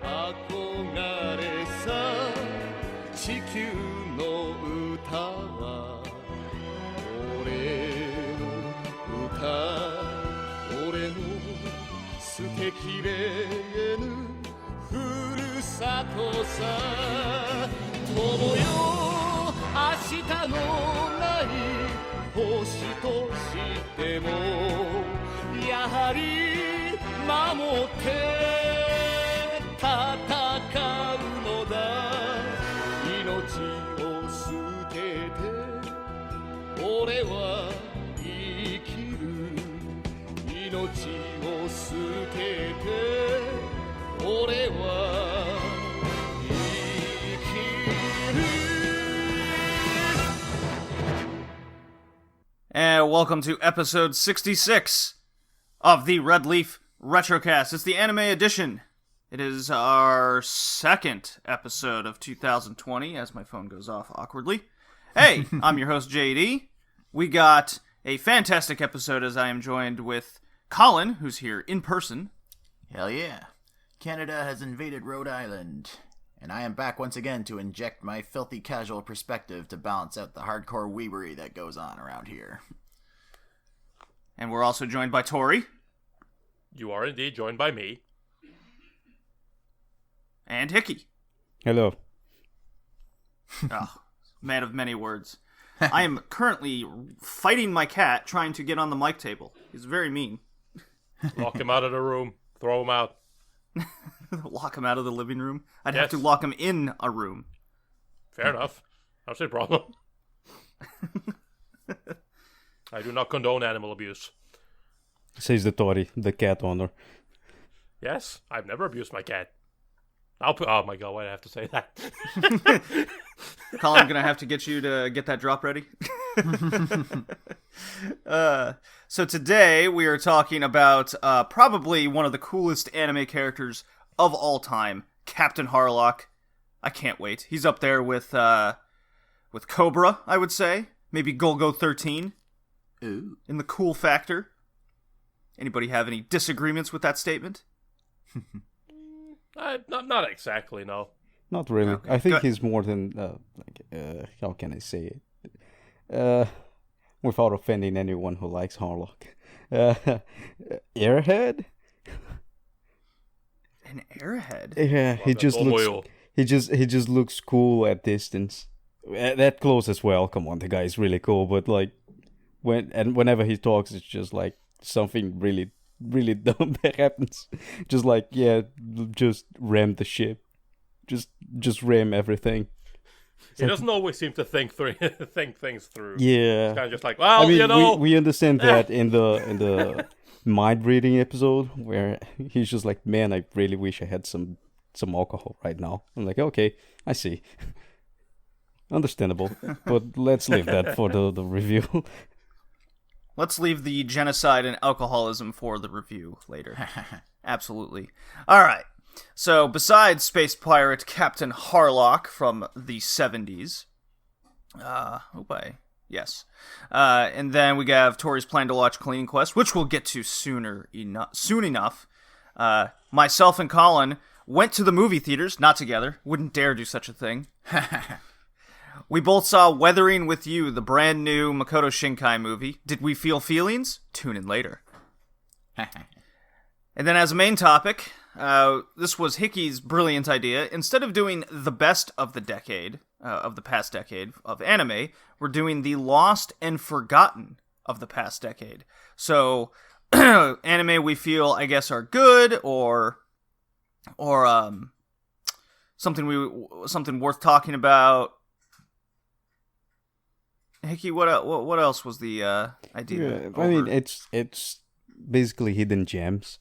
憧れさ地球の歌は俺の歌俺の捨てきれぬふるさとさ友よ明日のない星としてもやはり守って戦うのだ命を捨てて俺は生きる命を捨てて俺は生きる And welcome to episode 66 of the RedLeafRetrocast. It's the anime edition. It is our second episode of 2020, as my phone goes off awkwardly. Hey, I'm your host, JD. We got a fantastic episode as I am joined with Colin, who's here in person. Hell yeah. Canada has invaded Rhode Island. And I am back once again to inject my filthy casual perspective to balance out the hardcore weebery that goes on around here. And we're also joined by Tori. You are indeed joined by me. And Hickey. Hello. Oh, man of many words. I am currently fighting my cat trying to get on the mic table. He's very mean. Lock him out of the room. Throw him out. Lock him out of the living room? I'd Yes. have to lock him in a room. Fair enough. That's a problem. I do not condone animal abuse. Says the Tori, the cat owner. Yes, I've never abused my cat. Oh my god, why did I have to say that? Colin, I'm going to have to get you to get that drop ready. So today we are talking about probably one of the coolest anime characters of all time, Captain Harlock. I can't wait. He's up there with Cobra, I would say. Maybe Golgo 13. Ooh. In the cool factor. Anybody have any disagreements with that statement? Not exactly, no. Not really. Okay. I think Good. he's more than, how can I say it? Without offending anyone who likes Harlock. Airhead? An airhead? Yeah, he just looks... He just looks cool at distance. That close as well. Come on, the guy is really cool. But like, whenever he talks, it's just like something really, really dumb that happens. Just like, yeah, just ram the ship. Just ram everything. He doesn't always seem to think things through. Yeah. It's kind of just like, well, I mean, you know. we understand that in the mind reading episode where he's just like, man, I really wish I had some alcohol right now. I'm like, okay, I see. Understandable. But let's leave that for the review. Let's leave the genocide and alcoholism for the review later. Absolutely. All right. So, besides space pirate Captain Harlock from the 70s, yes. And then we have Tori's plan to watch Cleaning Quest, which we'll get to soon enough. Myself and Colin went to the movie theaters, not together. Wouldn't dare do such a thing. We both saw Weathering with You, the brand new Makoto Shinkai movie. Did we feel feelings? Tune in later. And then as a main topic, this was Hickey's brilliant idea. Instead of doing the best of the decade, of the past decade of anime, we're doing the lost and forgotten of the past decade. So, anime we feel, I guess, are good or something worth talking about. Hickey, what else was the idea? Yeah, I mean, it's basically hidden gems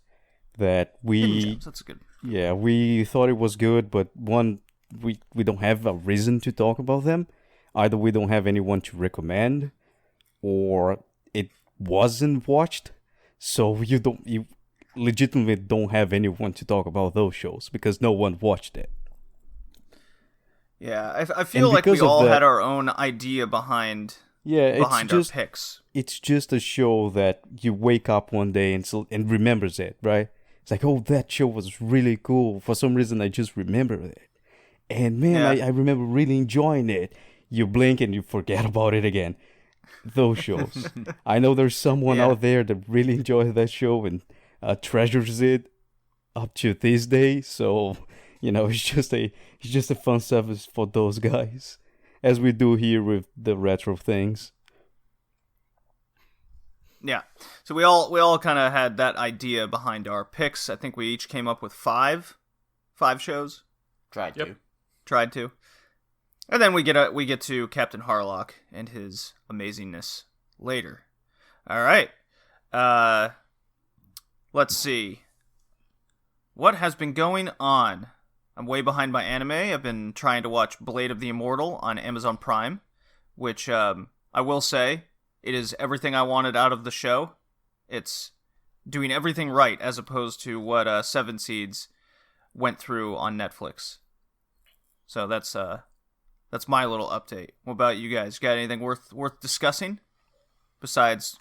that we... Hidden gems, that's good. Yeah, we thought it was good, but one, we don't have a reason to talk about them. Either we don't have anyone to recommend, or it wasn't watched, so you legitimately don't have anyone to talk about those shows, because no one watched it. Yeah, I feel like we all had our own idea behind our picks. It's just a show that you wake up one day and remembers it, right? It's like, oh, that show was really cool. For some reason, I just remember it. And man, Yeah. I remember really enjoying it. You blink and you forget about it again. Those shows. I know there's someone Yeah. out there that really enjoys that show and treasures it up to this day. So, it's just a fun service for those guys, as we do here with the retro things. Yeah. So we all kind of had that idea behind our picks. I think we each came up with five shows. Tried Yep. to. Tried to. And then we get to Captain Harlock and his amazingness later. All right. Let's see. What has been going on? I'm way behind my anime. I've been trying to watch Blade of the Immortal on Amazon Prime, which I will say, it is everything I wanted out of the show. It's doing everything right as opposed to what Seven Seeds went through on Netflix. So that's my little update. What about you guys? Got anything worth discussing besides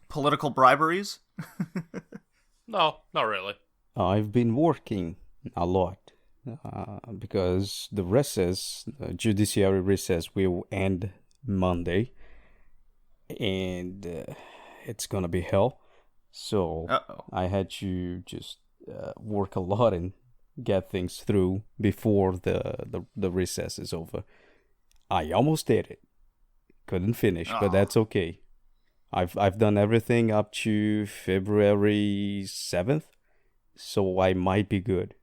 political briberies? No, not really. I've been working a lot because the judiciary recess will end Monday, and it's gonna be hell. So I had to just work a lot and get things through before the recess is over. I almost did it. Couldn't finish, but that's okay. I've done everything up to February 7th, so I might be good.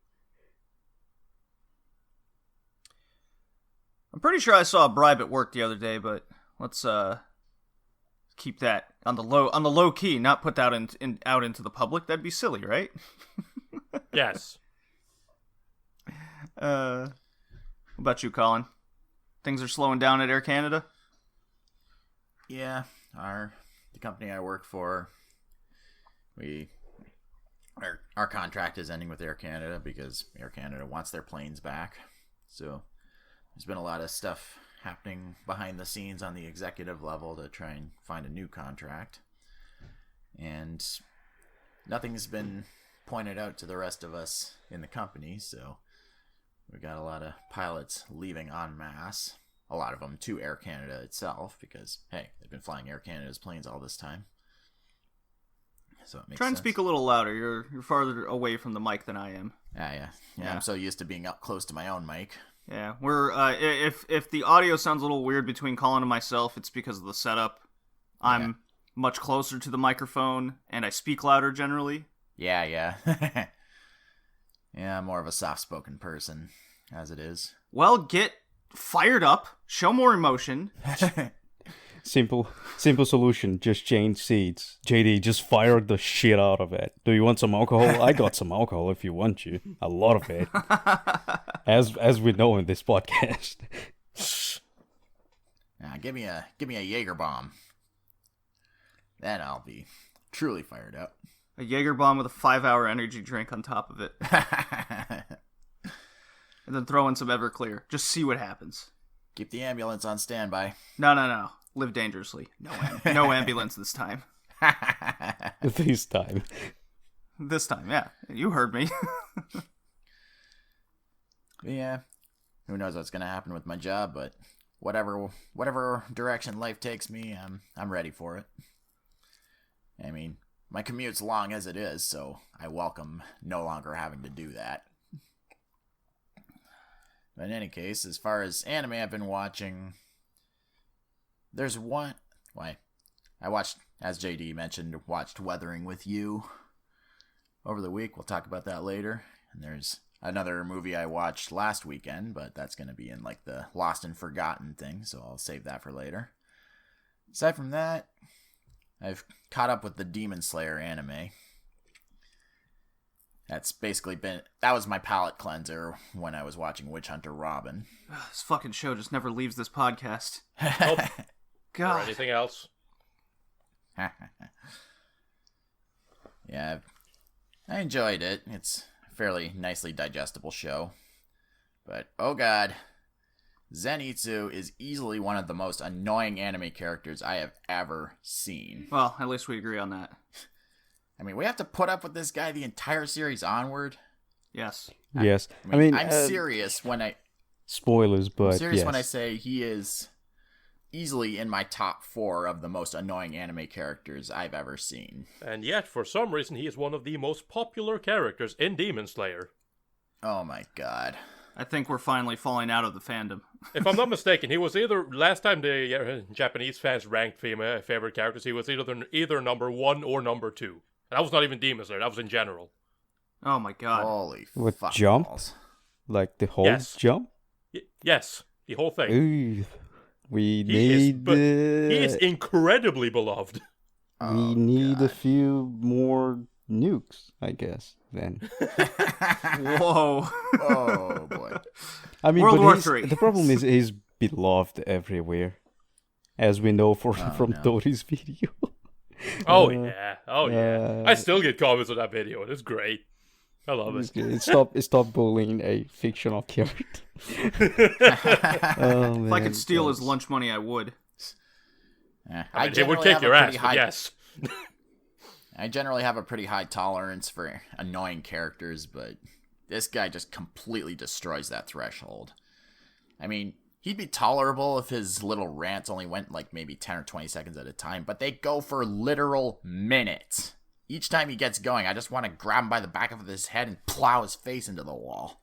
I'm pretty sure I saw a bribe at work the other day, but let's keep that on the low key, not put that out into the public. That'd be silly, right? Yes. What about you, Colin? Things are slowing down at Air Canada? Yeah, the company I work for, our contract is ending with Air Canada because Air Canada wants their planes back. So there's been a lot of stuff happening behind the scenes on the executive level to try and find a new contract. And nothing's been pointed out to the rest of us in the company, so we got a lot of pilots leaving en masse. A lot of them to Air Canada itself because, hey, they've been flying Air Canada's planes all this time. So it makes Try and sense. speak a little louder. You're farther away from the mic than I am. Yeah. I'm so used to being up close to my own mic. Yeah, we're if the audio sounds a little weird between Colin and myself, it's because of the setup. I'm much closer to the microphone, and I speak louder generally. Yeah. Yeah, I'm more of a soft-spoken person, as it is. Well, get fired up, show more emotion. Simple solution. Just change seats. JD, just fire the shit out of it. Do you want some alcohol? I got some alcohol if you want to. A lot of it. As we know in this podcast. Give me a Jaeger bomb. Then I'll be truly fired up. A Jaeger bomb with a 5-hour energy drink on top of it. And then throw in some Everclear. Just see what happens. Keep the ambulance on standby. No. Live dangerously. No ambulance this time. This time. This time, yeah. You heard me. Yeah. Who knows what's gonna happen with my job, but whatever direction life takes me, I'm ready for it. I mean, my commute's long as it is, so I welcome no longer having to do that. But in any case, as far as anime I've been watching, there's one... I watched, as JD mentioned, watched Weathering with You over the week. We'll talk about that later. And there's another movie I watched last weekend, but that's going to be in like the Lost and Forgotten thing, so I'll save that for later. Aside from that, I've caught up with the Demon Slayer anime. That's basically that was my palate cleanser when I was watching Witch Hunter Robin. This fucking show just never leaves this podcast. Nope. Or God. anything else. Yeah, I enjoyed it. It's a fairly nicely digestible show. But, oh god, Zenitsu is easily one of the most annoying anime characters I have ever seen. Well, at least we agree on that. I mean, we have to put up with this guy the entire series onward. Yes. Yes. I'm serious when I... Spoilers, but I'm serious yes. when I say he is easily in my top 4 of the most annoying anime characters I've ever seen. And yet, for some reason, he is one of the most popular characters in Demon Slayer. Oh my god. I think we're finally falling out of the fandom. If I'm not mistaken, he was either, last time the Japanese fans ranked favorite characters, he was either number 1 or number 2. And that was not even Demon Slayer, that was in general. Oh my god. Holy What, fuck Jump? balls. Like the whole Yes. Jump? Yes, the whole thing. Ooh, we He need is incredibly beloved. we need a few more nukes, I guess. Then Whoa. Oh boy. I mean, World but War he's- III. the problem is he's beloved everywhere, as we know from no. Tori's video. Oh yeah. uh, I still get comments on that video. It's great. I love it. Stop bullying a fictional character. Oh, man. If I could steal his lunch money, I would. I It would generally kick have your a ass, pretty but high. yes. I generally have a pretty high tolerance for annoying characters, but this guy just completely destroys that threshold. I mean, he'd be tolerable if his little rants only went like maybe 10 or 20 seconds at a time, but they go for literal minutes. Each time he gets going, I just want to grab him by the back of his head and plow his face into the wall.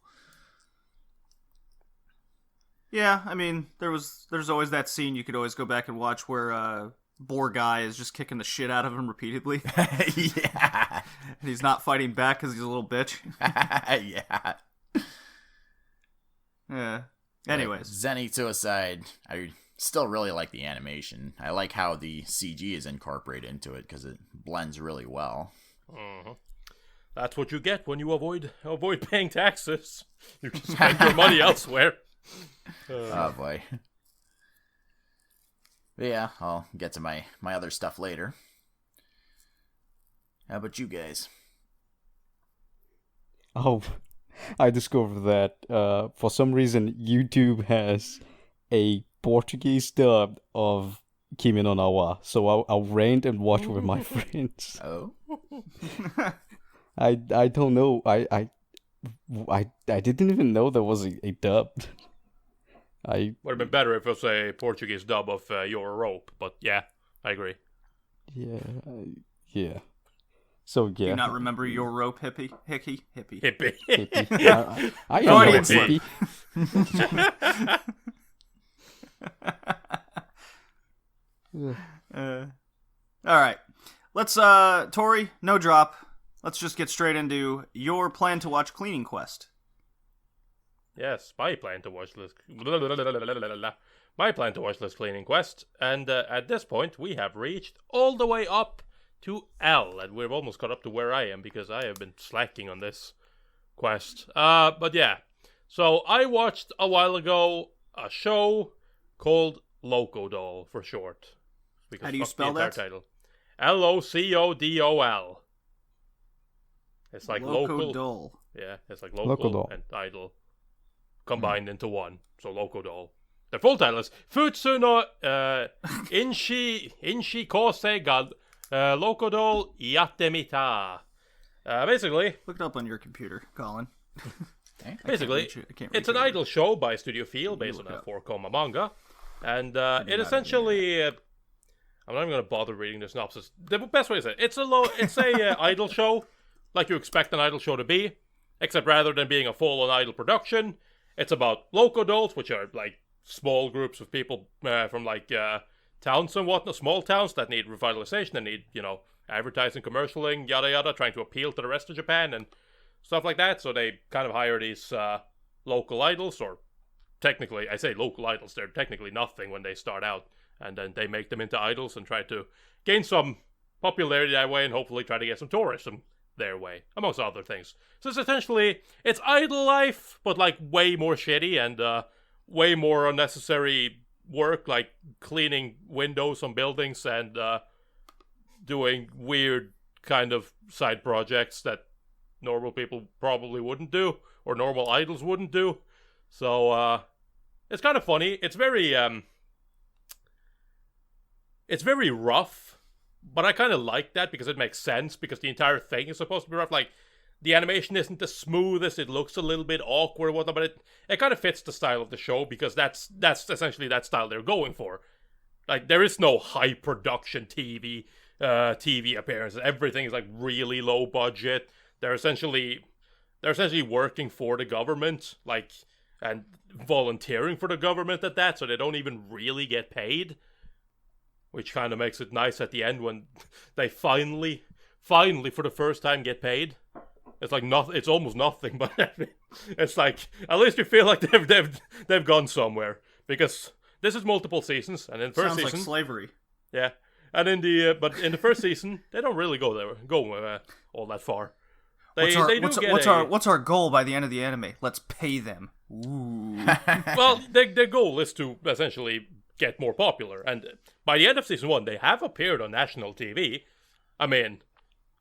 Yeah, I mean, there's always that scene you could always go back and watch where Boar Guy is just kicking the shit out of him repeatedly. Yeah. And he's not fighting back because he's a little bitch. Yeah. Yeah. Anyways. Zenny Suicide, I still really like the animation. I like how the CG is incorporated into it because it blends really well. Mm-hmm. That's what you get when you avoid paying taxes. You can spend your money elsewhere. Oh boy. But yeah, I'll get to my other stuff later. How about you guys? Oh, I discovered that for some reason YouTube has a Portuguese dub of Kimi no Na wa, so I'll rent and watch with my friends. Oh? I don't know. I didn't even know there was a dub. Would have been better if it was a Portuguese dub of Your Rope, but yeah, I agree. Yeah. So yeah. Do you not remember Your Rope, hippie? Hippie. Hippie. I No, am I no didn't hippie. All right. Let's, Tori, no drop. Let's just get straight into your plan to watch Cleaning Quest. Yes, my plan to watch this. My plan to watch this Cleaning Quest, and at this point we have reached all the way up to L, and we've almost got up to where I am because I have been slacking on this quest. But yeah, so I watched a while ago a show called Locodol for short. Because How do you fuck the spell entire that? Title. Locodol. It's like local. Locodol. Yeah, it's like local Locodol. and idol combined into one. So Locodol. The full title is Futsu no Inshi Kose ga Locodol Yatemita. Basically, Look it up on your computer, Colin. basically, I can't it's reach an it. idol show by Studio Feel based on look a up. 4-koma manga. And it essentially... I'm not even going to bother reading the synopsis. The best way to say it, it's a idol show, like you expect an idol show to be, except rather than being a full-on idol production, it's about Locodolls, which are like small groups of people from like towns and whatnot, small towns that need revitalization, that need, advertising, commercialing, yada yada, trying to appeal to the rest of Japan and stuff like that. So they kind of hire these local idols, or technically, I say local idols, they're technically nothing when they start out, and then they make them into idols and try to gain some popularity that way and hopefully try to get some tourism their way, amongst other things. So it's essentially, it's idol life, but like way more shitty and way more unnecessary work, like cleaning windows on buildings and doing weird kind of side projects that normal people probably wouldn't do, or normal idols wouldn't do. So it's kind of funny. It's very rough But I kind of like that because it makes sense, because the entire thing is supposed to be rough. Like, the animation isn't the smoothest, it looks a little bit awkward and whatnot, but it kind of fits the style of the show, because that's essentially that style they're going for. Like, there is no high production TV appearances. Everything is like really low budget. They're essentially working for the government, like, and volunteering for the government at that, so they don't even really get paid. Which kind of makes it nice at the end when they finally for the first time get paid. It's like it's almost nothing, but it's like, at least you feel like they've gone somewhere, because this is multiple seasons, and in first Sounds season, like slavery. yeah, and in the first season they don't really go all that far. What's our goal by the end of the anime? Let's pay them. Ooh. Well, their goal is to essentially get more popular, and by the end of season 1, they have appeared on national TV. I mean,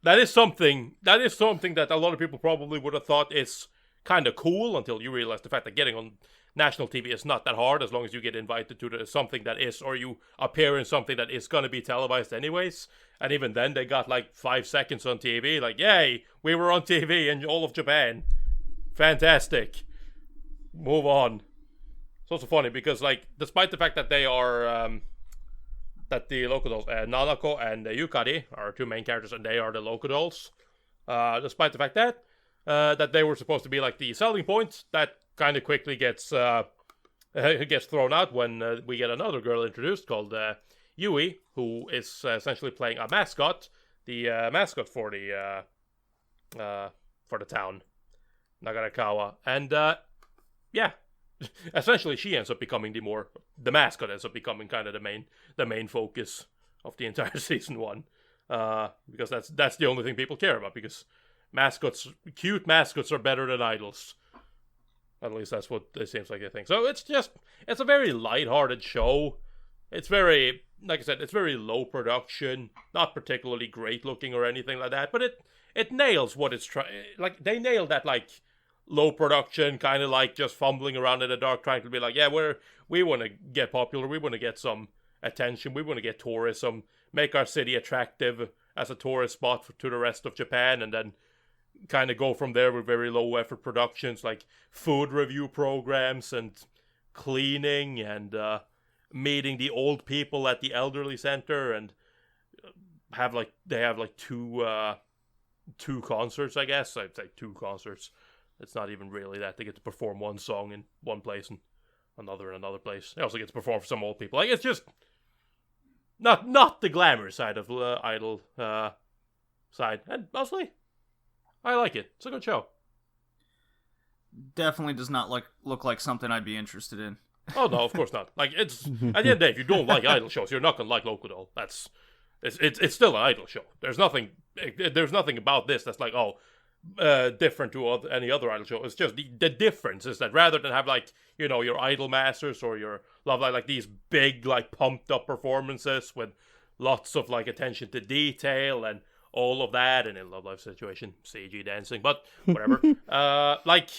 that is something that a lot of people probably would have thought is kind of cool, until you realize the fact that getting on national TV is not that hard, as long as you get invited to something that is, or you appear in something that is going to be televised anyways. And even then, they got like 5 seconds on TV. Like, yay, we were on TV in all of Japan. Fantastic. Move on. It's also funny because, like, despite the fact that they are, that the Locodolls, Nanako and Yukari are 2 main characters, and they are the Locodolls, despite the fact that they were supposed to be like the selling point, that kind of quickly gets thrown out when we get another girl introduced called Yui, who is essentially playing a mascot, the mascot for the town, Nagarakawa, and yeah, essentially she ends up becoming the mascot ends up becoming kind of the main focus of the entire season 1, because that's the only thing people care about, because cute mascots are better than idols. At least that's what it seems like they think. So it's a very lighthearted show. It's very, like I said, it's very low production, not particularly great looking or anything like that, but it nails what it's trying. Like, they nailed that, like, low production, kind of like just fumbling around in the dark, trying to be like, yeah, we want to get popular, we want to get some attention, we want to get tourism, make our city attractive as a tourist spot to the rest of Japan, and then kind of go from there with very low effort productions like food review programs and cleaning and meeting the old people at the elderly center, and they have two concerts, I guess. I'd say 2 concerts. It's not even really that. They get to perform one song in one place and another in another place. They also get to perform for some old people. Like, it's just not the glamour side of Idol side. And mostly, I like it. It's a good show. Definitely does not look like something I'd be interested in. Oh no, of course not. Like, it's at the end of the day, if you don't like idol shows, you're not gonna like Locodol. It's still an idol show. There's nothing about this that's like, different to any other idol show. It's just the difference is that rather than have, like, you know, your Idol Masters or your Love Live, like these big, like, pumped up performances with lots of, like, attention to detail and all of that, and in Love Live situation, CG dancing, but whatever. Like,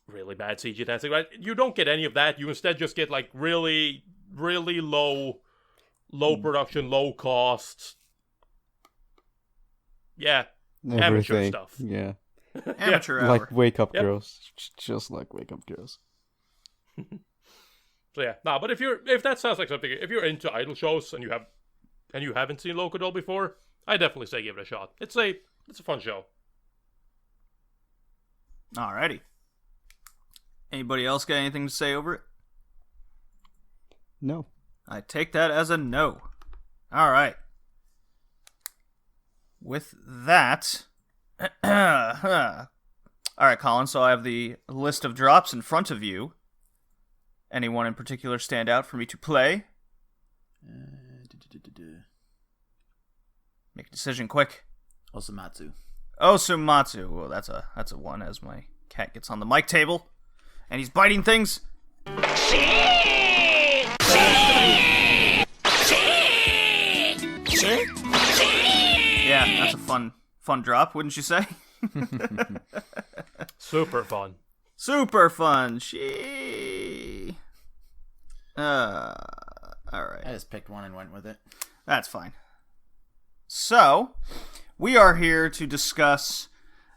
really bad CG dancing, right? You don't get any of that. You instead just get, like, really, really low production, low cost. Yeah. Everything. Amateur stuff. Yeah. Amateur hour. Like Wake Up Yep. Girls. Just like Wake Up Girls. So yeah, but if that sounds like something, if you're into idol shows and you haven't seen Locodol before, I definitely say give it a shot. It's a fun show. Alrighty. Anybody else got anything to say over it? No. I take that as a no. Alright. With that... Alright, Colin, so I have the list of drops in front of you. Anyone in particular stand out for me to play? Make a decision quick. Osamatsu. Osamatsu. Well, that's a one, as my cat gets on the mic table. And he's biting things. Yeah, that's a fun drop, wouldn't you say? Super fun. Super fun. Alright. I just picked one and went with it. That's fine. So, we are here to discuss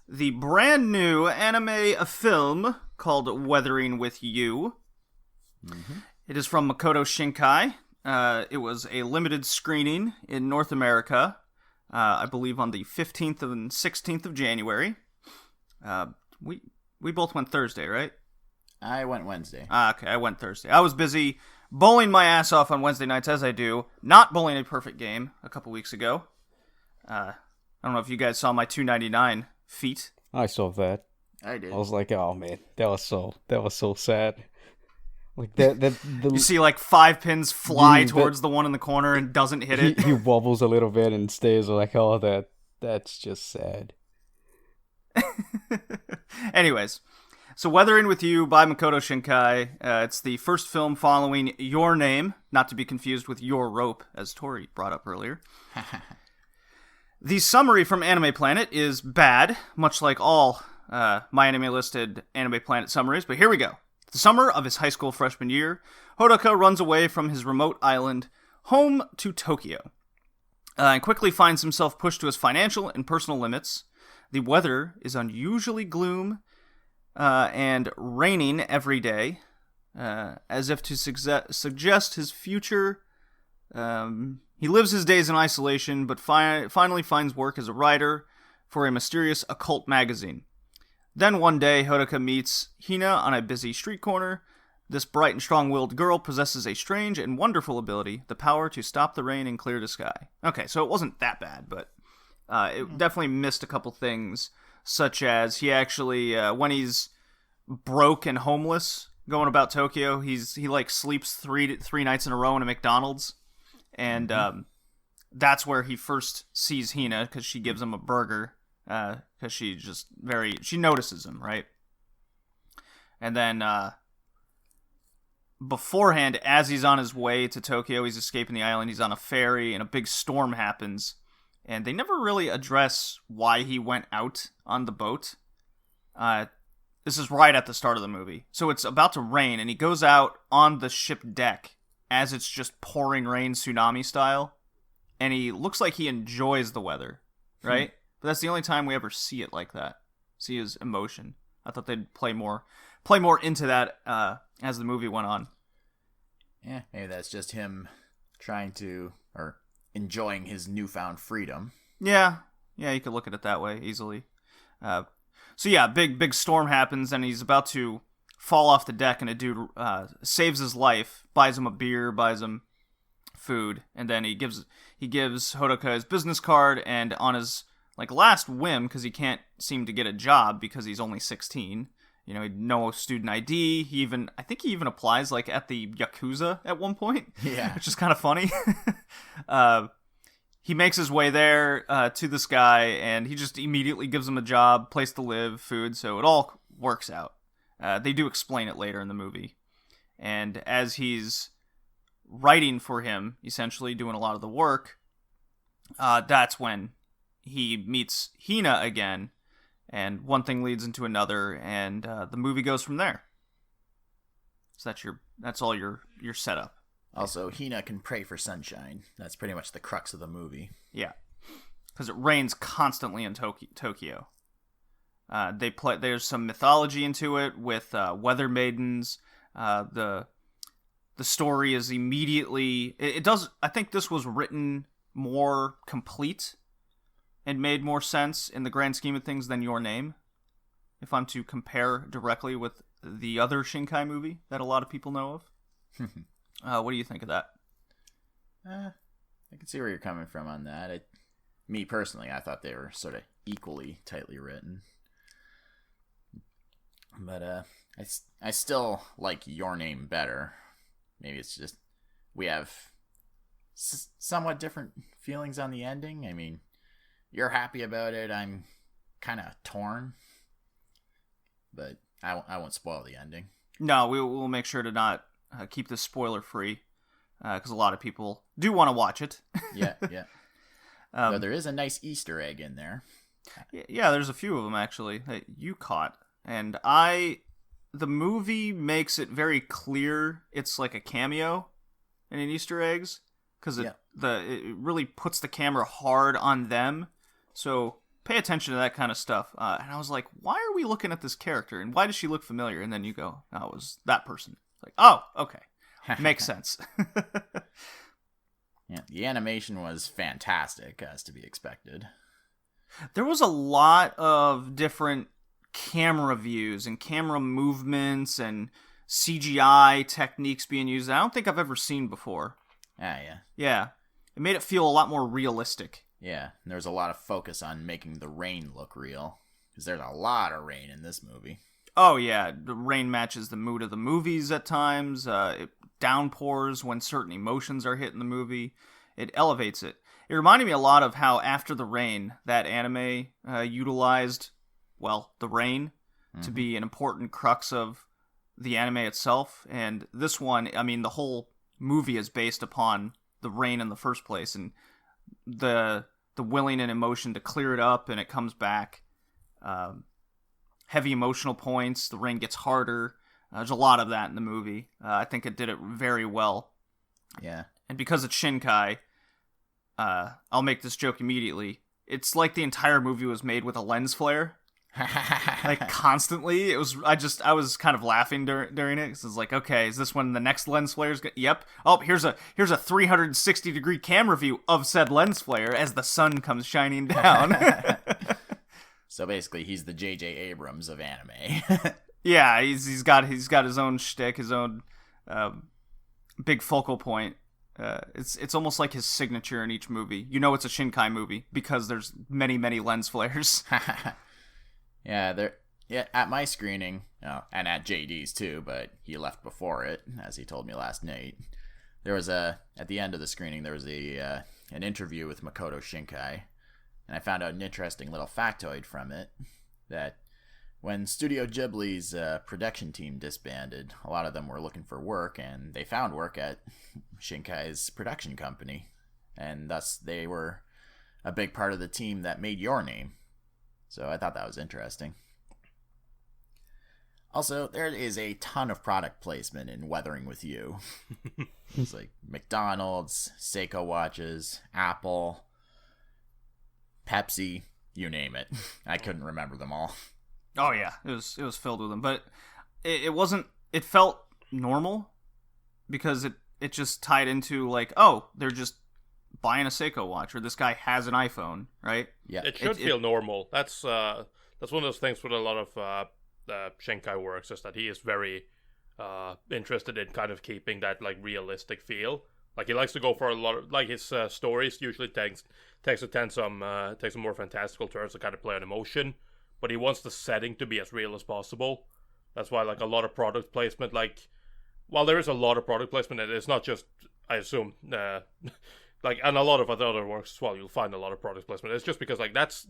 the brand new anime film called Weathering with You. Mm-hmm. It is from Makoto Shinkai. It was a limited screening in North America, I believe on the 15th and 16th of January. We both went Thursday, right? I went Wednesday. Okay, I went Thursday. I was busy bowling my ass off on Wednesday nights, as I do. Not bowling a perfect game a couple weeks ago. I don't know if you guys saw my $2.99 feat. I saw that. I did. I was like, oh man, that was so sad. Like that You see like 5 pins fly towards the one in the corner and doesn't hit it. He wobbles a little bit and stays like, oh, that's just sad. Anyways, so Weathering with You by Makoto Shinkai. It's the first film following Your Name, not to be confused with Your Rope, as Tori brought up earlier. The summary from Anime Planet is bad, much like all My Anime listed Anime Planet summaries, but here we go. The summer of his high school freshman year, Hodaka runs away from his remote island home to Tokyo, and quickly finds himself pushed to his financial and personal limits. The weather is unusually gloom and raining every day, as if to suggest his future. He lives his days in isolation, but finally finds work as a writer for a mysterious occult magazine. Then one day, Hodaka meets Hina on a busy street corner. This bright and strong-willed girl possesses a strange and wonderful ability, the power to stop the rain and clear the sky. Okay, so it wasn't that bad, but it definitely missed a couple things, such as he actually, when he's broke and homeless, going about Tokyo, he like sleeps three nights in a row in a McDonald's. And that's where he first sees Hina, because she gives him a burger, because she notices him, right? And then beforehand, as he's on his way to Tokyo, he's escaping the island, he's on a ferry, and a big storm happens. And they never really address why he went out on the boat. This is right at the start of the movie. So it's about to rain, and he goes out on the ship deck as it's just pouring rain, tsunami style, and he looks like he enjoys the weather, right? But that's the only time we ever see it like that. See his emotion. I thought they'd play more into that as the movie went on. Yeah, maybe that's just him enjoying his newfound freedom. Yeah, you could look at it that way easily. So yeah, big storm happens, and he's about to fall off the deck, and a dude saves his life, buys him a beer, buys him food, and then he gives Hodaka his business card, and on his last whim, because he can't seem to get a job because he's only 16, no student ID. I think he even applies at the Yakuza at one point, yeah, which is kind of funny. He makes his way there to this guy, and he just immediately gives him a job, place to live, food, so it all works out. They do explain it later in the movie. And as he's writing for him, essentially doing a lot of the work, that's when he meets Hina again, and one thing leads into another, and the movie goes from there. So that's all your setup. Also, Hina can pray for sunshine. That's pretty much the crux of the movie. Yeah, because it rains constantly in Tokyo. There's some mythology into it with weather maidens. The story is immediately it does. I think this was written more complete and made more sense in the grand scheme of things than Your Name, if I'm to compare directly with the other Shinkai movie that a lot of people know of. What do you think of that? I can see where you're coming from on that. Me personally, I thought they were sort of equally tightly written. But I still like Your Name better. Maybe it's just we have somewhat different feelings on the ending. I mean, you're happy about it. I'm kind of torn. But I won't spoil the ending. No, we'll make sure to not keep this spoiler free, because a lot of people do want to watch it. Yeah. But there is a nice Easter egg in there. Yeah, there's a few of them actually that you caught, and the movie makes it very clear it's like a cameo and an Easter eggs, because it really puts the camera hard on them. So pay attention to that kind of stuff. And I was like, why are we looking at this character? And why does she look familiar? And then you go, oh, it was that person. Like, oh, okay. Makes sense. Yeah, the animation was fantastic, as to be expected. There was a lot of different camera views and camera movements and CGI techniques being used that I don't think I've ever seen before. Ah, yeah. Yeah. It made it feel a lot more realistic. Yeah, and there was a lot of focus on making the rain look real. Because there's a lot of rain in this movie. Oh, yeah. The rain matches the mood of the movies at times. It downpours when certain emotions are hitting the movie. It elevates it. It reminded me a lot of how After the Rain, that anime utilized, well, the rain to be an important crux of the anime itself. And this one, I mean, the whole movie is based upon the rain in the first place. And the willing and emotion to clear it up, and it comes back. Heavy emotional points, the rain gets harder. There's a lot of that in the movie. I think it did it very well. Yeah. And because it's Shinkai, I'll make this joke immediately. It's like the entire movie was made with a lens flare. Like, constantly. I was kind of laughing during it. Because it's like, okay, is this when the next lens flare is Yep. Oh, here's a 360-degree camera view of said lens flare as the sun comes shining down. So basically, he's the J.J. Abrams of anime. Yeah, he's got his own shtick, his own big focal point. It's almost like his signature in each movie. You know it's a Shinkai movie because there's many, many lens flares. Yeah, at my screening, and at JD's too, but he left before it, as he told me last night. There was at the end of the screening, there was an interview with Makoto Shinkai. And I found out an interesting little factoid from it, that when Studio Ghibli's production team disbanded, a lot of them were looking for work, and they found work at Shinkai's production company. And thus, they were a big part of the team that made Your Name. So I thought that was interesting. Also, there is a ton of product placement in Weathering With You. It's like McDonald's, Seiko watches, Apple, Pepsi, you name it. I couldn't remember them all. Oh yeah, it was filled with them, but it wasn't. It felt normal because it just tied into like, oh, they're just buying a Seiko watch, or this guy has an iPhone, right? Yeah, it should feel normal. That's one of those things with a lot of Shinkai works, is that he is very interested in kind of keeping that like realistic feel. Like, he likes to go for a lot of, like, his stories usually takes some more fantastical turns to kind of play on emotion, but he wants the setting to be as real as possible. That's why, like, a lot of product placement, like, while there is a lot of product placement, it's not just, I assume, like, and a lot of other works as well, you'll find a lot of product placement. It's just because, like, that's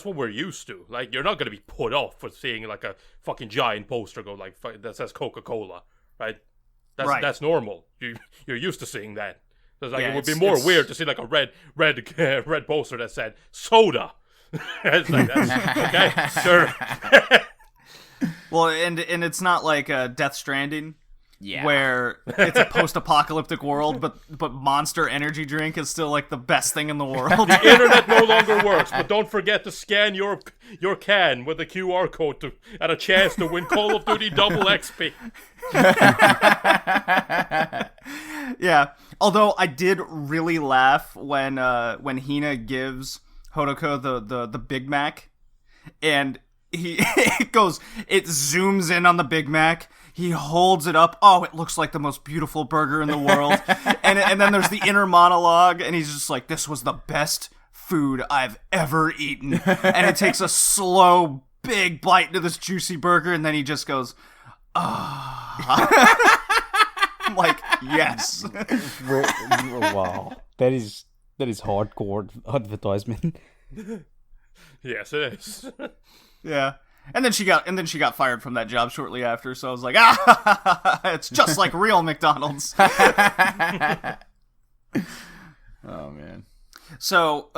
what we're used to. Like, you're not going to be put off for seeing, like, a fucking giant poster go, like, that says Coca-Cola, right? That's normal. You're used to seeing that. So like, it would be more weird to see like a red poster that said soda. It's like, that's, okay, sure. Well, and it's not like Death Stranding, yeah, where it's a post-apocalyptic world, but Monster energy drink is still like the best thing in the world. The internet no longer works, but don't forget to scan your can with the QR code and a chance to win Call of Duty double XP. Yeah, although I did really laugh when Hina gives Hodoko the Big Mac, and it zooms in on the Big Mac. He holds it up. Oh, it looks like the most beautiful burger in the world. and then there's the inner monologue, and he's just like, this was the best food I've ever eaten. And it takes a slow, big bite into this juicy burger, and then he just goes, I'm like, yes. Wow. That is hardcore advertisement. Yes, it is. Yeah. And then she got fired from that job shortly after, so I was like, it's just like real McDonald's. Oh man. So,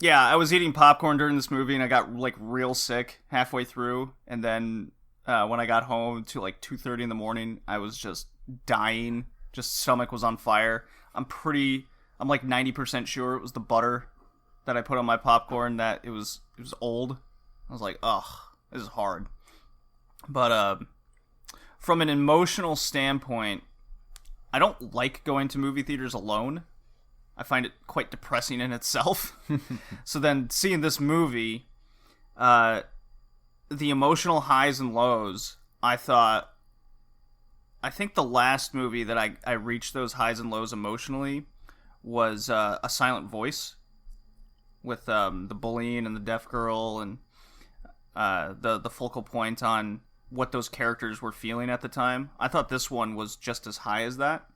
yeah, I was eating popcorn during this movie, and I got like real sick halfway through, and then when I got home to like 2:30 in the morning, I was just dying. Just stomach was on fire. I'm pretty I'm like 90% sure it was the butter that I put on my popcorn that it was old. I was like, ugh, this is hard. But from an emotional standpoint, I don't like going to movie theaters alone. I find it quite depressing in itself. So then seeing this movie, the emotional highs and lows, I think the last movie that I reached those highs and lows emotionally was A Silent Voice with the bullying and the deaf girl and the focal point on what those characters were feeling at the time. I thought this one was just as high as that.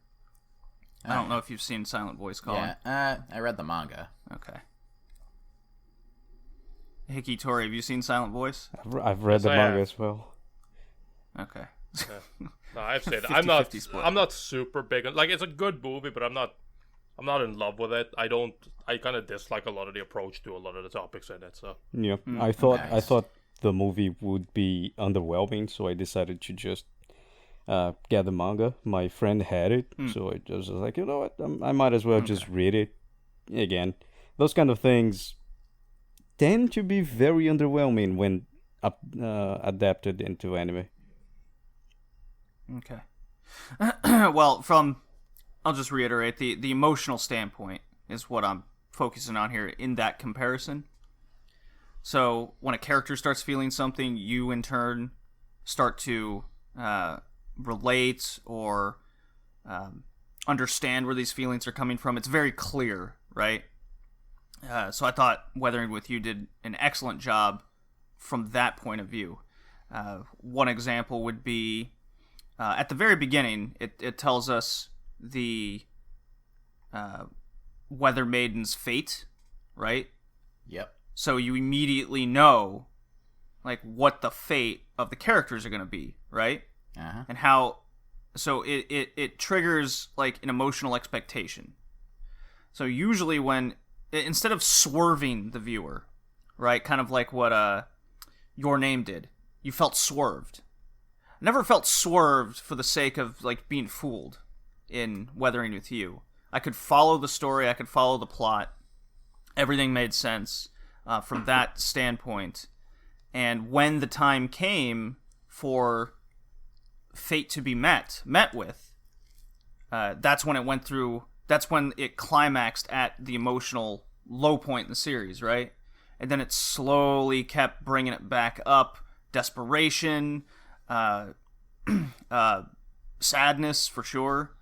I don't know if you've seen Silent Voice, Colin. Yeah, I read the manga. Okay. Hickey, Tori, have you seen Silent Voice? I've read the manga as well. Okay. No, I've said 50-50 split. I'm not super big on, like, it's a good movie, but I'm not in love with it. I kind of dislike a lot of the approach to a lot of the topics in it. So yeah, I thought the movie would be underwhelming, so I decided to just get the manga. My friend had it, so I just was like, you know what, I might as well just read it. Again, those kind of things tend to be very underwhelming when adapted into anime. Okay. Well, I'll just reiterate, the emotional standpoint is what I'm focusing on here in that comparison. So when a character starts feeling something, you in turn start to relate or understand where these feelings are coming from. It's very clear, right? So I thought Weathering with You did an excellent job from that point of view. One example would be at the very beginning, it tells us the Weather Maiden's fate, right? Yep. So you immediately know, like, what the fate of the characters are going to be, right? Uh-huh. And how, so it triggers, like, an emotional expectation. So usually when, instead of swerving the viewer, right, kind of like what Your Name did, you felt swerved. I never felt swerved for the sake of, like, being fooled in Weathering with You. I could follow the story, I could follow the plot. Everything made sense from that standpoint. And when the time came for fate to be met with, that's when it went through, that's when it climaxed at the emotional low point in the series, right? And then it slowly kept bringing it back up. Desperation, sadness for sure.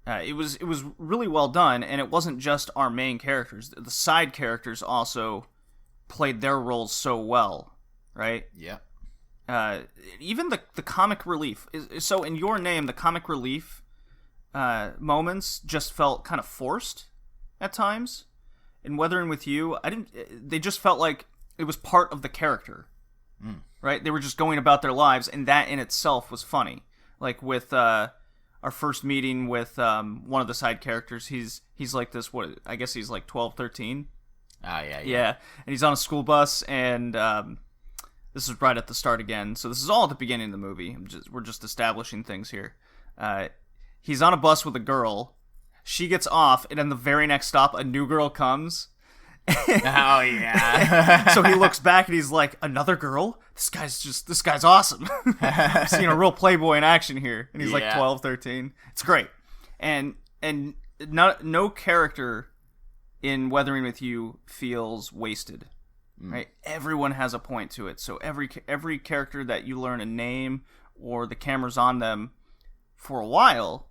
It was really well done, and it wasn't just our main characters. The side characters also played their roles so well, right? Yeah. Even the comic relief. So in Your Name, the comic relief moments just felt kind of forced at times. In Weathering with You, they just felt like it was part of the character, right? They were just going about their lives, and that in itself was funny. Like with our first meeting with one of the side characters, he's like this, what, I guess he's like 12, 13. Yeah, and he's on a school bus, and this is right at the start again, so this is all at the beginning of the movie. We're just establishing things here. He's on a bus with a girl, she gets off, and then the very next stop, a new girl comes. Oh, yeah. So he looks back and he's like, another girl? This guy's awesome. I'm seeing a real playboy in action here. And he's like 12, 13. It's great. And no character in Weathering with You feels wasted. Right? Everyone has a point to it. So every character that you learn a name or the camera's on them for a while,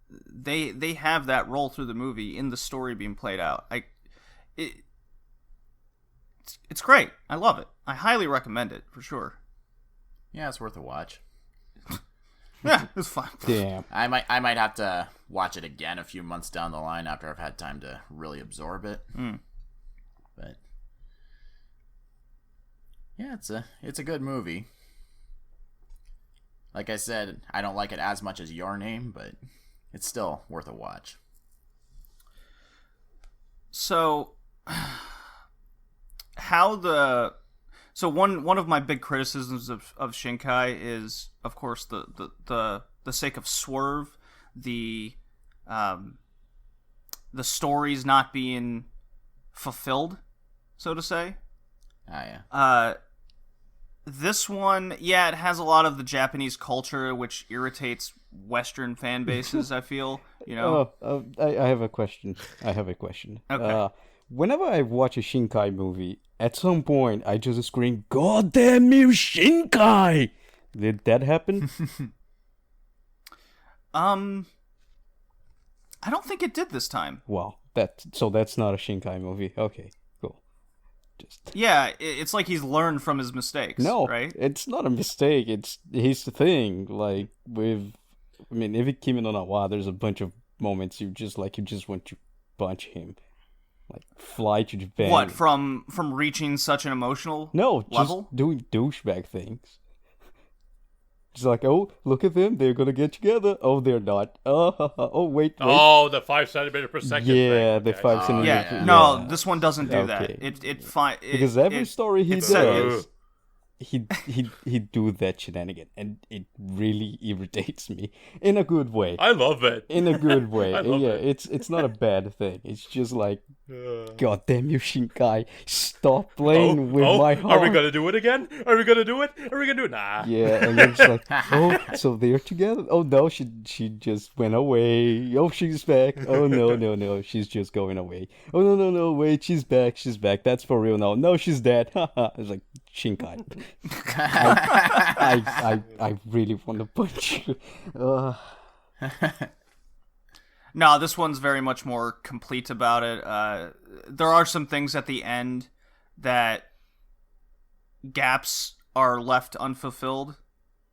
they have that role through the movie in the story being played out. It's great. I love it. I highly recommend it, for sure. Yeah, it's worth a watch. Yeah, it's fun. Damn. I might have to watch it again a few months down the line after I've had time to really absorb it. But yeah, it's a good movie. Like I said, I don't like it as much as Your Name, but it's still worth a watch. So one of my big criticisms of Shinkai is, of course, the sake of swerve, the the story's not being fulfilled, so to say. Yeah. This one, yeah, it has a lot of the Japanese culture, which irritates Western fan bases, I feel, you know? I have a question. Okay. Whenever I watch a Shinkai movie, at some point I just scream, "God damn you, Shinkai!" Did that happen? I don't think it did this time. Wow, that's not a Shinkai movie. Okay, cool. Yeah, it's like he's learned from his mistakes. No, right? It's not a mistake. He's the thing. Like if Kimi no Na wa, there's a bunch of moments you just want to punch him, like fly to Japan. What from reaching such an emotional level? Just doing douchebag things. It's like, oh, look at them, they're gonna get together. Oh, they're not. Oh, wait. Oh, the 5 centimeter per second. Yeah, thing. the 5 centimeters. Yeah, no, this one doesn't do that. Okay. Because every story he does, he do that shenanigan, and it really irritates me in a good way. I love it. In a good way. I love it. It's not a bad thing. It's just like, God damn you, Shinkai, stop playing with my heart. Are we gonna do it again? Are we gonna do it? Nah. Yeah, and then it's like, oh, so they're together. Oh no, she just went away. Oh, she's back. Oh no, she's just going away. Oh no, wait, she's back. That's for real now. No, she's dead. It's like, Shinkai. I really want to punch you. No, this one's very much more complete about it. There are some things at the end that gaps are left unfulfilled,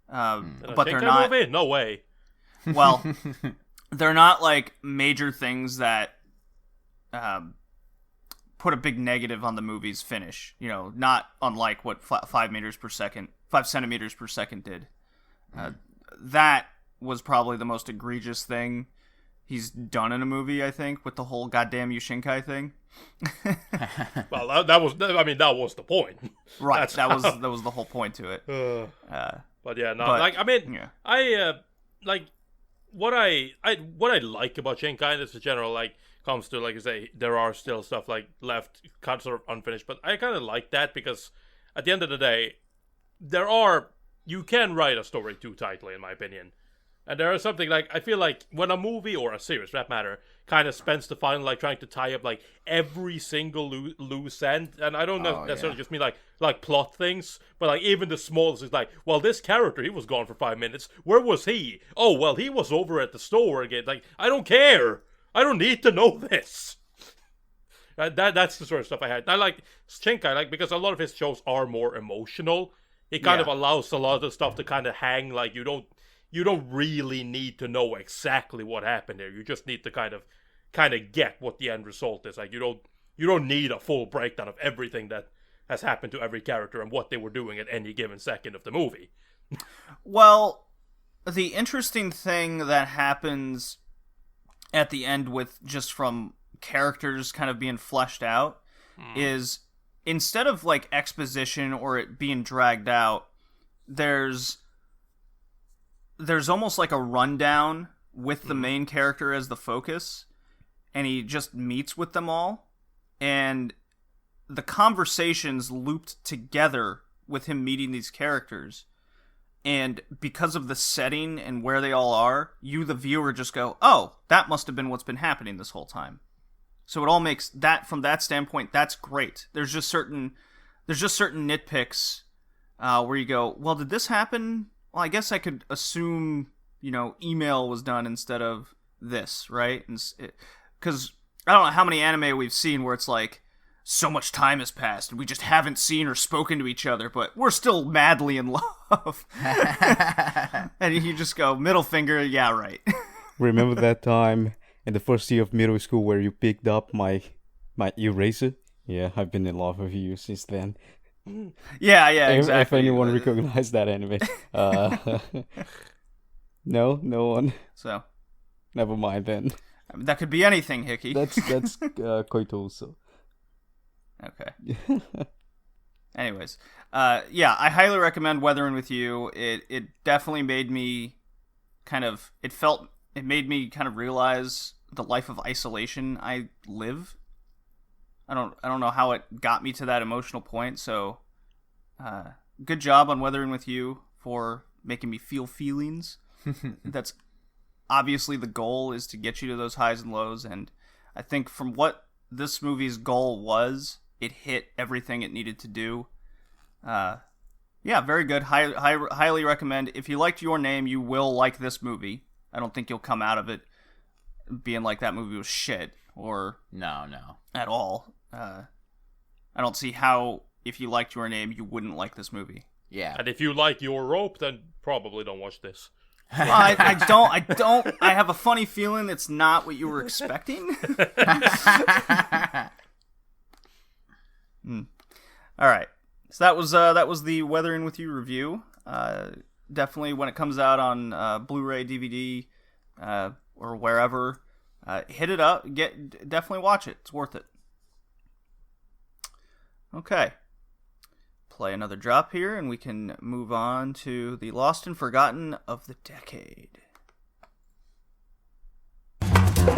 but they're not. Movie? No way. Well, they're not like major things that put a big negative on the movie's finish. You know, not unlike what 5 centimeters per second did. That was probably the most egregious thing he's done in a movie, I think, with the whole "goddamn you Shinkai" thing. Well, that was the point. Right, that was the whole point to it. But yeah, no, yeah. What I like about Shinkai, this in general, like, comes to, like you say, there are still stuff like left, kind of sort of unfinished, but I kind of like that because at the end of the day, you can write a story too tightly, in my opinion. And there is something like, I feel like when a movie or a series, for that matter, kind of spends the final, like, trying to tie up, like, every single loose end, and I don't necessarily just mean, like plot things, but, like, even the smallest is like, well, this character, he was gone for 5 minutes. Where was he? Oh, well, he was over at the store again. Like, I don't care. I don't need to know this. That's the sort of stuff I had. I like Shinkai, like, because a lot of his shows are more emotional. It kind of allows a lot of the stuff to kind of hang, like, you don't really need to know exactly what happened here. You just need to kind of get what the end result is. Like, you don't need a full breakdown of everything that has happened to every character and what they were doing at any given second of the movie. Well, the interesting thing that happens at the end with just from characters kind of being fleshed out is, instead of like exposition or it being dragged out, there's almost like a rundown with the main character as the focus, and he just meets with them all, and the conversations looped together with him meeting these characters, and because of the setting and where they all are, you, the viewer, just go, oh, that must have been what's been happening this whole time. So it all makes that, from that standpoint, that's great. There's just certain nitpicks where you go, well, did this happen? Well, I guess I could assume, email was done instead of this, right? Because I don't know how many anime we've seen where it's like, so much time has passed and we just haven't seen or spoken to each other, but we're still madly in love. And you just go, middle finger, yeah, right. Remember that time in the first year of middle school where you picked up my eraser? Yeah, I've been in love with you since then. Yeah, exactly. If anyone recognized that anime. No one. So, never mind then. That could be anything, Hickey. That's Koito also. Okay. Anyways, yeah, I highly recommend Weathering with You. It definitely made me it made me kind of realize the life of isolation I live. I don't know how it got me to that emotional point. So, good job on Weathering with You for making me feel feelings. That's obviously the goal, is to get you to those highs and lows. And I think from what this movie's goal was, it hit everything it needed to do. Yeah, very good. Highly recommend. If you liked Your Name, you will like this movie. I don't think you'll come out of it being like that movie was shit, or No. at all. I don't see how, if you liked Your Name, you wouldn't like this movie. Yeah. And if you like Your Rope, then probably don't watch this. Well, I don't. I have a funny feeling it's not what you were expecting. All right. So that was the Weathering with You review. Definitely, when it comes out on Blu-ray, DVD, or wherever, hit it up. Definitely watch it. It's worth it. Okay. Play another drop here, and we can move on to the Lost and Forgotten of the Decade.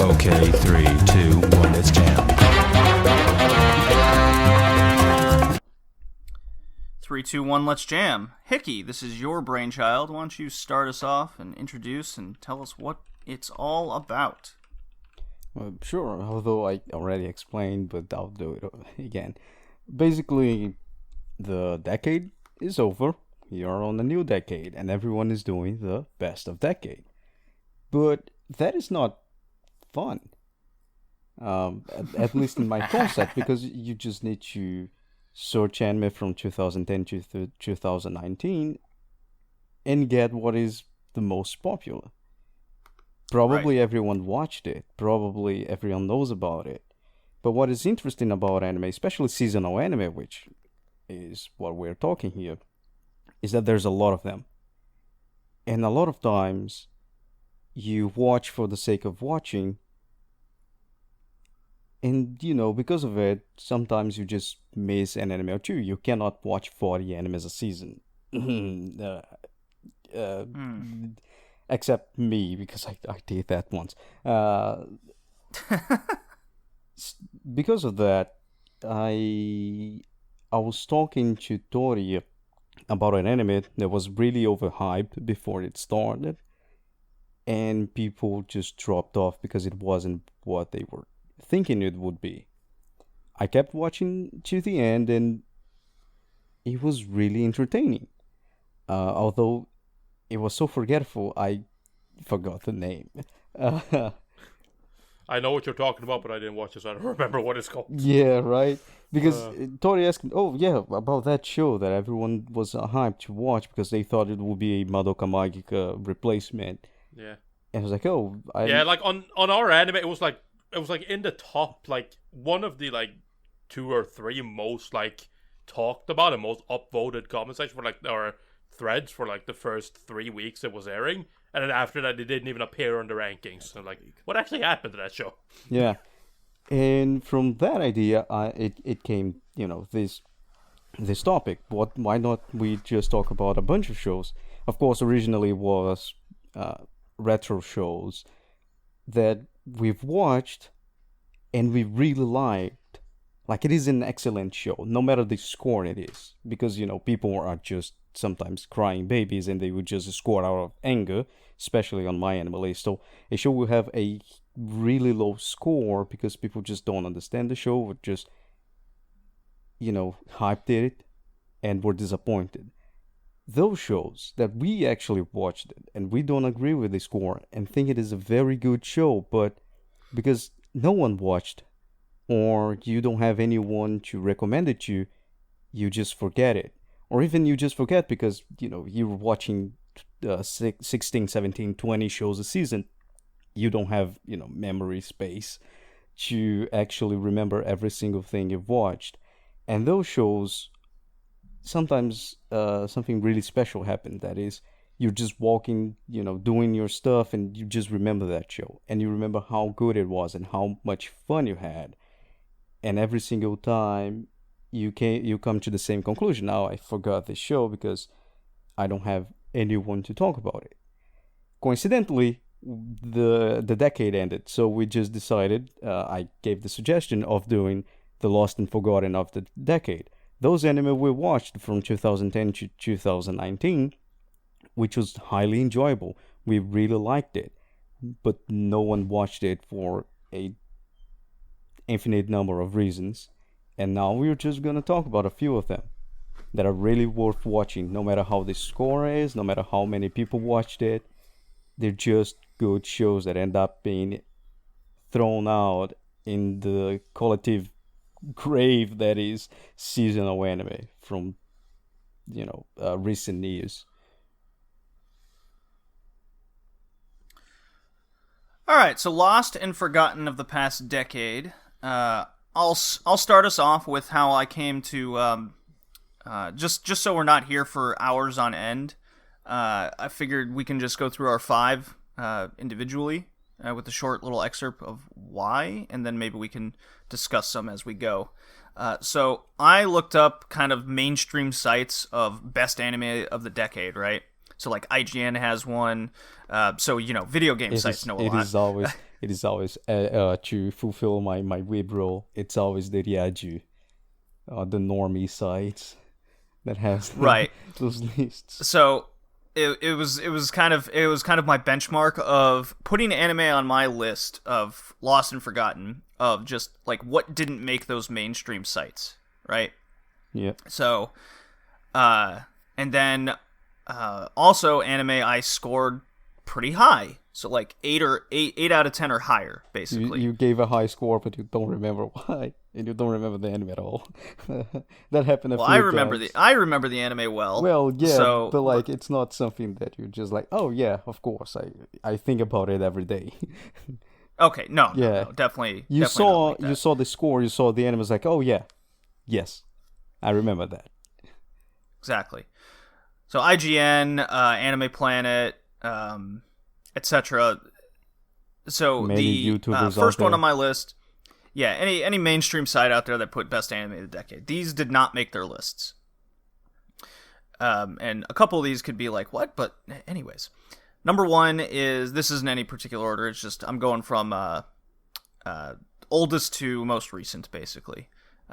Okay, 3, 2, 1, let's jam. 3, 2, 1, let's jam. Hickey, this is your brainchild. Why don't you start us off and introduce and tell us what it's all about? Well, sure, although I already explained, but I'll do it again. Basically, the decade is over. You're on a new decade, and everyone is doing the best of decade. But that is not fun. At least in my concept, because you just need to search anime from 2010 to 2019 and get what is the most popular. Probably everyone watched it. Probably everyone knows about it. But what is interesting about anime, especially seasonal anime, which is what we're talking here, is that there's a lot of them. And a lot of times, you watch for the sake of watching. And, because of it, sometimes you just miss an anime or two. You cannot watch 40 animes a season. Except me, because I did that once. Because of that, I was talking to Tori about an anime that was really overhyped before it started. And people just dropped off because it wasn't what they were thinking it would be. I kept watching to the end, and it was really entertaining. Although it was so forgetful, I forgot the name. I know what you're talking about, but I didn't watch it, so I don't remember what it's called. Yeah, right? Because Tori asked, about that show that everyone was hyped to watch because they thought it would be a Madoka Magica replacement. Yeah. And I was like, yeah, like on our anime, it was like in the top, like one of the like 2 or 3 most like talked about and most upvoted comment section for like our threads for like the first 3 weeks it was airing, and then after that it didn't even appear on the rankings. So like, what actually happened to that show? Yeah, and from that idea, it came, this topic. Why not we just talk about a bunch of shows? Of course, originally was retro shows that we've watched and we really liked. Like, it is an excellent show, no matter the score it is, because people are just sometimes crying babies and they would just score out of anger, especially on my anime list. So a show will have a really low score because people just don't understand the show, or just hyped it and were disappointed. Those shows that we actually watched it and we don't agree with the score and think it is a very good show, but because no one watched, or you don't have anyone to recommend it to, you just forget it. Or even you just forget because, you're watching 16, 17, 20 shows a season. You don't have, memory space to actually remember every single thing you've watched. And those shows, sometimes something really special happened. That is, you're just walking, doing your stuff, and you just remember that show. And you remember how good it was and how much fun you had. And every single time you come to the same conclusion. Now I forgot this show because I don't have anyone to talk about it. Coincidentally, the decade ended. So we just decided, I gave the suggestion of doing the Lost and Forgotten of the decade. Those anime we watched from 2010 to 2019, which was highly enjoyable. We really liked it, but no one watched it for a infinite number of reasons. And now we're just gonna talk about a few of them that are really worth watching, no matter how the score is, no matter how many people watched it. They're just good shows that end up being thrown out in the collective grave that is seasonal anime from recent years. All right, so Lost and Forgotten of the past decade. I'll start us off with how I came to just so we're not here for hours on end. I figured we can just go through our 5 individually with a short little excerpt of why, and then maybe we can discuss some as we go. So I looked up kind of mainstream sites of best anime of the decade, right? So like IGN has one. So video game sites know a lot. It is always to fulfill my weeb role. It's always the Ryaju, the normie sites that has right those lists. So it was kind of my benchmark of putting anime on my list of Lost and Forgotten of just like what didn't make those mainstream sites, right? Yeah. So, and then also anime I scored pretty high. So like 8 out of 10 or higher, basically. You gave a high score, but you don't remember why, and you don't remember the anime at all. That happened a few times. I remember the anime well. Well, yeah, but like it's not something that you're just like, oh yeah, of course, I think about it every day. Okay, no, definitely. You saw the score, you saw the anime, was like, oh yeah, yes, I remember that. Exactly. So IGN, Anime Planet, etc. So many the YouTubers first one on my list, any mainstream site out there that put best anime of the decade, these did not make their lists. And a couple of these could be like, what? But anyways, number 1 is, this isn't any particular order, it's just I'm going from oldest to most recent, basically.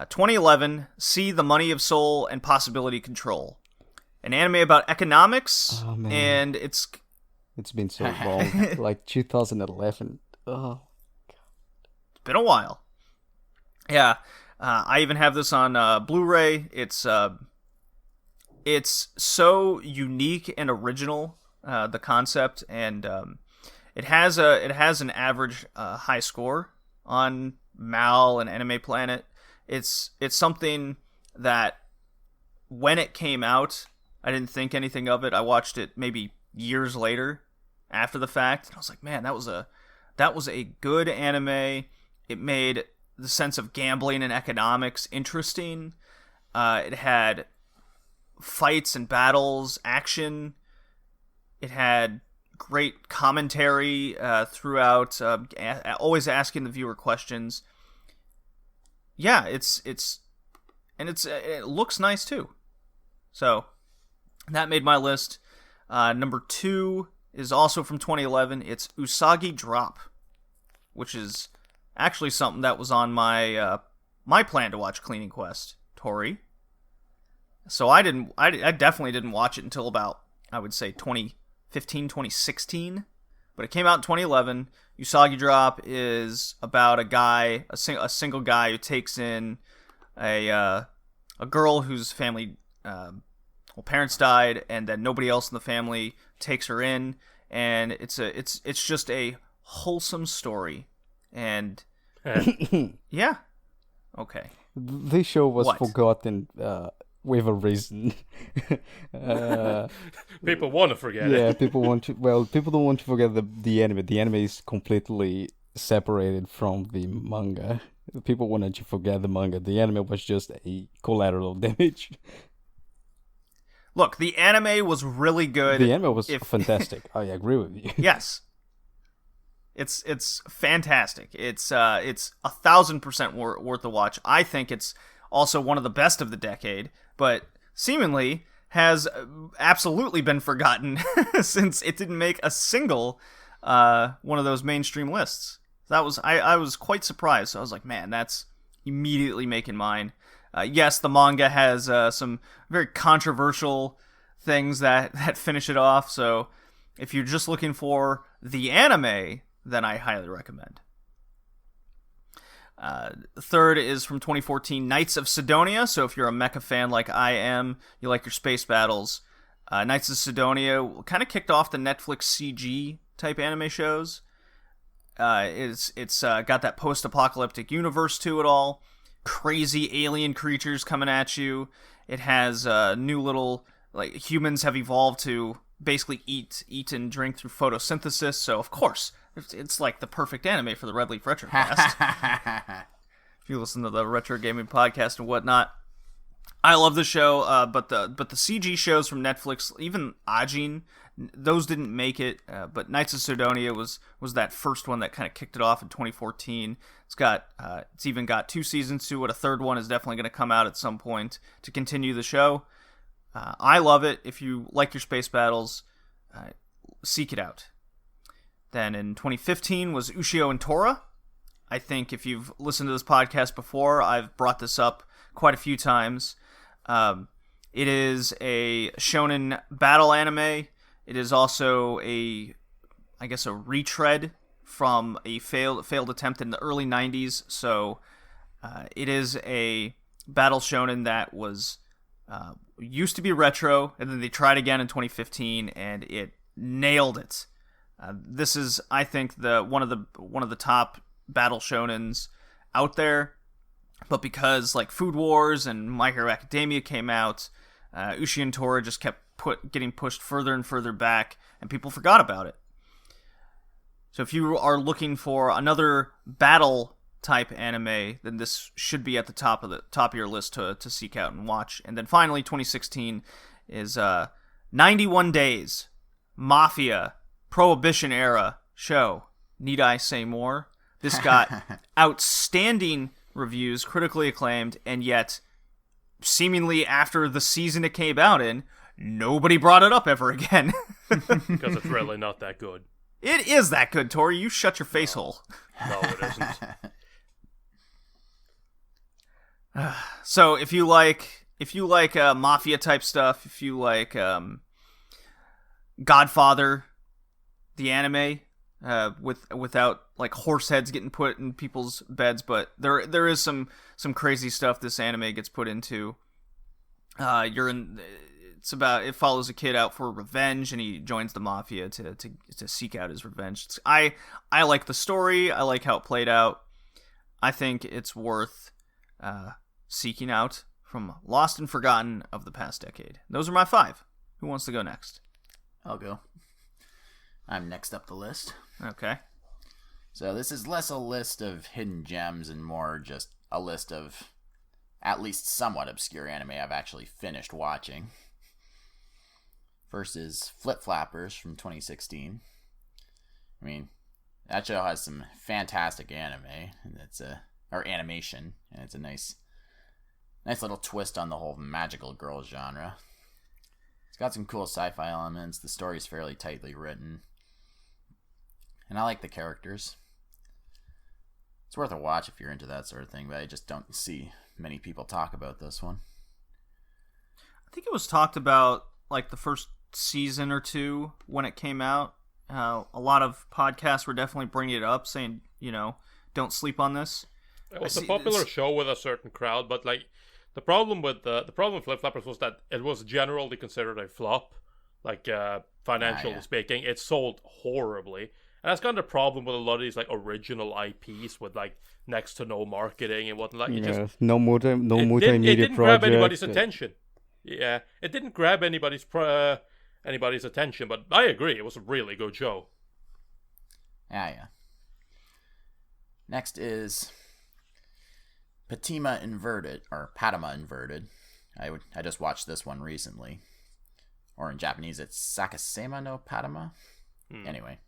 2011, See the Money of Soul and Possibility Control. An anime about economics, and it's been so long, like 2011. Oh, it's been a while. Yeah, I even have this on Blu-ray. It's so unique and original, the concept, and it has an average high score on Mal and Anime Planet. It's something that when it came out, I didn't think anything of it. I watched it maybe years later after the fact, and I was like, man, that was a good anime. It made the sense of gambling and economics interesting. It had fights and battles, action. It had great commentary throughout, always asking the viewer questions. Yeah, it looks nice too. So that made my list. Number 2 is also from 2011. It's Usagi Drop, which is actually something that was on my plan to watch Cleaning Quest, Tori. So I definitely didn't watch it until about, I would say, 2015, 2016. But it came out in 2011. Usagi Drop is about a single guy who takes in a girl whose family, parents died, and then nobody else in the family takes her in, and it's just a wholesome story, and yeah, okay. This show was forgotten with a reason. People want to forget it. Yeah, people don't want to forget the anime. The anime is completely separated from the manga. People wanted to forget the manga. The anime was just a collateral damage. Look, the anime was really good. The anime was fantastic. I agree with you. Yes. It's fantastic. It's 1,000% worth a watch. I think it's also one of the best of the decade, but seemingly has absolutely been forgotten since it didn't make a single one of those mainstream lists. That was I was quite surprised. So I was like, man, that's immediately making mine. Yes, the manga has some very controversial things that finish it off. So if you're just looking for the anime, then I highly recommend. The third is from 2014, Knights of Sidonia. So if you're a mecha fan like I am, you like your space battles. Knights of Sidonia kind of kicked off the Netflix CG type anime shows. It's got that post-apocalyptic universe to it all. Crazy alien creatures coming at you. It has new little, like, humans have evolved to basically eat and drink through photosynthesis. So of course, it's like the perfect anime for the Red Leaf Retrocast. If you listen to the Retro Gaming podcast and whatnot, I love the show. But the CG shows from Netflix, even Ajin, those didn't make it. But Knights of Sidonia was that first one that kind of kicked it off in 2014. It's even got 2 seasons to it. A third one is definitely going to come out at some point to continue the show. I love it. If you like your space battles, seek it out. Then in 2015 was Ushio and Tora. I think if you've listened to this podcast before, I've brought this up quite a few times. It is a shonen battle anime. It is also a retread from a failed attempt in the early 90s. So it is a battle shonen that was used to be retro, and then they tried again in 2015, and it nailed it. This is, I think, one of the top battle shonens out there. But because like Food Wars and My Hero Academia came out, Ushio and Tora just kept getting pushed further and further back, and people forgot about it. So if you are looking for another battle type anime, then this should be at the top of your list to seek out and watch. And then finally, 2016 is 91 Days Mafia Prohibition era show. Need I say more? This got outstanding reviews, critically acclaimed, and yet seemingly after the season it came out in, nobody brought it up ever again. Because it's really not that good. It is that good, Tori. You shut your face hole. No, it isn't. So if you like mafia type stuff, if you like Godfather, the anime, without like horse heads getting put in people's beds, but there is some crazy stuff this anime gets put into. It follows a kid out for revenge, and he joins the mafia to seek out his revenge. I like the story. I like how it played out. I think it's worth seeking out from lost and forgotten of the past decade. Those are my 5. Who wants to go next? I'll go. I'm next up the list. Okay. So this is less a list of hidden gems and more just a list of at least somewhat obscure anime I've actually finished watching. First is Flip Flappers from 2016. I mean, that show has some fantastic anime, and or animation, and it's a nice little twist on the whole magical girl genre. It's got some cool sci-fi elements. The story's fairly tightly written, and I like the characters. It's worth a watch if you're into that sort of thing, but I just don't see many people talk about this one. I think it was talked about like the first season or 2 when it came out. A lot of podcasts were definitely bringing it up, saying, don't sleep on this. It was a popular show with a certain crowd, but like the problem with Flip Flappers was that it was generally considered a flop, like financially speaking. It sold horribly, and that's kind of the problem with a lot of these like original IPs with like next to no marketing and whatnot. No multimedia project. It didn't grab anybody's attention. Yeah, it didn't grab anybody's attention, but I agree, it was a really good show. Yeah. Next is Patima Inverted, or Patama Inverted. I just watched this one recently. Or in Japanese, it's Sakasema no Patama. Anyway.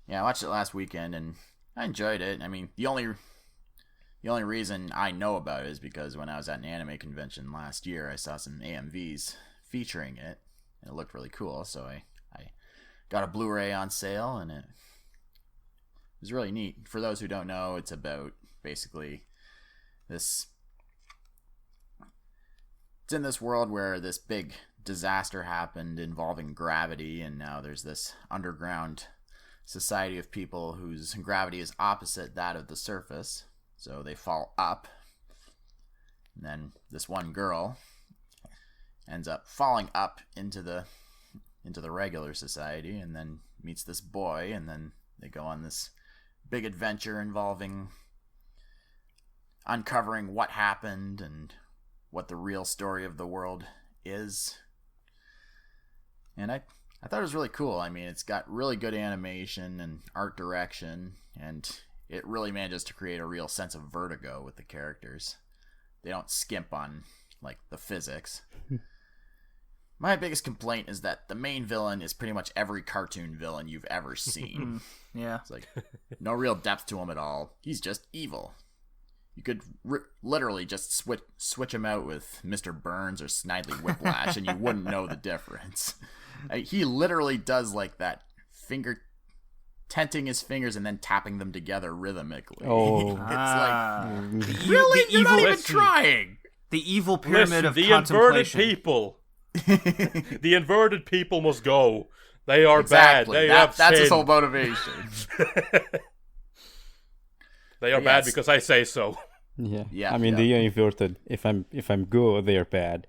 Yeah, I watched it last weekend, and I enjoyed it. I mean, the only reason I know about it is because when I was at an anime convention last year, I saw some AMVs featuring it, and it looked really cool, so I got a Blu-ray on sale, and it was really neat. For those who don't know, it's about basically this. It's in this world where this big disaster happened involving gravity, and now there's this underground society of people whose gravity is opposite that of the surface, so they fall up. And then this one girl ends up falling up into the regular society, and then meets this boy, and then they go on this big adventure involving uncovering what happened and what the real story of the world is. And I thought it was really cool. I mean, it's got really good animation and art direction, and it really manages to create a real sense of vertigo with the characters. They don't skimp on, like, the physics. My biggest complaint is that the main villain is pretty much every cartoon villain you've ever seen. Yeah. It's like, no real depth to him at all. He's just evil. You could literally just switch him out with Mr. Burns or Snidely Whiplash, and you wouldn't know the difference. He literally does, like, that finger tenting his fingers and then tapping them together rhythmically. Oh. It's like, really? You're not even trying! The evil pyramid of the contemplation. inverted people. The inverted people must go. They are Exactly. bad. That's his whole motivation. They are bad because I say so. Yeah. I mean, the inverted. If I'm good, they're bad.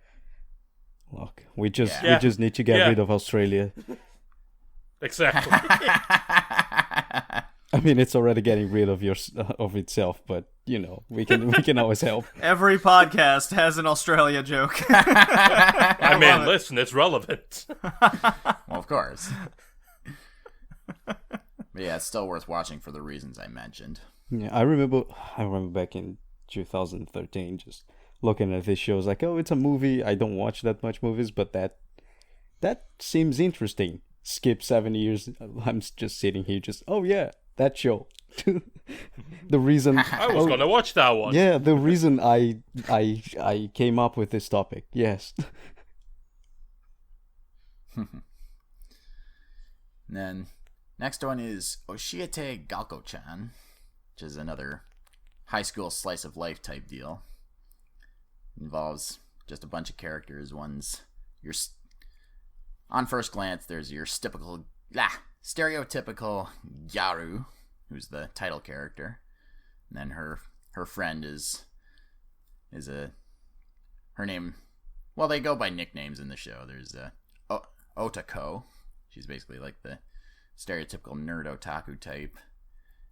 Look, we just need to get rid of Australia. Exactly. I mean, it's already getting rid of itself, but you know, we can always help. Every podcast has an Australia joke. I mean, listen, it's relevant. Well, of course. But yeah, it's still worth watching for the reasons I mentioned. Yeah, I remember back in 2013, just looking at this show, I was like, oh, it's a movie. I don't watch that much movies, but that seems interesting. Skip 7 years. I'm just sitting here, oh yeah, that show. The reason I was gonna watch that one. Yeah, the reason I came up with this topic. Yes. Then next one is Oshiete Galko-chan, which is another high school slice of life type deal. Involves just a bunch of characters. On first glance, there's your stereotypical Gyaru, who's the title character, and then her friend is her name. Well, they go by nicknames in the show. There's Otako. She's basically like the stereotypical nerd otaku type,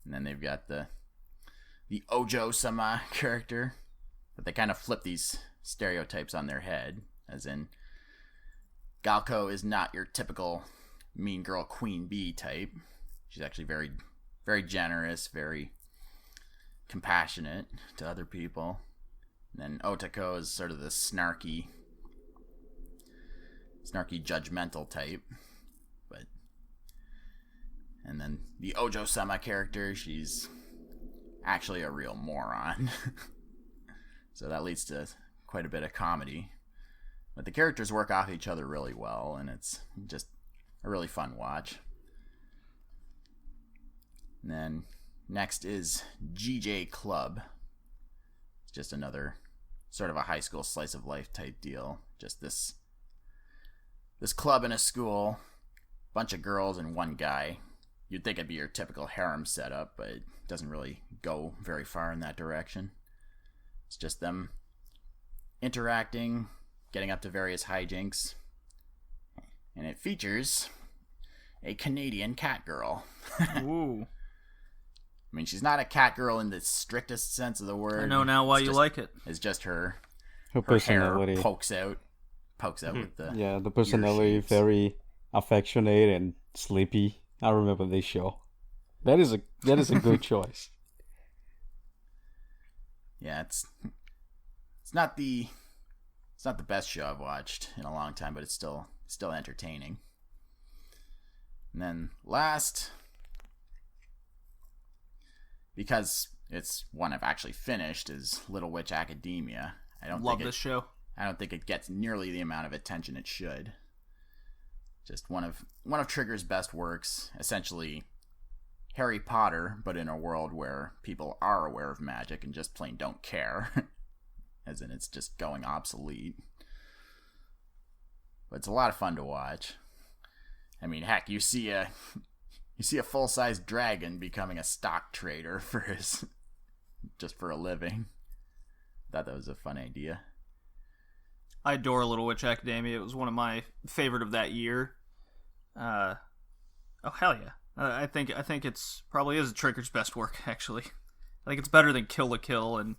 and then they've got the Ojo-sama character, but they kind of flip these stereotypes on their head, as in Galko is not your typical mean girl queen bee type. She's actually very, very generous, very compassionate to other people. And then Otako is sort of the snarky judgmental type. And then the Ojo-sama character, she's actually a real moron. So that leads to quite a bit of comedy. But the characters work off each other really well, and it's just a really fun watch. And then next is GJ Club. It's just another sort of a high school slice of life type deal. Just this club in a school, bunch of girls and one guy. You'd think it'd be your typical harem setup, but it doesn't really go very far in that direction. It's just them interacting, getting up to various hijinks, and it features a Canadian cat girl. Ooh. I mean, she's not a cat girl in the strictest sense of the word. I know now why you like it. It's just her personality hair pokes out with the the personality, very affectionate and sleepy. I remember this show. That is a good choice. Yeah, it's not the best show I've watched in a long time, but it's still entertaining. And then last, because it's one I've actually finished, is Little Witch Academia. Love this show. I don't think it gets nearly the amount of attention it should. Just one of Trigger's best works, essentially Harry Potter, but in a world where people are aware of magic and just plain don't care. As in, it's just going obsolete. But it's a lot of fun to watch. I mean, heck, you see a full-size dragon becoming a stock trader just for a living. Thought that was a fun idea. I adore Little Witch Academia. It was one of my favorite of that year. Oh hell yeah! I think it's probably is Trigger's best work. Actually, I think it's better than Kill la Kill, and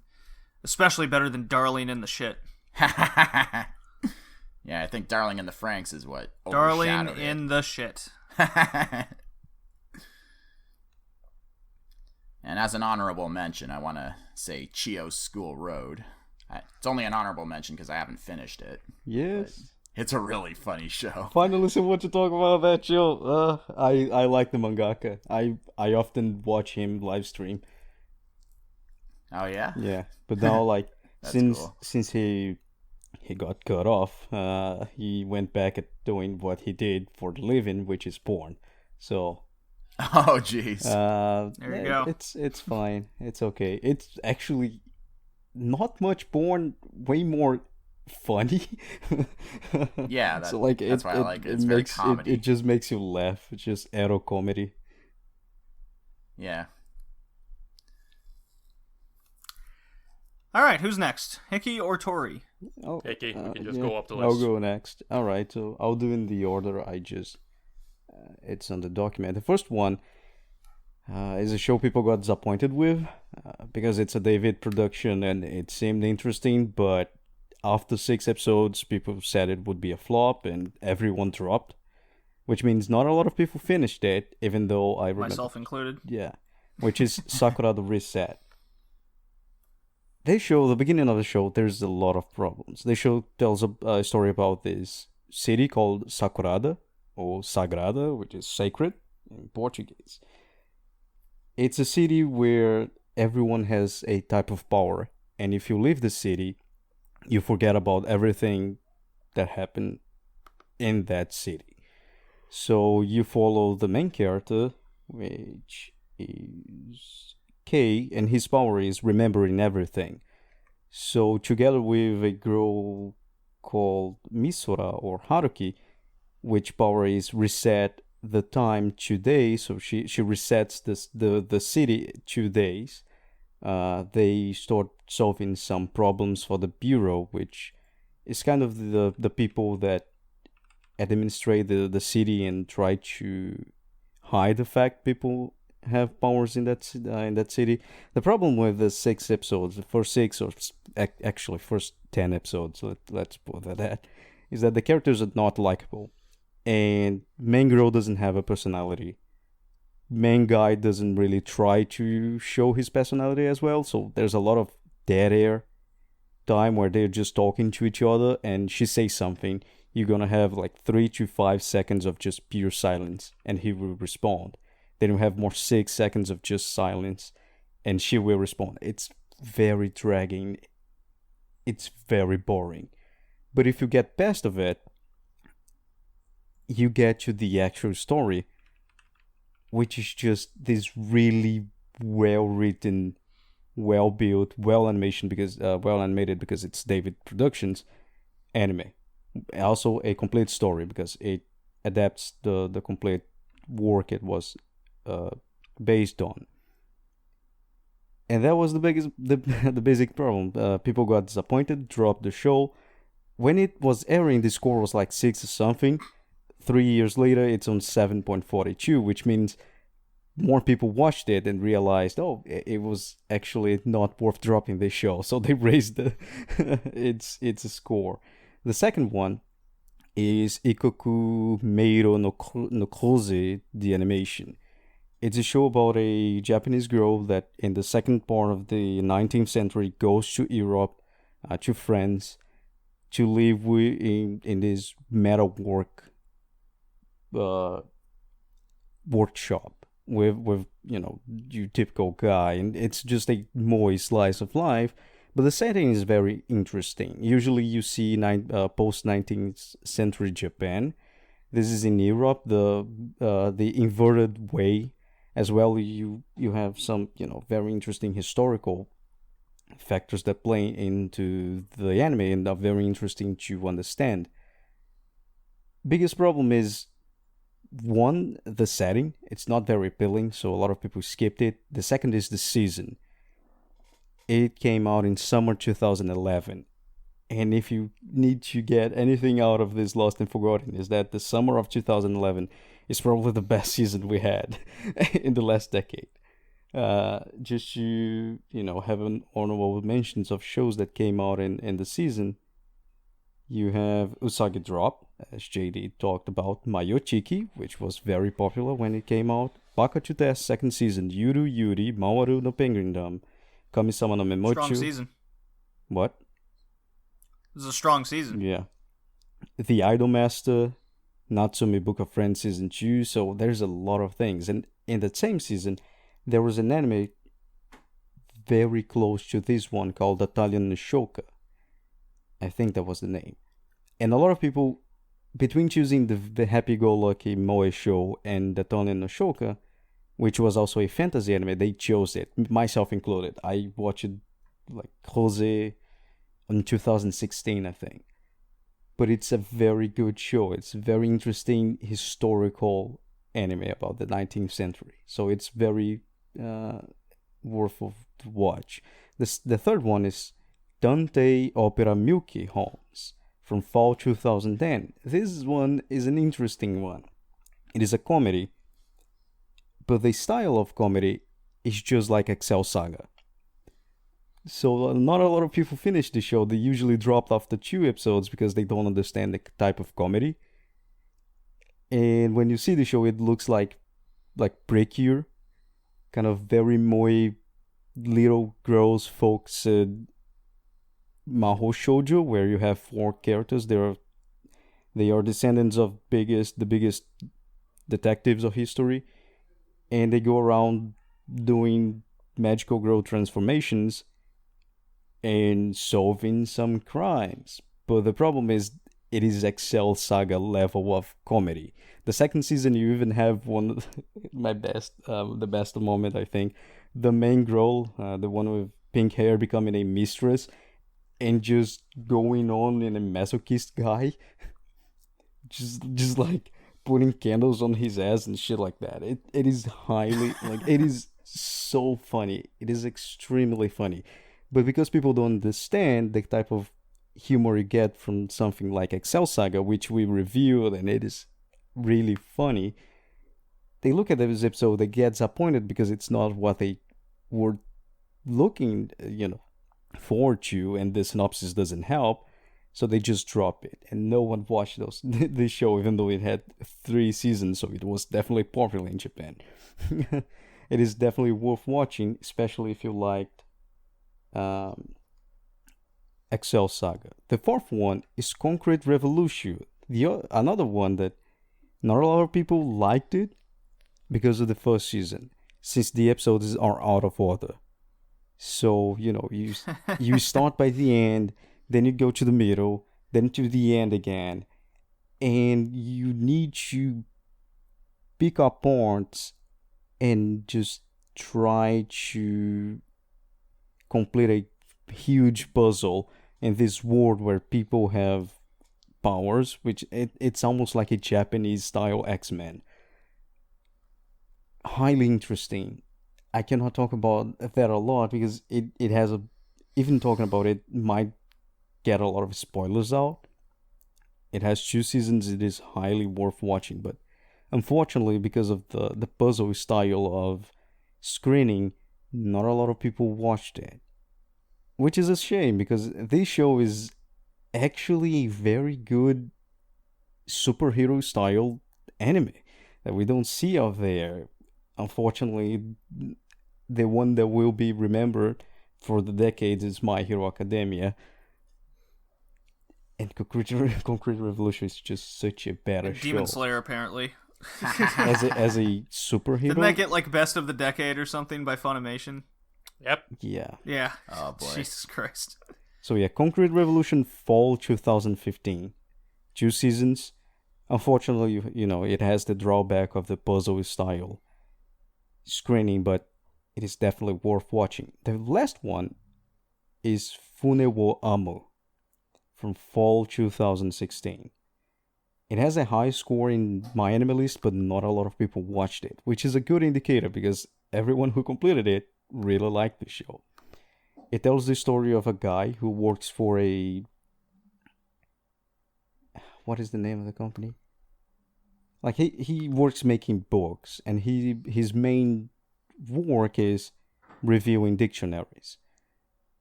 especially better than Darling in the Shit. Yeah, I think Darling in the Franxx is what Darling in the Shit. And as an honorable mention, I want to say Chio's School Road. It's only an honorable mention because I haven't finished it. Yes. It's a really funny show. Finally, someone to talk about that show. I like the mangaka. I often watch him live stream. Oh yeah. Yeah, but now like Cool. since he got cut off, he went back at doing what he did for the living, which is porn. So. Oh jeez. There you go. It's fine. It's okay. It's actually not much porn. Way more funny. Yeah, so like that's why I like it. It's very comedy. It just makes you laugh. It's just ero comedy. Yeah. All right, who's next? Hickey or Tori? Oh, Hickey, we can just go up the I'll list. go next. All right, so I'll do in the order I just. It's on the document. The first one is a show people got disappointed with because it's a David production and it seemed interesting, but after 6 episodes, people said it would be a flop and everyone dropped, which means not a lot of people finished it, even though I remember. Myself included. Yeah, which is Sakura the Reset. They show, the beginning of the show, there's a lot of problems. They show tells a story about this city called Sakurada, or Sagrada, which is sacred in Portuguese. It's a city where everyone has a type of power, and if you leave the city, you forget about everything that happened in that city. So you follow the main character, which is K, and his power is remembering everything. So together with a girl called Misora or Haruki, which power is reset the time 2 days, so she resets the city 2 days. They start solving some problems for the bureau, which is kind of the people that administrate the city and try to hide the fact people have powers in that city. The problem with the 6 episodes, the first 6 or actually first 10 episodes, let's put it that, is that the characters are not likable. And main girl doesn't have a personality. Main guy doesn't really try to show his personality as well. So there's a lot of dead air time where they're just talking to each other and she says something. You're gonna have like 3 to 5 seconds of just pure silence and he will respond. Then you have more 6 seconds of just silence and she will respond. It's very dragging. It's very boring. But if you get past of it, you get to the actual story, which is just this really well written, well built, well animated because it's David Productions anime. Also a complete story because it adapts the complete work it was based on. And that was the basic problem. People got disappointed, dropped the show. When it was airing, the score was like 6 or something. 3 years later, it's on 7.42, which means more people watched it and realized, oh, it was actually not worth dropping this show. So they raised its score. The second one is Ikoku Meiro no Koze, the animation. It's a show about a Japanese girl that in the second part of the 19th century goes to Europe, to France, to live in this metal workshop with your typical guy, and it's just a moe slice of life, but the setting is very interesting. Usually you see post 19th century Japan. This is in Europe, the inverted way. As well, you have some very interesting historical factors that play into the anime and are very interesting to understand. Biggest problem is, one, the setting. It's not very appealing, so a lot of people skipped it. The second is the season. It came out in summer 2011. And if you need to get anything out of this Lost and Forgotten, is that the summer of 2011 is probably the best season we had in the last decade. Just to, have an honorable mentions of shows that came out in the season. You have Usagi Drop, as JD talked about, Mayochiki, which was very popular when it came out, Baka Test second season, Yuru Yuri, Mawaru no Penguindom, Kami-sama no Memochu. Strong season. What? This is a strong season. Yeah. The Idol Master, Natsumi Book of Friends Season 2, so there's a lot of things. And in that same season, there was an anime very close to this one called Italian Nishoka. I think that was the name. And a lot of people, between choosing the happy-go-lucky Moe show and Italian Nishoka, which was also a fantasy anime, they chose it, myself included. I watched like Jose in 2016, I think. But it's a very good show. It's a very interesting historical anime about the 19th century. So it's very worth of to watch. The third one is Dante Opera Milky Homes from fall 2010. This one is an interesting one. It is a comedy, but the style of comedy is just like Excel Saga. So not a lot of people finish the show. They usually dropped after 2 episodes because they don't understand the type of comedy. And when you see the show, it looks like Precure, kind of very moe, little girls folks maho shoujo, where you have 4 characters. They are descendants of the biggest detectives of history, and they go around doing magical girl transformations and solving some crimes. But the problem is, it is Excel Saga level of comedy. The second season, you even have one the best moment, I think. The main girl, the one with pink hair, becoming a mistress and just going on in a masochist guy. just like putting candles on his ass and shit like that. It is highly, it is so funny. It is extremely funny. But because people don't understand the type of humor you get from something like Excel Saga, which we reviewed, and it is really funny, they look at this episode, they get disappointed because it's not what they were looking, forward to, and the synopsis doesn't help, so they just drop it. And no one watched this show, even though it had 3 seasons, so it was definitely popular in Japan. It is definitely worth watching, especially if you liked Excel Saga. The 4th one is Concrete Revolution. Another one that not a lot of people liked it because of the first season, since the episodes are out of order. So, you start by the end, then you go to the middle, then to the end again, and you need to pick up parts and just try to complete a huge puzzle in this world where people have powers, which it's almost like a Japanese style X-Men. Highly interesting. I cannot talk about that a lot because it has even talking about it might get a lot of spoilers out. It has 2 seasons. It is highly worth watching, but unfortunately, because of the puzzle style of screening, not a lot of people watched it. Which is a shame, because this show is actually a very good superhero style anime that we don't see out there. Unfortunately, the one that will be remembered for the decades is My Hero Academia. And Concrete Revolution is just such a better show. Demon Slayer, apparently. as a superhero? Didn't that get best of the decade or something by Funimation? Yep. Yeah. Oh boy. Jesus Christ. So yeah, Concrete Revolution fall 2015. 2 seasons. Unfortunately, it has the drawback of the puzzle style screening, but it is definitely worth watching. The last one is Fune wo Amu from fall 2016. It has a high score in my anime list, but not a lot of people watched it, which is a good indicator because everyone who completed it really liked the show. It tells the story of a guy who works for a... What is the name of the company? Like, he works making books, and his main work is reviewing dictionaries.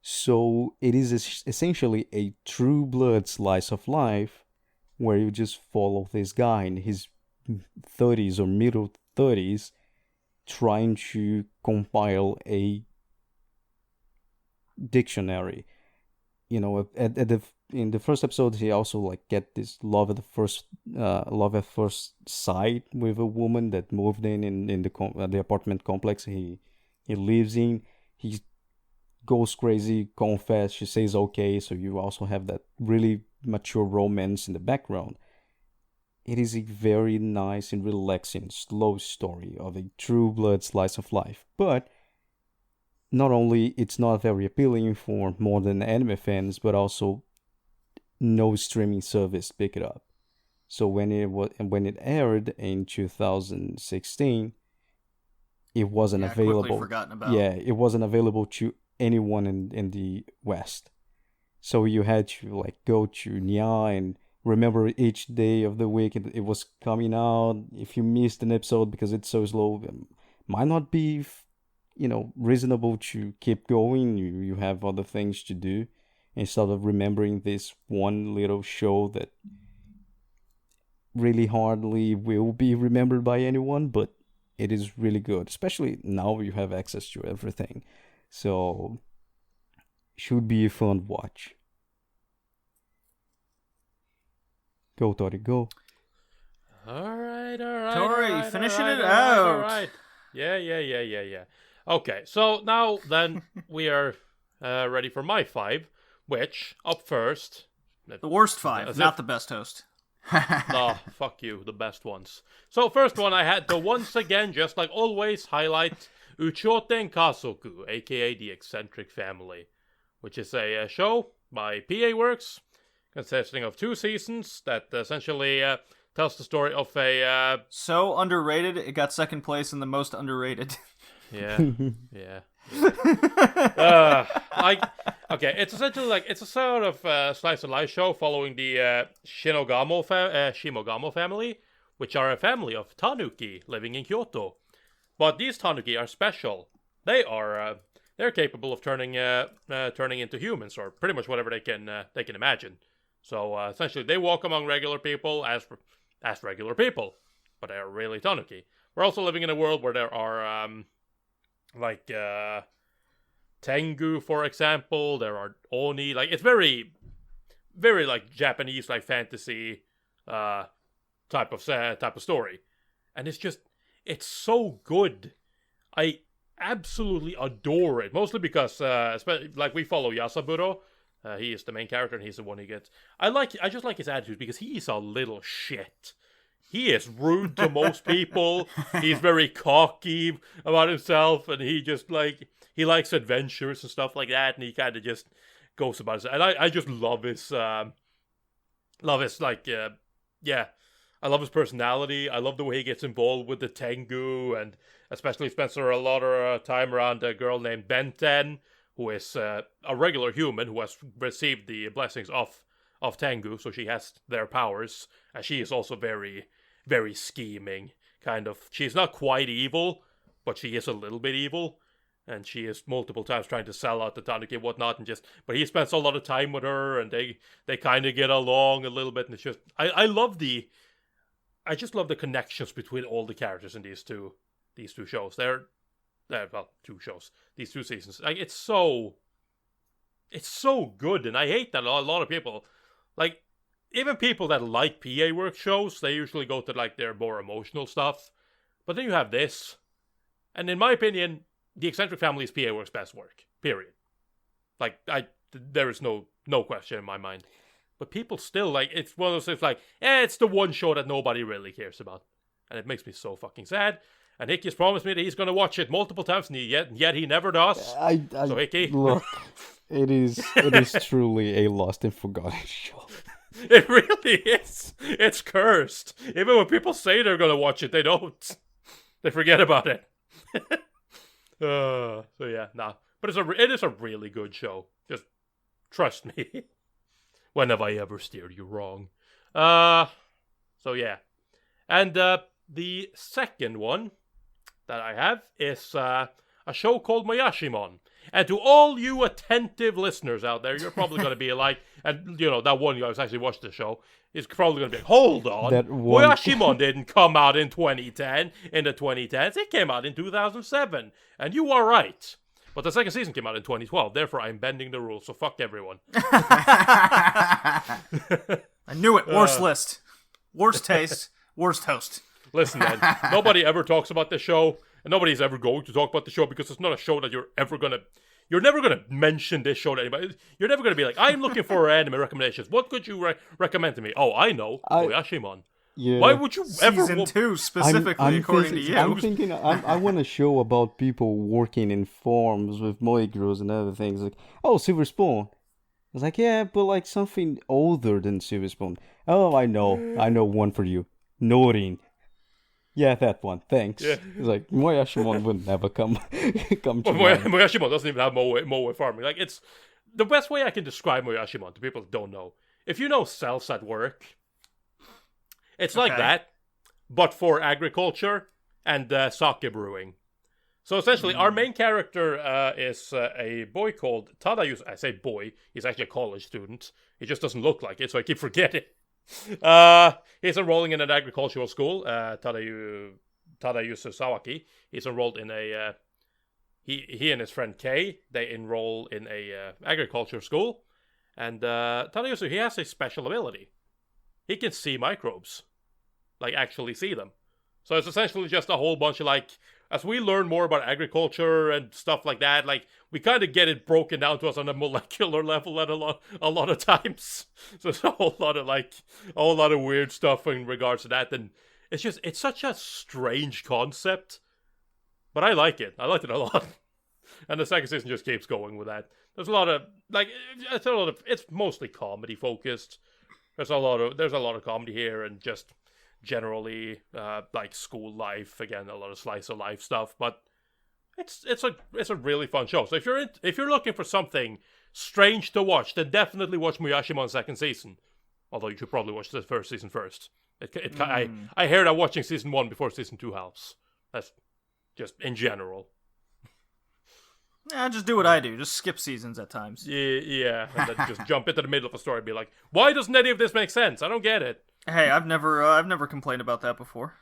So it is essentially a true blood slice of life where you just follow this guy in his 30s or middle 30s trying to compile a dictionary. In the first episode, he also get this love at first sight with a woman that moved in the apartment complex he lives in. He goes crazy, confess, she says okay, so you also have that really mature romance in the background. It is a very nice and relaxing, slow story of a true blood slice of life. But not only it's not very appealing for modern anime fans, but also no streaming service pick it up. So when it aired in 2016, it wasn't available. Quickly forgotten about. Yeah, it wasn't available to anyone in the West. So you had to go to Nya and remember each day of the week it was coming out. If you missed an episode because it's so slow, it might not be reasonable to keep going. You have other things to do instead of remembering this one little show that really hardly will be remembered by anyone, but it is really good, especially now you have access to everything. So should be a fun watch. Go, Tori, go. All right. Tori, finishing it out. All right. Yeah. Okay, so now then we are ready for my 5, which, up first... The worst 5, not the best host. No, fuck you, the best ones. So first one, I had to once again, just like always, highlight Uchoten Kasoku, aka The Eccentric Family, which is a show by PA Works, consisting of 2 seasons that essentially tells the story of a... So underrated, it got second place in the most underrated. Yeah. Okay, it's essentially it's a sort of slice of life show following the Shimogamo family, which are a family of tanuki living in Kyoto. But these tanuki are special. They're capable of turning into humans, or pretty much whatever they can imagine. So essentially, they walk among regular people as regular people, but they are really tanuki. We're also living in a world where there are Tengu, for example. There are Oni. It's very, very Japanese fantasy type of story, and it's so good. I absolutely adore it. Mostly because we follow Yasaburo. He is the main character, and he's the one who gets. I just like his attitude because he is a little shit. He is rude to most people. He's very cocky about himself, and he just he likes adventures and stuff like that, and he kind of just goes about it. And I just love his I love his personality. I love the way he gets involved with the Tengu, and especially spends a lot of time around a girl named Benten, who is a regular human who has received the blessings of Tengu, so she has their powers, and she is also very, very scheming, kind of. She's not quite evil, but she is a little bit evil, and she is multiple times trying to sell out the Tanuki and whatnot, but he spends a lot of time with her, and they kind of get along a little bit, and it's just, I just love the connections between all the characters in these two shows. These 2 seasons. It's so good, and I hate that a lot of people, even people that like PA Works shows, they usually go to their more emotional stuff. But then you have this, and in my opinion, The Eccentric Family is PA Works' best work. Period. There is no question in my mind. but people still, like, it's one of those things like, it's the one show that nobody really cares about. And it makes me so fucking sad. And Hickey's promised me that he's going to watch it multiple times, and yet he never does. So Hickey, look, it is truly a lost and forgotten show. It really is. It's cursed. Even when people say they're going to watch it, they don't. They forget about it. So yeah, nah. But it is a really good show. Just trust me. When have I ever steered you wrong? So yeah. And the second one that I have is a show called Moyashimon. And to all you attentive listeners out there, you're probably going to be like, and you know, that one guy who's actually watched the show is probably going to be like, hold on, Moyashimon didn't come out in 2010, in the 2010s, it came out in 2007. And you are right. But the second season came out in 2012, therefore I'm bending the rules, so fuck everyone. I knew it. Worst list. Worst taste. Worst host. Listen, man, nobody ever talks about the show, and nobody's ever going to talk about the show because it's not a show that you're never gonna mention this show to anybody. You're never gonna be like, I'm looking for anime recommendations. What could you recommend to me? Oh, I know, Moyashimon. Yeah. Why would you ever... Season 2 specifically, according to you. I'm thinking, I want a show about people working in farms with micros and other things. Like, oh, Silver Spoon. I was like, yeah, but like something older than Silver Spoon. Oh, I know one for you. Norin. Yeah, that one. Thanks. Yeah. It's like, Moyashimon would never come to mind. Moyashimon doesn't even have moe farming. Like, it's... The best way I can describe Moyashimon to people that don't know, if you know cells at work, it's like that, but for agriculture and sake brewing. So essentially, our main character is a boy called Tadayusu. I say boy, he's actually a college student. He just doesn't look like it, so I keep forgetting. He's enrolling in an agricultural school, Tadayusu Sawaki. He's enrolled in a... He and his friend Kei, they enroll in a agriculture school. And Tadayusu, he has a special ability. He can see microbes. Like, actually see them. So it's essentially just a whole bunch of, like... As we learn more about agriculture and stuff like that, like, we kind of get it broken down to us on a molecular level at a lot of times. So it's a whole lot of weird stuff in regards to that. And it's such a strange concept. But I like it. I liked it a lot. And the second season just keeps going with that. There's a lot of, like, it's mostly comedy focused. There's a lot of comedy here and just generally like school life, again, a lot of slice of life stuff, but it's a really fun show. So if you're looking for something strange to watch, then definitely watch Moyashimon's second season. Although you should probably watch the first season first. I hear that watching season 1 before season 2 helps. That's just in general. Yeah, just do what I do. Just skip seasons at times. Yeah, and then just jump into the middle of a story and be like, why doesn't any of this make sense? I don't get it. Hey, I've never complained about that before.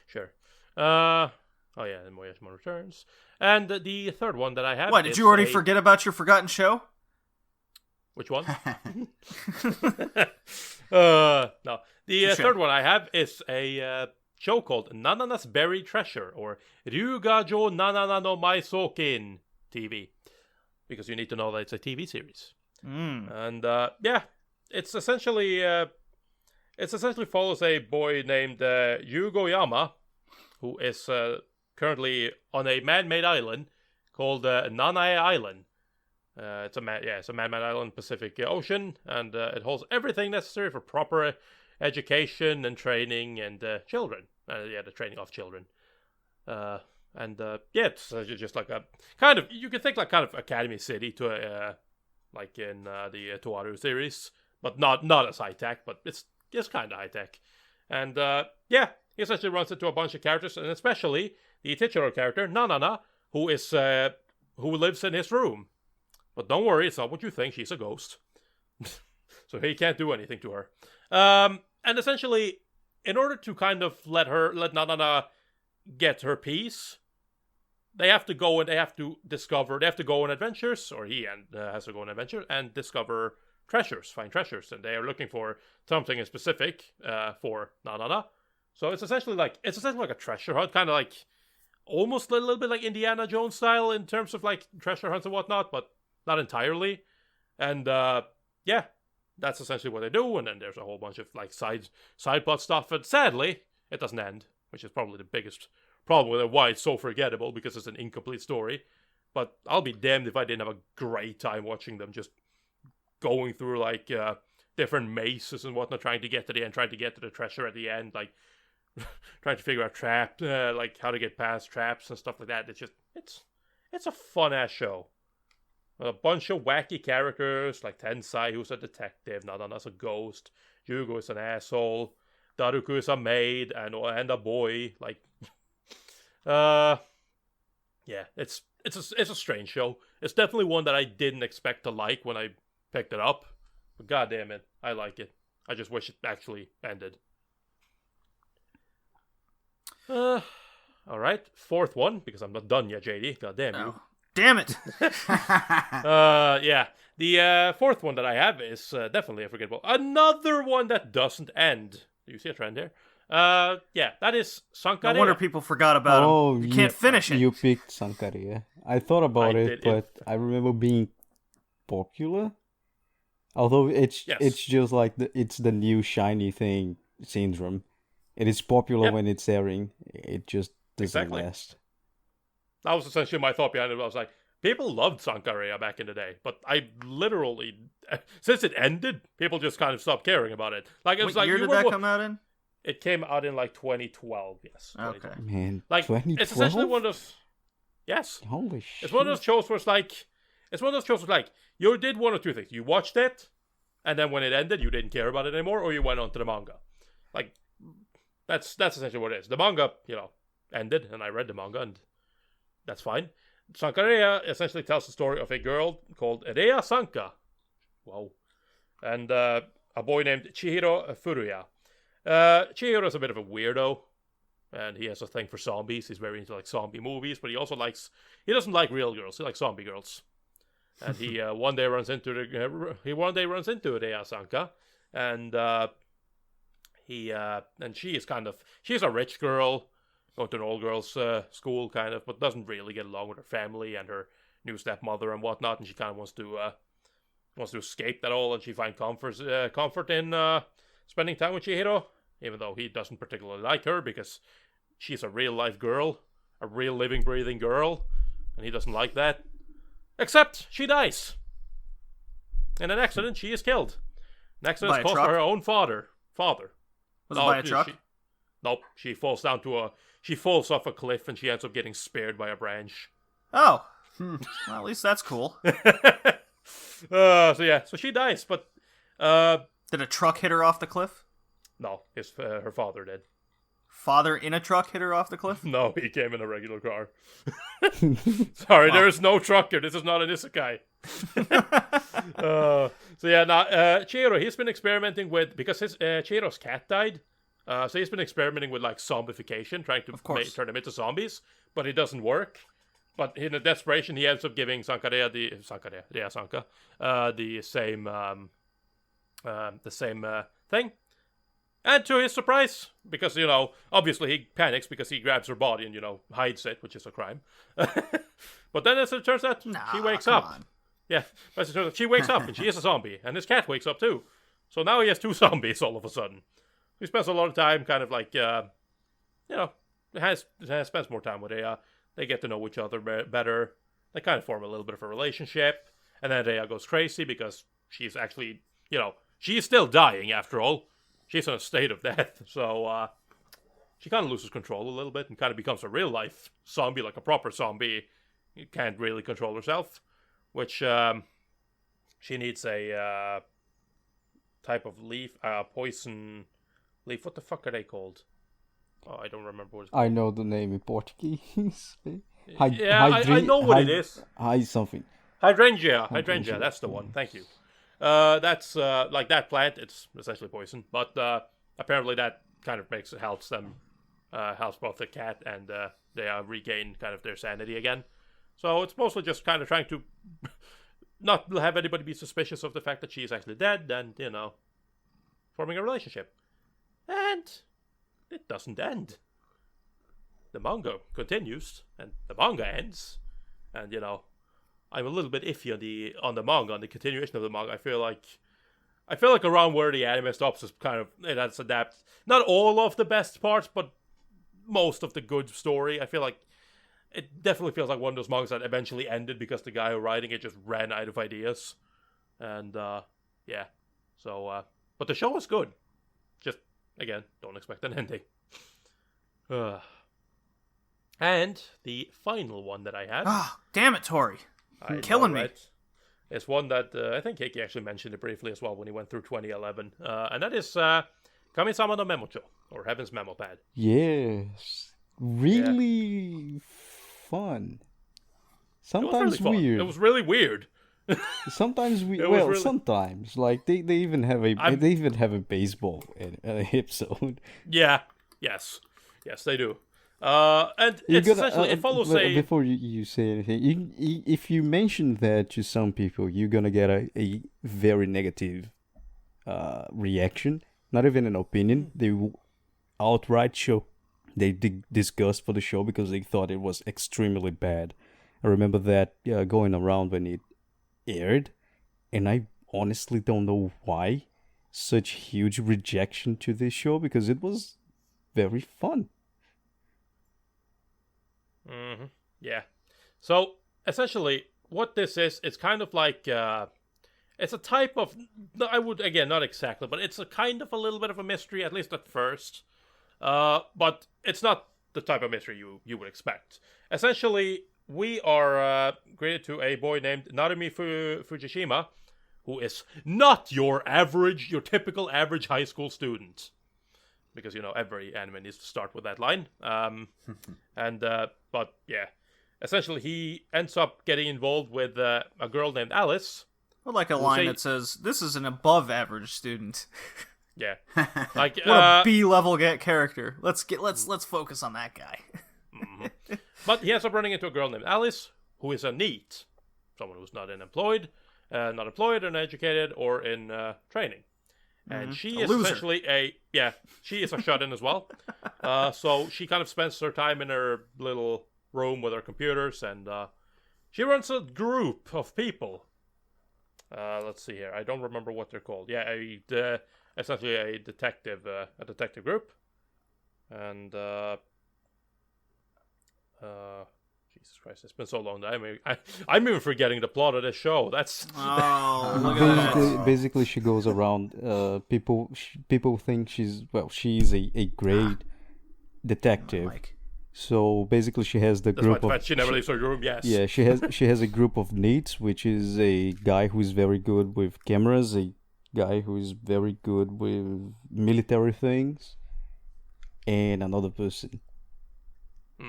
Sure. Oh yeah, then Moyashimon returns. And the third one that I have. What, did you already forget about your forgotten show? Which one? No. The third one I have is a show called Nanana's Buried Treasure, or Ryugajo Nanana no Maisokin TV. Because you need to know that it's a TV series. And yeah, it essentially follows a boy named Yugo Yama, who is currently on a man-made island called Nanae Island. It's a man-made island, Pacific Ocean, and it holds everything necessary for proper education and training and children. The training of children. It's just like a kind of, you can think like kind of Academy City to like in the Toaru series, but not as high tech, but it's kind of high tech. And he essentially runs into a bunch of characters, and especially the titular character Nanana, who lives in his room. But don't worry, it's not what you think. She's a ghost, so he can't do anything to her. And essentially, in order to kind of let Nanana get her piece, they have to go on adventures, or he has to go on adventure and discover find treasures, and they are looking for something in specific for Nanana. So it's essentially like a treasure hunt, kind of like almost a little bit like Indiana Jones style in terms of like treasure hunts and whatnot, but not entirely. And that's essentially what they do, and then there's a whole bunch of like side plot stuff, and sadly, it doesn't end, which is probably the biggest problem with it, why it's so forgettable, because it's an incomplete story. But I'll be damned if I didn't have a great time watching them, just going through like different mazes and whatnot, trying to get to the end, trying to get to the treasure at the end, like trying to figure out like how to get past traps and stuff like that. It's a fun ass show. A bunch of wacky characters, like Tensai, who's a detective, Nadana's a ghost, Yugo is an asshole, Daruku is a maid, and a boy. Like, yeah, it's a strange show. It's definitely one that I didn't expect to like when I picked it up, but god damn it, I like it. I just wish it actually ended. All right, fourth one, because I'm not done yet, JD. God damn you. Oh, damn it. Yeah. The fourth one that I have is definitely unforgettable. Another one that doesn't end. Do you see a trend here? Yeah, that is Sankarea. No wonder people forgot about him. You can't finish it. You picked Sankarea. I thought about it, but I remember being popular. Although it's just like it's the new shiny thing syndrome. It is popular when it's airing. It just doesn't last. That was essentially my thought behind it. I was like, people loved Sankarea back in the day, but I literally, since it ended, people just kind of stopped caring about it. Like, it was what year did that come out in? It came out in like 2012. Yes. Okay. Man, like 2012? It's essentially one of those. Yes. Holy shit! It's one of those shows where it's like, you did one or two things. You watched it, and then when it ended, you didn't care about it anymore, or you went on to the manga. Like, that's essentially what it is. The manga, ended, and I read the manga, and that's fine. Sankarea essentially tells the story of a girl called Rea Sanka. Wow. And a boy named Chihiro Furuya. Chihiro's a bit of a weirdo, and he has a thing for zombies. He's very into like zombie movies, but he doesn't like real girls. He likes zombie girls. And he one day runs into Rea Sanka, and she's a rich girl, going to an all girls school kind of, but doesn't really get along with her family and her new stepmother and whatnot, and she kind of wants to escape that all, and she finds comfort in spending time with Chihiro, even though he doesn't particularly like her because she's a real life girl, a real living breathing girl, and he doesn't like that. Except she dies in an accident. She is killed. An accident caused by her own father. Was it by a truck? Nope. She falls off a cliff, and she ends up getting speared by a branch. Oh. Well, at least that's cool. So she dies, but did a truck hit her off the cliff? No, her father did. Father in a truck hit her off the cliff? No, he came in a regular car. Sorry, there is no truck here. This is not an isekai. Chihiro, he's been experimenting with, because Chihiro's cat died, so he's been experimenting with like zombification, trying to turn them into zombies, but it doesn't work. But in a desperation, he ends up giving Sankarea the same thing. And to his surprise, because, obviously he panics because he grabs her body and, hides it, which is a crime. But then as it turns out, she wakes up. On. Yeah, as it turns out, she wakes up and she is a zombie. And his cat wakes up too. So now he has two zombies all of a sudden. He spends a lot of time kind of like, spends more time with Rhea. They get to know each other better. They kind of form a little bit of a relationship. And then Rhea goes crazy because she's actually, she's still dying after all. She's in a state of death, so she kind of loses control a little bit and kind of becomes a real-life zombie, like a proper zombie. You can't really control herself, which she needs a type of leaf, poison leaf. What the fuck are they called? Oh, I don't remember what it's called. I know the name in Portuguese. I know what it is. Something. Hydrangea, that's the one. Thank you. That's like that plant. It's essentially poison, but apparently that kind of helps both the cat and they regain kind of their sanity again. So it's mostly just kind of trying to not have anybody be suspicious of the fact that she is actually dead, and forming a relationship. And it doesn't end. The manga continues, and the manga ends, and I'm a little bit iffy on the manga, on the continuation of the manga. I feel like I feel like around where the anime stops is kind of, it has adapted, not all of the best parts, but most of the good story. I feel like it definitely feels like one of those mangas that eventually ended because the guy who writing it just ran out of ideas. And, yeah. So, but the show was good. Just, again, don't expect an ending. And the final one that I had. Oh, damn it, Tori. You're killing me. It's one that I think Heiki actually mentioned it briefly as well when he went through 2011. And that is Kami-sama no Memocho, or Heaven's Memo Pad. Yes. Really fun. Sometimes really weird. It was really weird. Sometimes sometimes like they even have a baseball episode. Yeah. Yes, they do. And it's essentially it follows before you say anything, if you mention that to some people, you're gonna get a very negative reaction. Not even an opinion. They will outright show they disgust for the show because they thought it was extremely bad. I remember that going around when it aired, and I honestly don't know why such huge rejection to this show, because it was very fun. Mm-hmm. Yeah. So essentially, what this is, it's kind of like it's a type of, I would, again, not exactly, but it's a kind of a little bit of a mystery, at least at first. But it's not the type of mystery you would expect. Essentially, we are greeted to a boy named Narumi Fujishima, who is not your typical average high school student. Because, every anime needs to start with that line. But yeah, essentially he ends up getting involved with a girl named Alice. I would like a line that says, "This is an above-average student." Yeah, like what a B-level character. Let's focus on that guy. Mm-hmm. But he ends up running into a girl named Alice, who is a NEET, someone who's not employed, or educated, or in training. And she is essentially she is a shut-in as well. So she kind of spends her time in her little room with her computers, and she runs a group of people. Let's see here. I don't remember what they're called. Yeah, essentially a detective group. And Jesus Christ, it's been so long that I'm even forgetting the plot of this show. That's look at that. Basically, she goes around. People think she's a great detective. So basically, she has the group of. She never leaves her room. Yes. Yeah, she has a group of NEETs, which is a guy who is very good with cameras, a guy who is very good with military things, and another person.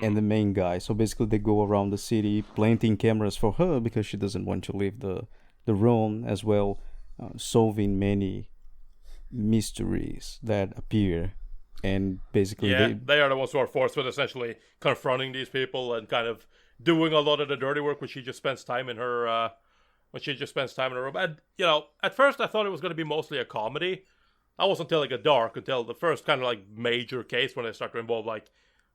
And the main guy. So basically they go around the city planting cameras for her because she doesn't want to leave the room, as well solving many mysteries that appear. And basically they are the ones who are forced with essentially confronting these people and kind of doing a lot of the dirty work when she just spends time in her room. And at first I thought it was going to be mostly a comedy. I wasn't until it got dark, until the first kind of like major case when they start to involve like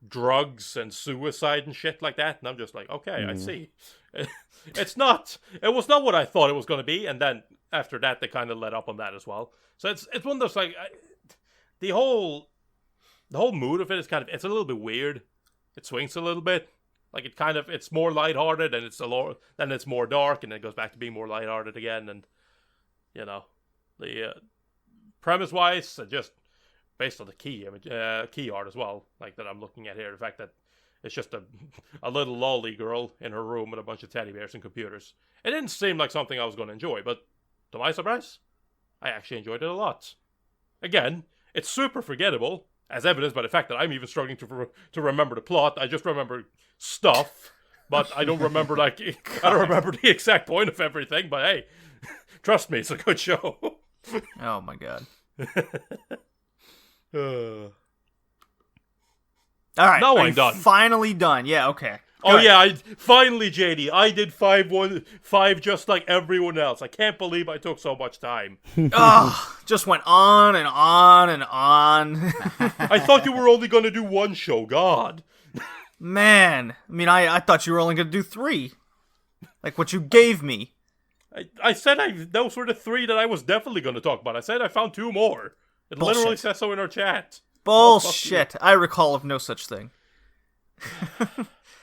drugs and suicide and shit like that, and I'm just like, okay, I see. It was not what I thought it was going to be, and then after that they kind of let up on that as well. So it's one of those like the whole mood of it is it's a little bit weird. It swings a little bit, like it's more lighthearted, and then it's more dark, and then it goes back to being more lighthearted again, and the premise wise, just based on the key art as well, like that I'm looking at here, the fact that it's just a little lolly girl in her room with a bunch of teddy bears and computers. It didn't seem like something I was going to enjoy, but to my surprise, I actually enjoyed it a lot. Again, it's super forgettable, as evidenced by the fact that I'm even struggling to remember the plot. I just remember stuff, but I don't remember I don't remember the exact point of everything. But hey, trust me, it's a good show. Oh my god. All right, now I'm done. Finally done. Yeah, okay. Oh yeah, finally, JD. I did 5 just like everyone else. I can't believe I took so much time. Just went on and on and on. I thought you were only going to do one show. God. Man, I mean, I thought you were only going to do 3. Like what you gave me. I said those were the 3 that I was definitely going to talk about. I said I found 2 more. It literally says so in our chat. Bullshit. I recall of no such thing.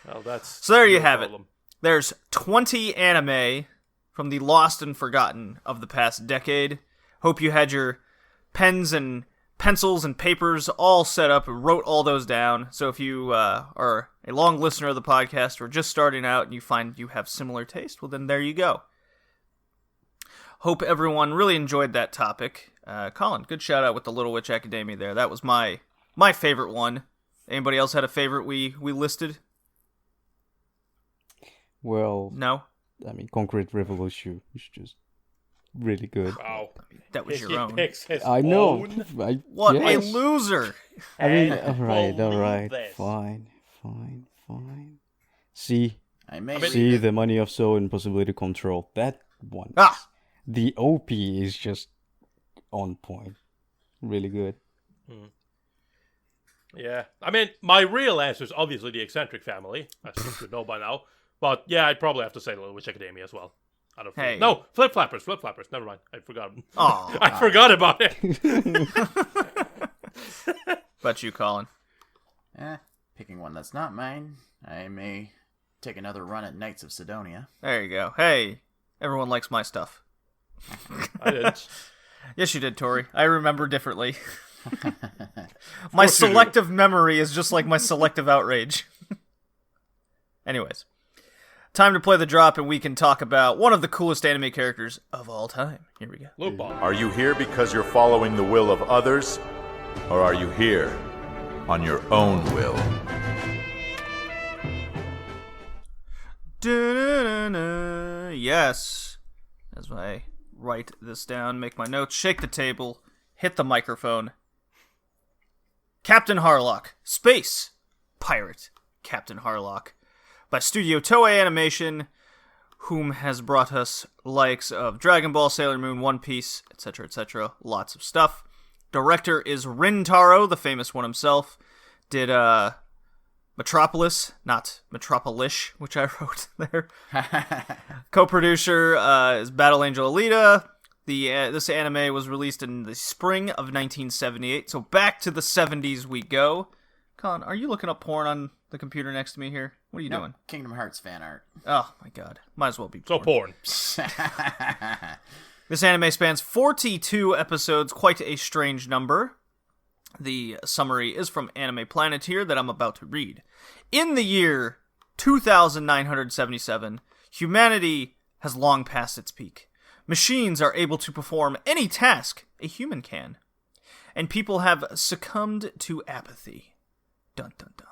Well, that's so there you have problem. it. There's 20 anime from the lost and forgotten of the past decade. Hope you had your pens and pencils and papers all set up and wrote all those down. So if you are a long listener of the podcast or just starting out and you find you have similar taste, well then there you go. Hope everyone really enjoyed that topic. Colin, good shout out with the Little Witch Academia there. That was my favorite one. Anybody else had a favorite we listed? Well, No? I mean, Concrete Revolution is just really good. Wow. That was your own. I know. What yes. a loser! I mean, Believe all right. this. Fine. See, I the Money of Soul and Possibility Control. That one. Ah! The OP is just on point. Really good. Yeah. I mean, my real answer is obviously the Eccentric Family, as you should know by now. But yeah, I'd probably have to say Little Witch Academia as well. I don't Hey. No, Flip Flappers. Never mind. I forgot. Aw. I forgot about it. About you, Colin. Picking one that's not mine, I may take another run at Knights of Sidonia. There you go. Hey, everyone likes my stuff. I didn't. Yes, you did, Tori. I remember differently. My course you do. selective memory is just like my selective outrage. Anyways, time to play the drop, and we can talk about one of the coolest anime characters of all time. Here we go. Loop ball. Are you here because you're following the will of others? Or are you here on your own will? Da-da-da-da. Yes. As I write this down, make my notes, shake the table, hit the microphone. Captain Harlock. Space Pirate Captain Harlock. By Studio Toei Animation, whom has brought us likes of Dragon Ball, Sailor Moon, One Piece, etc., etc. Lots of stuff. Director is Rintaro, the famous one himself. Did Metropolis, not Metropolish, which I wrote there. Co-producer is Battle Angel Alita. This anime was released in the spring of 1978, so back to the 70s we go. Colin, are you looking up porn on the computer next to me here? What are you doing? Kingdom Hearts fan art. Oh my god, might as well be So porn. This anime spans 42 episodes, quite a strange number. The summary is from Anime Planet here that I'm about to read. In the year 2977, humanity has long passed its peak. Machines are able to perform any task a human can, and people have succumbed to apathy. Dun dun dun.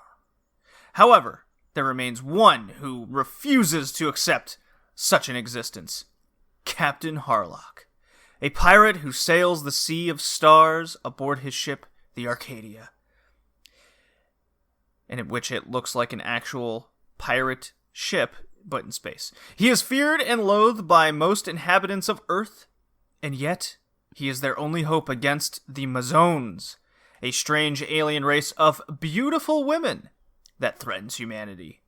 However, there remains one who refuses to accept such an existence. Captain Harlock, a pirate who sails the sea of stars aboard his ship, the Arcadia, and in which it looks like an actual pirate ship, but in space. He is feared and loathed by most inhabitants of Earth, and yet he is their only hope against the Mazones, a strange alien race of beautiful women that threatens humanity.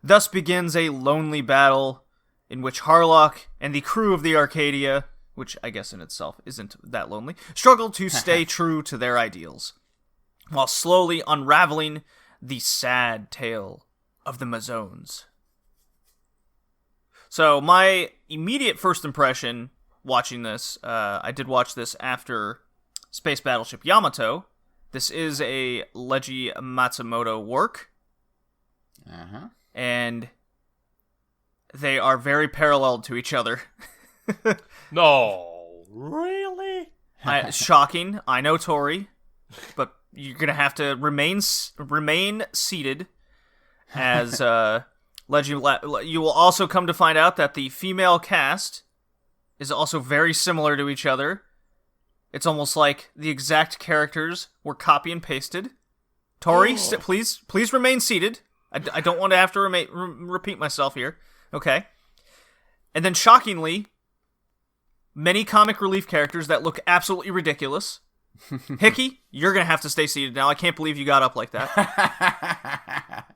Thus begins a lonely battle in which Harlock and the crew of the Arcadia, which I guess in itself isn't that lonely, struggle to stay true to their ideals, while slowly unraveling the sad tale of the Mazones. So my immediate first impression watching this, I did watch this after Space Battleship Yamato. This is a Leiji Matsumoto work. Uh-huh. And they are very paralleled to each other. No, really? Shocking. I know, Tori, but you're gonna have to remain seated. As you will also come to find out that the female cast is also very similar to each other. It's almost like the exact characters were copy and pasted. Tori, please remain seated. I don't want to have to repeat myself here. Okay. And then, shockingly, many comic relief characters that look absolutely ridiculous. Hickey, you're going to have to stay seated now. I can't believe you got up like that.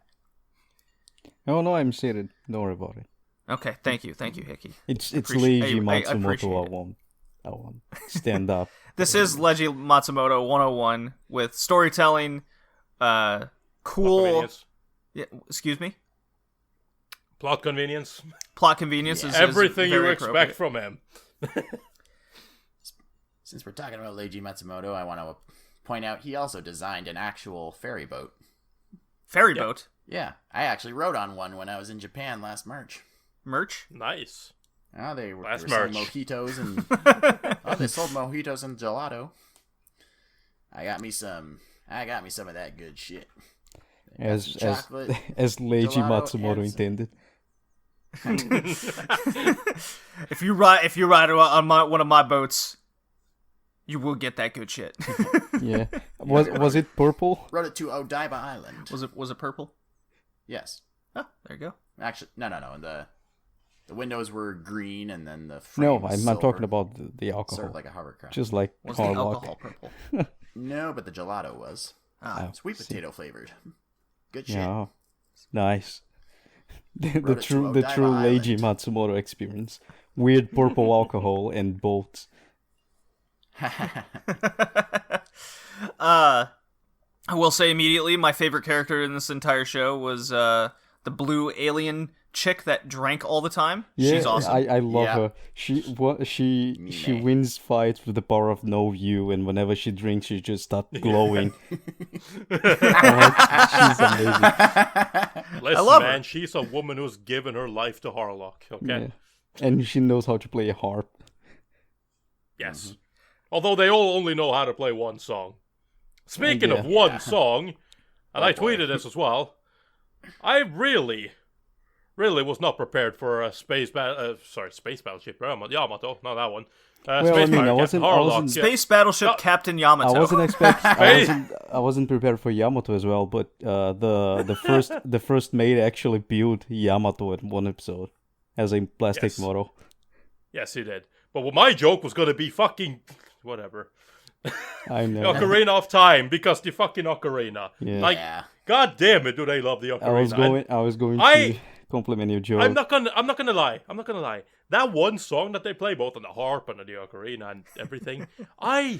Oh no, I'm seated. Don't worry about it. Okay, thank you, Hickey. It's Appreciate- Leiji I appreciate Matsumoto. it. I won't stand up. This is Leiji Matsumoto 101 with storytelling, cool. Convenience. Yeah, excuse me. Plot convenience. Plot convenience is Everything you very expect appropriate. from him. Since we're talking about Leiji Matsumoto, I want to point out he also designed an actual ferry boat. Ferry boat Yeah, I actually rode on one when I was in Japan last March. merch. Nice. Oh, they were Last selling March. mojitos and they sold mojitos and gelato. I got me some of that good shit. As chocolate, Leiji gelato, Matsumoto and some- intended. If you ride on one of my boats, you will get that good shit. Yeah. Was it purple? Rode it to Odaiba Island. Was it purple? Yes. Oh, there you go. Actually, no. The windows were green, and then the No, frame was I'm silver. not talking about the alcohol. Sort of like a hovercraft. Just like Was the Harlock. alcohol purple? No, but the gelato was Ah, sweet potato flavored. Good shit. Yeah, nice. the Rode it to true Odaiba Leiji Island. Matsumoto experience. Weird purple alcohol and boats. I will say immediately, my favorite character in this entire show was the blue alien chick that drank all the time. Yeah, She's awesome. I love Yeah. her. She Mine. wins fights with the power of no view, and whenever she drinks, she just starts glowing. She's amazing. Listen, love her. man, she's a woman who's given her life to Harlock. Okay. Yeah. And she knows how to play a harp. Yes. Although they all only know how to play one song. Speaking of one song, and I tweeted this as well, I really was not prepared for a space battleship Yamato, not that one. Well, Space I mean, pirate I wasn't- Captain I Harlock. wasn't- Yeah. Space Battleship Captain Yamato. I wasn't prepared for Yamato as well, but the first mate actually built Yamato in one episode as a plastic Yes. model. Yes, he did. But my joke was going to be fucking whatever. I know. Ocarina of Time, because the fucking Ocarina. Yeah. Like, Yeah. god damn it, do they love the Ocarina. I was going I- to compliment your joke. I'm not gonna lie. That one song that they play, both on the harp and on the ocarina and everything, I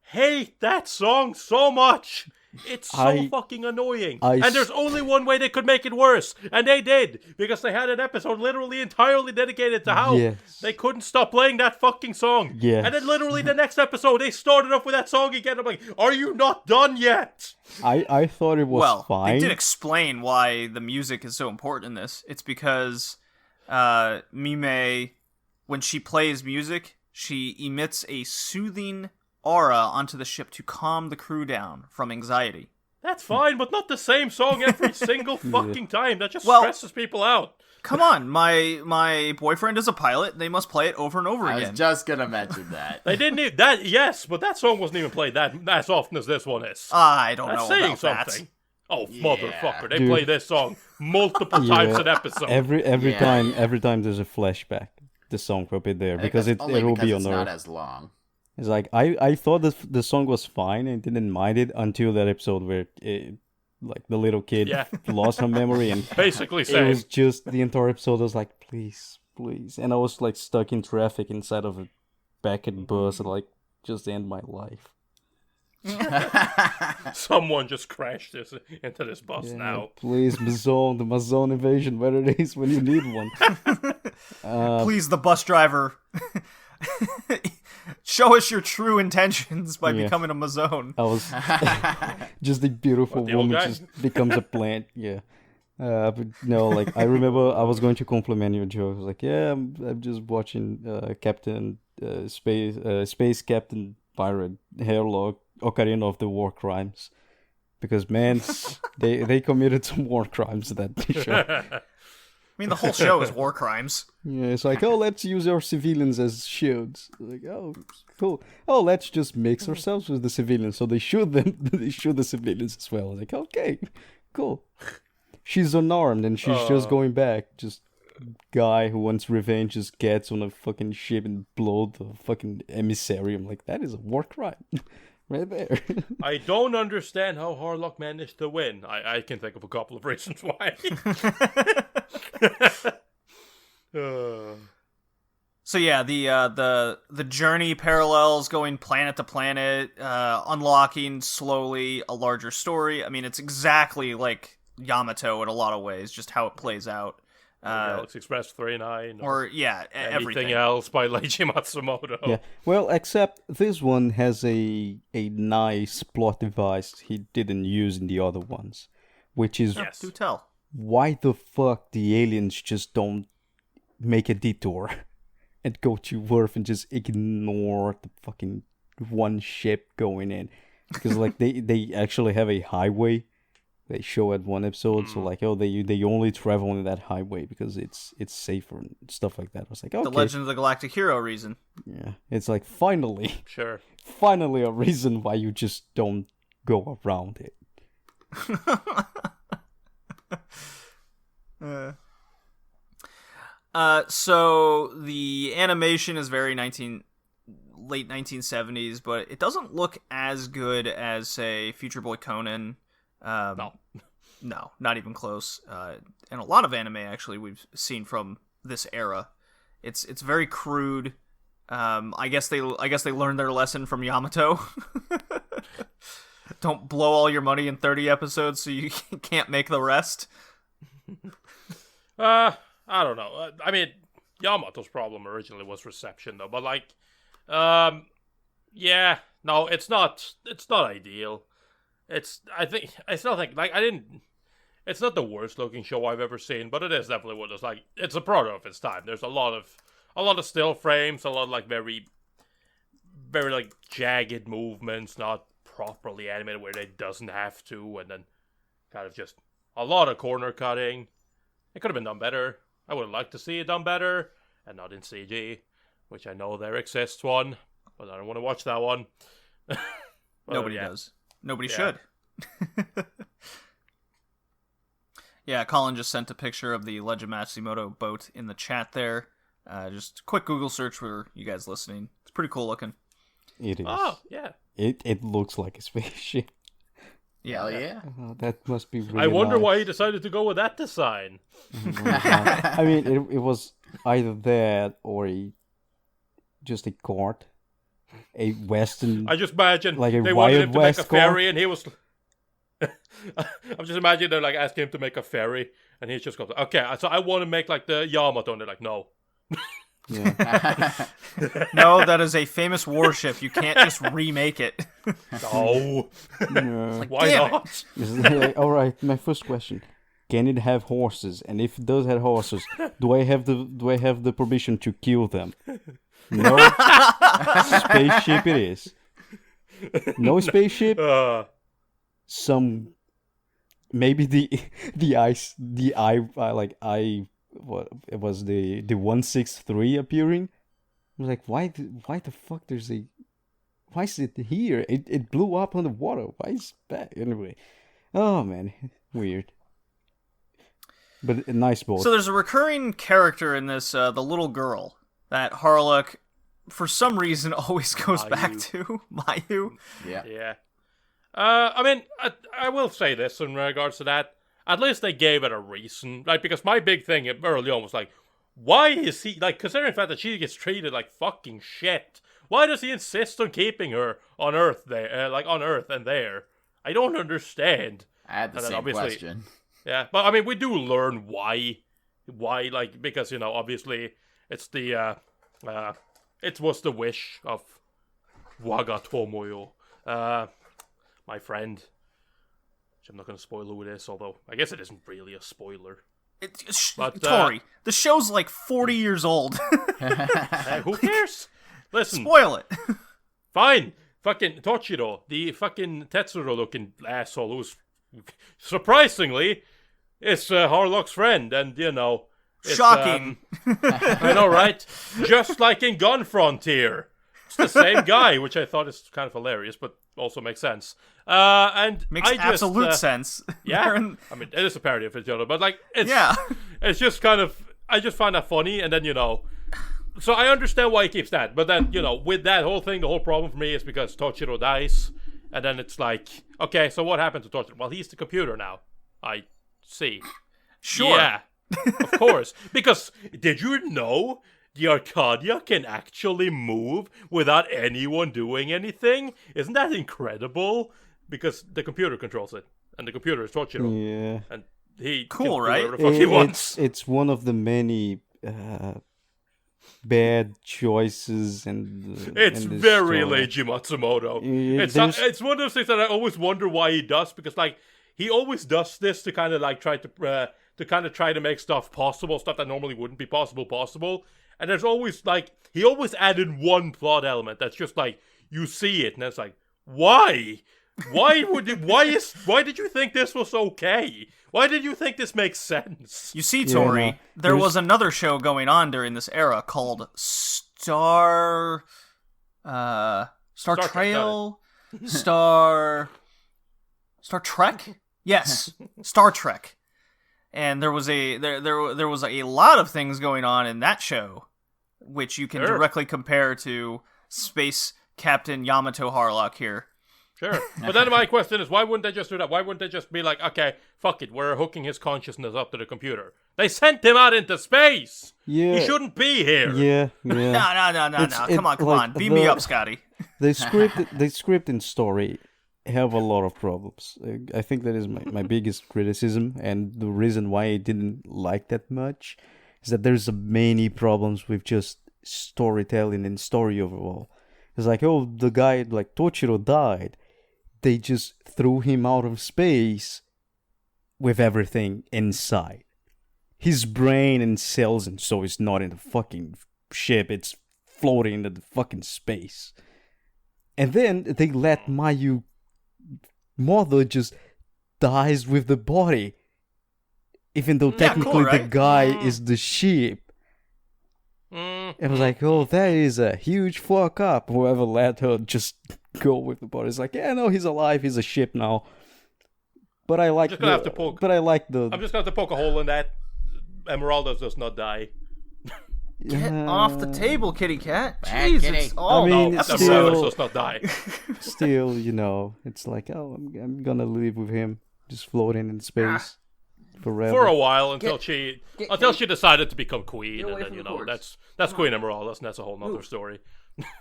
hate that song so much. It's so fucking annoying. And there's only one way they could make it worse, and they did, because they had an episode literally entirely dedicated to how they couldn't stop playing that fucking song. Yes. And then literally the next episode they started off with that song again. I'm like, are you not done yet? I thought it was fine. They did explain why the music is so important in this. It's because Mime, when she plays music, she emits a soothing aura onto the ship to calm the crew down from anxiety. That's fine, but not the same song every single fucking time. That just Well- stresses people out. Come on, my boyfriend is a pilot. They must play it over and over I again. was just gonna mention that. They didn't need that, yes, but that song wasn't even played that as often as this one is. I don't That's know saying about something. that. Oh, motherfucker! They Dude. play this song multiple times an episode. Every Yeah. time there's a flashback, the song will be there I think because that's only it will because be it's on not Earth. as long. It's like I thought the song was fine and didn't mind it until that episode where like the little kid lost her memory and Basically it saying, was just the entire episode was like please, and I was like stuck in traffic inside of a back-end bus and like just end my life. someone just crashed into this bus Yeah, now. please, Mazone, the Mazone invasion, where it is when you need one. Please, the bus driver, show us your true intentions by Yeah. becoming a Mazone. I was just a beautiful the old woman guy? just becomes a plant. Yeah. But no, like I remember I was going to compliment your joke. I was like, yeah, I'm just watching Captain Space Captain Pirate Harlock Ocarina of the War Crimes, because man, they committed some war crimes in that show. I mean, the whole show is war crimes. Yeah, it's like, oh, let's use our civilians as shields. Like, oh, cool. Oh, let's just mix ourselves with the civilians. So they shoot them. They shoot the civilians as well. Like, okay, cool. She's unarmed and she's just going back. Just guy who wants revenge just gets on a fucking ship and blow the fucking emissarium. Like, that is a war crime. Right there. I don't understand how Harlock managed to win. I can think of a couple of reasons why. So yeah, the journey parallels going planet to planet, unlocking slowly a larger story. I mean, it's exactly like Yamato in a lot of ways, just how it plays out. Galaxy Express 39 or everything anything else by Leiji Matsumoto. Yeah. Well, except this one has a nice plot device he didn't use in the other ones, which is Yes. Do tell. why the fuck the aliens just don't make a detour and go to Earth and just ignore the fucking one ship going in, because like they actually have a highway. They show at one episode, so like, they only travel on that highway because it's safer and stuff like that. I was like, okay. The Legend of the Galactic Hero reason. Yeah, it's like finally a reason why you just don't go around it. So the animation is very late 1970s, but it doesn't look as good as, say, Future Boy Conan. No, not even close. And a lot of anime actually we've seen from this era. It's very crude. I guess they learned their lesson from Yamato. Don't blow all your money in 30 episodes so you can't make the rest. I don't know. I mean, Yamato's problem originally was reception, though. But like, yeah, no, it's not ideal. I still think like it's not the worst looking show I've ever seen, but it is definitely what it's like. It's a product of its time. There's a lot of still frames, a lot of like very, very like jagged movements, not properly animated where they doesn't have to, and then kind of just a lot of corner cutting. It could have been done better. I would have liked to see it done better, and not in CG, which I know there exists one, but I don't want to watch that one. Nobody does. Nobody should. Yeah, Colin just sent a picture of the Legend Matsumoto boat in the chat there. Just a quick Google search for you guys listening. It's pretty cool looking. It is. Oh, yeah. It looks like a spaceship. Hell yeah. Oh, that must be really I wonder nice. why he decided to go with that design. I mean, it was either that or just a cart. A Western... I just imagine like a they wanted him Wild to make a West ferry, cart. and he was... I'm just imagining they're like asking him to make a ferry, and he's just goes, okay, so I want to make like the Yamato, and they're like, no. Yeah. No, that is a famous warship. You can't just remake it. No. Yeah. Why damn not? Like, all right, my first question: can it have horses? And if it does have horses, do I have the permission to kill them? No. Spaceship it is. No spaceship. Some maybe what it was the 163 appearing. I was like, why the fuck why is it here? It blew up on the water. Why is it back? Anyway. Oh man, weird. But a nice boat. So there's a recurring character in this, the little girl that Harlock, for some reason, always goes back to. Mayu. Yeah. I mean, I will say this in regards to that. At least they gave it a reason. Like, because my big thing early on was like, why is he, like, considering the fact that she gets treated like fucking shit, why does he insist on keeping her on Earth there, on Earth and there? I don't understand. I had the same question. Yeah, but I mean, we do learn why, like, because, you know, obviously, it's the, it was the wish of Waga Tomoyo, my friend. I'm not going to spoil who it is, although I guess it isn't really a spoiler. But, Tori, the show's like 40 years old. Who cares? Listen. Spoil it. Fine. Fucking Tochiro, the fucking Tetsuro-looking asshole who's, surprisingly, is Harlock's friend, and, you know... Shocking. I know, right? Just like in Gun Frontier. It's the same guy, which I thought is kind of hilarious, but also makes sense. And makes absolute sense. Yeah, I mean, it is a parody of each other, but like, it's just kind of, I just find that funny, and then, you know, so I understand why he keeps that, but then, you know, with that whole thing, the whole problem for me is because Tochiro dies, and then it's like, okay, so what happened to Tochiro? Well, he's the computer now. I see. Sure. Yeah. Of course. Because, did you know the Arcadia can actually move without anyone doing anything? Isn't that incredible? Because the computer controls it. And the computer is Toshiro. Yeah. And he Cool, can right? do whatever the fuck he wants. It's one of the many bad choices and It's in this very story. Leiji Matsumoto. Yeah, It's one of those things that I always wonder why he does, because like he always does this to kind of like try to make stuff possible, stuff that normally wouldn't be possible. And there's always like he always added one plot element that's just like you see it and it's like why? Why did you think this was okay? Why did you think this makes sense? You see, Tori, no. there was another show going on during this era called Star Trail, Star Trek. Yes, Star Trek. And there was a lot of things going on in that show, which you can directly compare to Space Captain Yamato Harlock here. Sure. But then my question is, why wouldn't they just do that? Why wouldn't they just be like, okay, fuck it, we're hooking his consciousness up to the computer. They sent him out into space! Yeah. He shouldn't be here! Yeah. No. Come on. Beam me up, Scotty. The script and story have a lot of problems. I think that is my biggest criticism, and the reason why I didn't like that much is that there's many problems with just storytelling and story overall. It's like, oh, the guy, like Toshiro died. They just threw him out of space with everything inside. His brain and cells and so is not in the fucking ship. It's floating into the fucking space. And then they let Mayu mother just dies with the body. Even though technically the guy is the ship. It was like, oh, that is a huge fuck up. Whoever let her just go with the body. It's like, yeah, no, he's alive. He's a ship now. But I like I'm just gonna have to poke a hole in that. Emeraldas does not die. Get off the table, kitty cat. Bad Jeez, kitty. it's all Emeraldas does not die. Still, it's like, oh, I'm gonna live with him, just floating in space forever. For a while until she decided to become queen, and then that's Queen Emeraldas, and that's a whole nother story.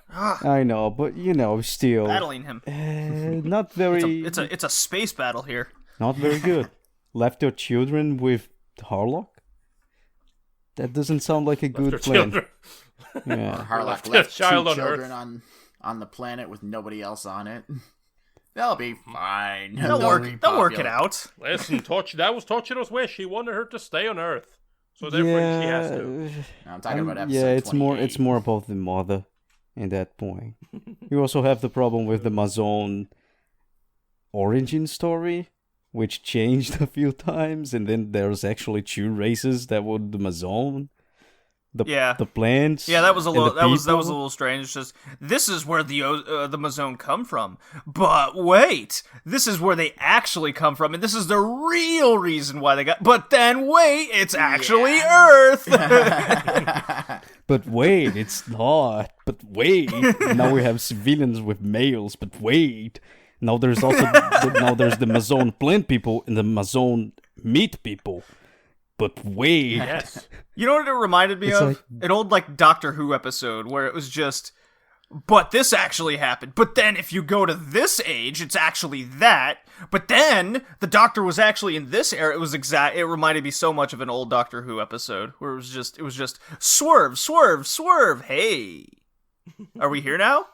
I know, but still battling him. Not very. It's a space battle here. Not very good. Left your children with Harlock? That doesn't sound like a good plan. Yeah. Harlock left two children on the planet with nobody else on it. They'll be fine. They'll work it out. Listen, that was Tochiro's wish. He wanted her to stay on Earth, so therefore she has to. No, I'm talking about episode Yeah, it's 28. more about the mother in that point. You also have the problem with the Mazon origin story, which changed a few times, and then there's actually two races that were the Mazon. The plants. Yeah, that was a little strange. It's just this is where the Mazone come from, but wait, this is where they actually come from, and this is the real reason why they got. But then wait, it's actually Earth. But wait, it's not. But wait, now we have civilians with males. But wait, now there's also the Mazone plant people and the Mazone meat people. But wait. Yes. You know what it reminded me of? An old Doctor Who episode where it was just, but this actually happened. But then if you go to this age, it's actually that. But then the Doctor was actually in this era. It reminded me so much of an old Doctor Who episode where it was just swerve, swerve, swerve. Hey, are we here now?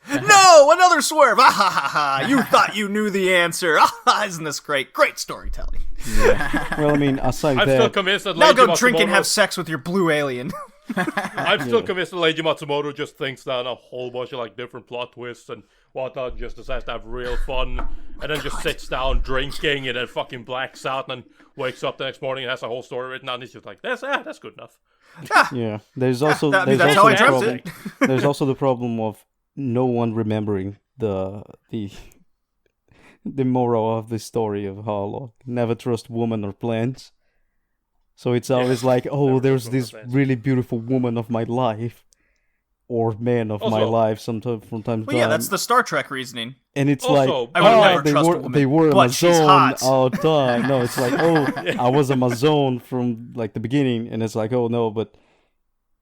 No, another swerve. Ah, ha, ha, ha. You thought you knew the answer. Ah, isn't this great? Great storytelling. Yeah. Well, I mean, aside I'm that... still convinced that now Leiji go drink and have sex with your blue alien. I'm still convinced that Leiji Matsumoto just thinks that a whole bunch of different plot twists and whatnot, and just decides to have real fun, and then just sits down drinking and then fucking blacks out and then wakes up the next morning and has a whole story written out, and he's just like, that's good enough. Yeah, there's also there's also the problem of no one remembering the moral of the story of Harlock. Never trust women or plants. So it's always like, oh, there's this really beautiful woman of my life. or man of my Also- life sometimes from time to Well, time. yeah, that's the Star Trek reasoning. And it's Also, like, I would never they trust a were woman, they were but she's Amazon hot. all the time. No, it's like, I was Amazon from like the beginning, and it's like, oh no, but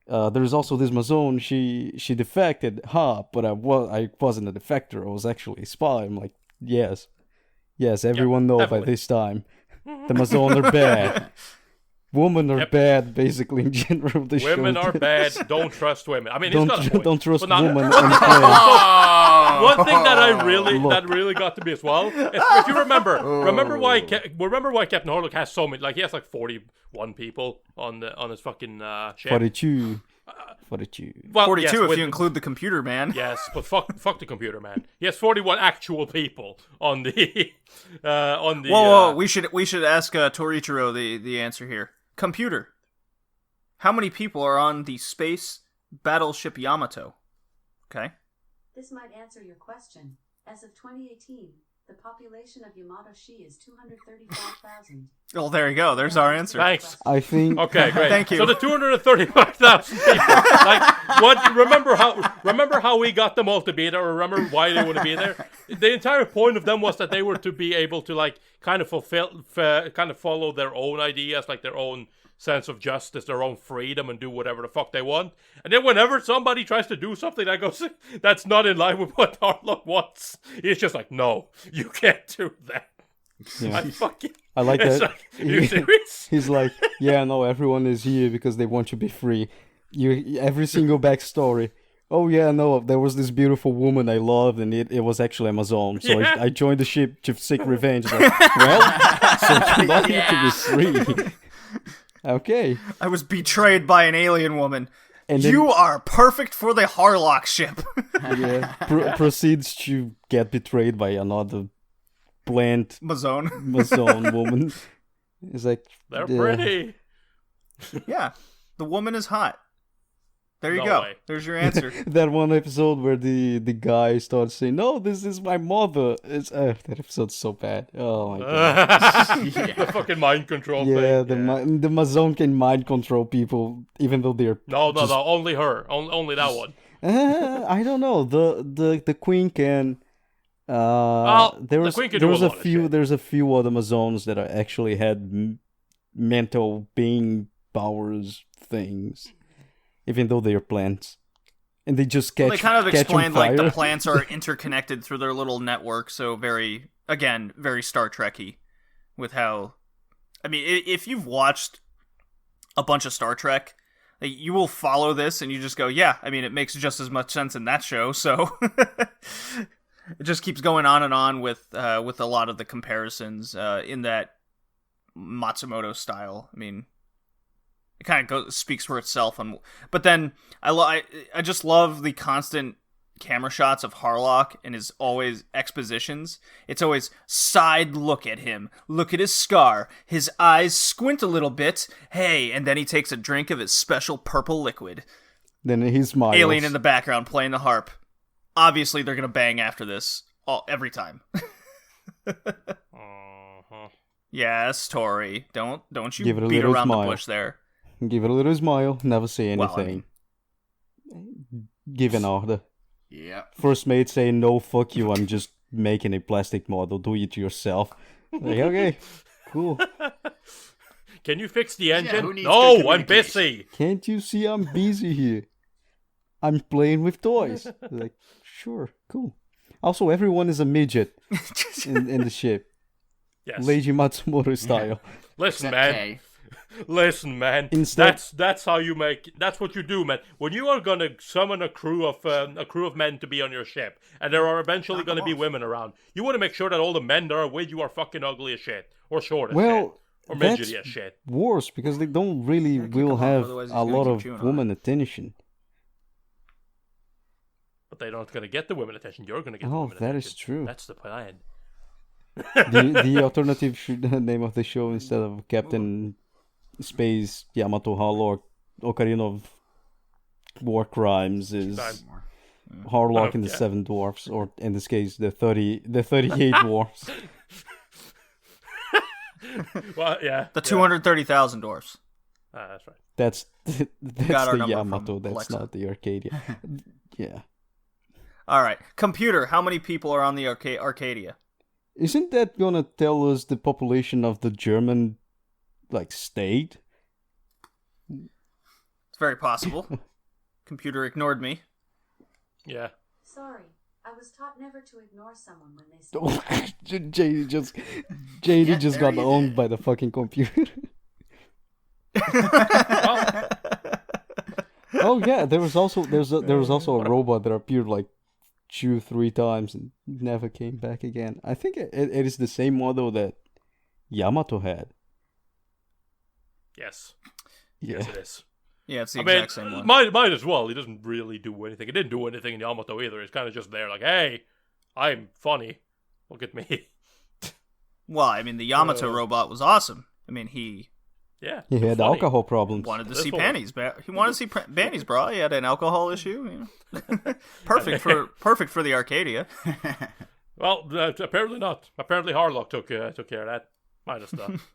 there's also this Amazon. She defected, but I wasn't a defector. I was actually a spy. I'm like, yes, everyone know by definitely. this time, the Amazon are bad. Women are Yep. bad, basically in general. The Women show. are bad. Don't trust women. I mean, he's got a point. don't trust But now- women on plane. One thing that I really Look. that really got to me as well. If you remember why Captain Harlock has so many, like he has like 41 people on his fucking ship. 42. Well, 42 yes, if with- you include the computer, man. Yes, but fuck the computer, man. He has 41 actual people on the on the. Whoa, we should ask Torichiro the answer here. Computer, how many people are on the space battleship Yamato? Okay. This might answer your question. As of 2018, the population of Yamato-shi is 235,000. Well, there you go. There's our answer. Thanks. I think. Okay, great. Thank you. So the 235,000 people. Like, what? Remember how we got them all to be there? Or remember why they want to be there? The entire point of them was that they were to be able to like kind of follow their own ideas, like their own sense of justice, their own freedom, and do whatever the fuck they want. And then whenever somebody tries to do something that goes that's not in line with what Harlock wants, he's just like, no, you can't do that. Yeah. I like it's that. Like, are you serious? He's like, yeah, no, everyone is here because they want to be free. Every single backstory. Oh yeah, no, there was this beautiful woman I loved, and it was actually Amazon. So Yeah. I joined the ship to seek revenge. Like, well, so you're not here to be free. Okay. I was betrayed by an alien woman. And then, You are perfect for the Harlock ship. yeah, proceeds to get betrayed by another bland Mazone. Amazon woman. It's like, They're yeah. pretty. Yeah, the woman is hot. There you No go. way. There's your answer. That one episode where the guy starts saying, "No, this is my mother." It's that episode's so bad. Oh my god. The fucking mind control Yeah, thing. the Amazon can mind control people, even though they're No, only her. Only that one. I don't know. The queen can. The queen can do a lot of shit. There's a few other Amazons that actually had mental being powers things, even though they are plants, and they just catch. They kind of catch on explained like the fire. plants are interconnected through their little network, so very Star Trek-y with how. I mean, if you've watched a bunch of Star Trek, you will follow this and you just go, yeah. I mean, it makes just as much sense in that show, so. It just keeps going on and on with a lot of the comparisons in that Matsumoto style. I mean, it kind of speaks for itself. But then I just love the constant camera shots of Harlock and his always expositions. It's always side look at him, look at his scar, his eyes squint a little bit. Hey, and then he takes a drink of his special purple liquid. Then he smiles. Alien in the background playing the harp. Obviously, they're gonna bang after this every time. Yes, Tori. Don't you Give it a beat little around smile. the bush there. Give it a little smile. Never say Well, I anything. Give an order. Yeah. First mate say no, fuck you. I'm just making a plastic model. Do it yourself. Like, okay, cool. Can you fix the engine? who needs No, good I'm communication? busy. Can't you see I'm busy here? I'm playing with toys. Like, sure, cool. Also, everyone is a midget in the ship. Yes. Leiji Matsumoto style. Listen, Except man. Kay. Listen, man. Instead- That's how you make. That's what you do, man. When you are gonna summon a crew of men to be on your ship, and there are eventually gonna be women around, you want to make sure that all the men that are with you are fucking ugly as shit, or short as shit, Well, or that's midgety as shit. worse because they don't really will on, have otherwise he's a gonna lot keep of chewing on woman attention. But they're not gonna get the women attention. You're gonna get the Oh, women that attention. is true. That's the plan. The alternative name of the show instead of Captain Space Yamato Harlock Ocarina of War Crimes is Time. Harlock and the yeah. Seven Dwarfs, or in this case the 38 Dwarfs. Well, yeah. The 230,000 dwarfs. That's right. That's got our the number Yamato. from That's Alexa. not the Arcadia. Yeah. All right, computer. How many people are on the Arcadia? Isn't that gonna tell us the population of the German, like, state? It's very possible. Computer ignored me. Yeah. Sorry, I was taught never to ignore someone when they say JD just got owned by the fucking computer. Well, Oh yeah, there was also a robot that appeared like 2-3 times and never came back again. I think it is the same model that Yamato had. yes. Yeah. Yes, it is. Yeah, it's the exact same one. Might as well. He doesn't really do anything. He didn't do anything in Yamato either. He's kind of just there, like, hey, I'm funny. Look at me. Well, I mean, the Yamato robot was awesome. I mean, he Yeah. He had funny. alcohol problems. wanted to This see one. panties. He wanted to see panties, bro. He had an alcohol issue. You know? perfect for the Arcadia. Well, apparently not. Apparently Harlock took care of that kind of stuff.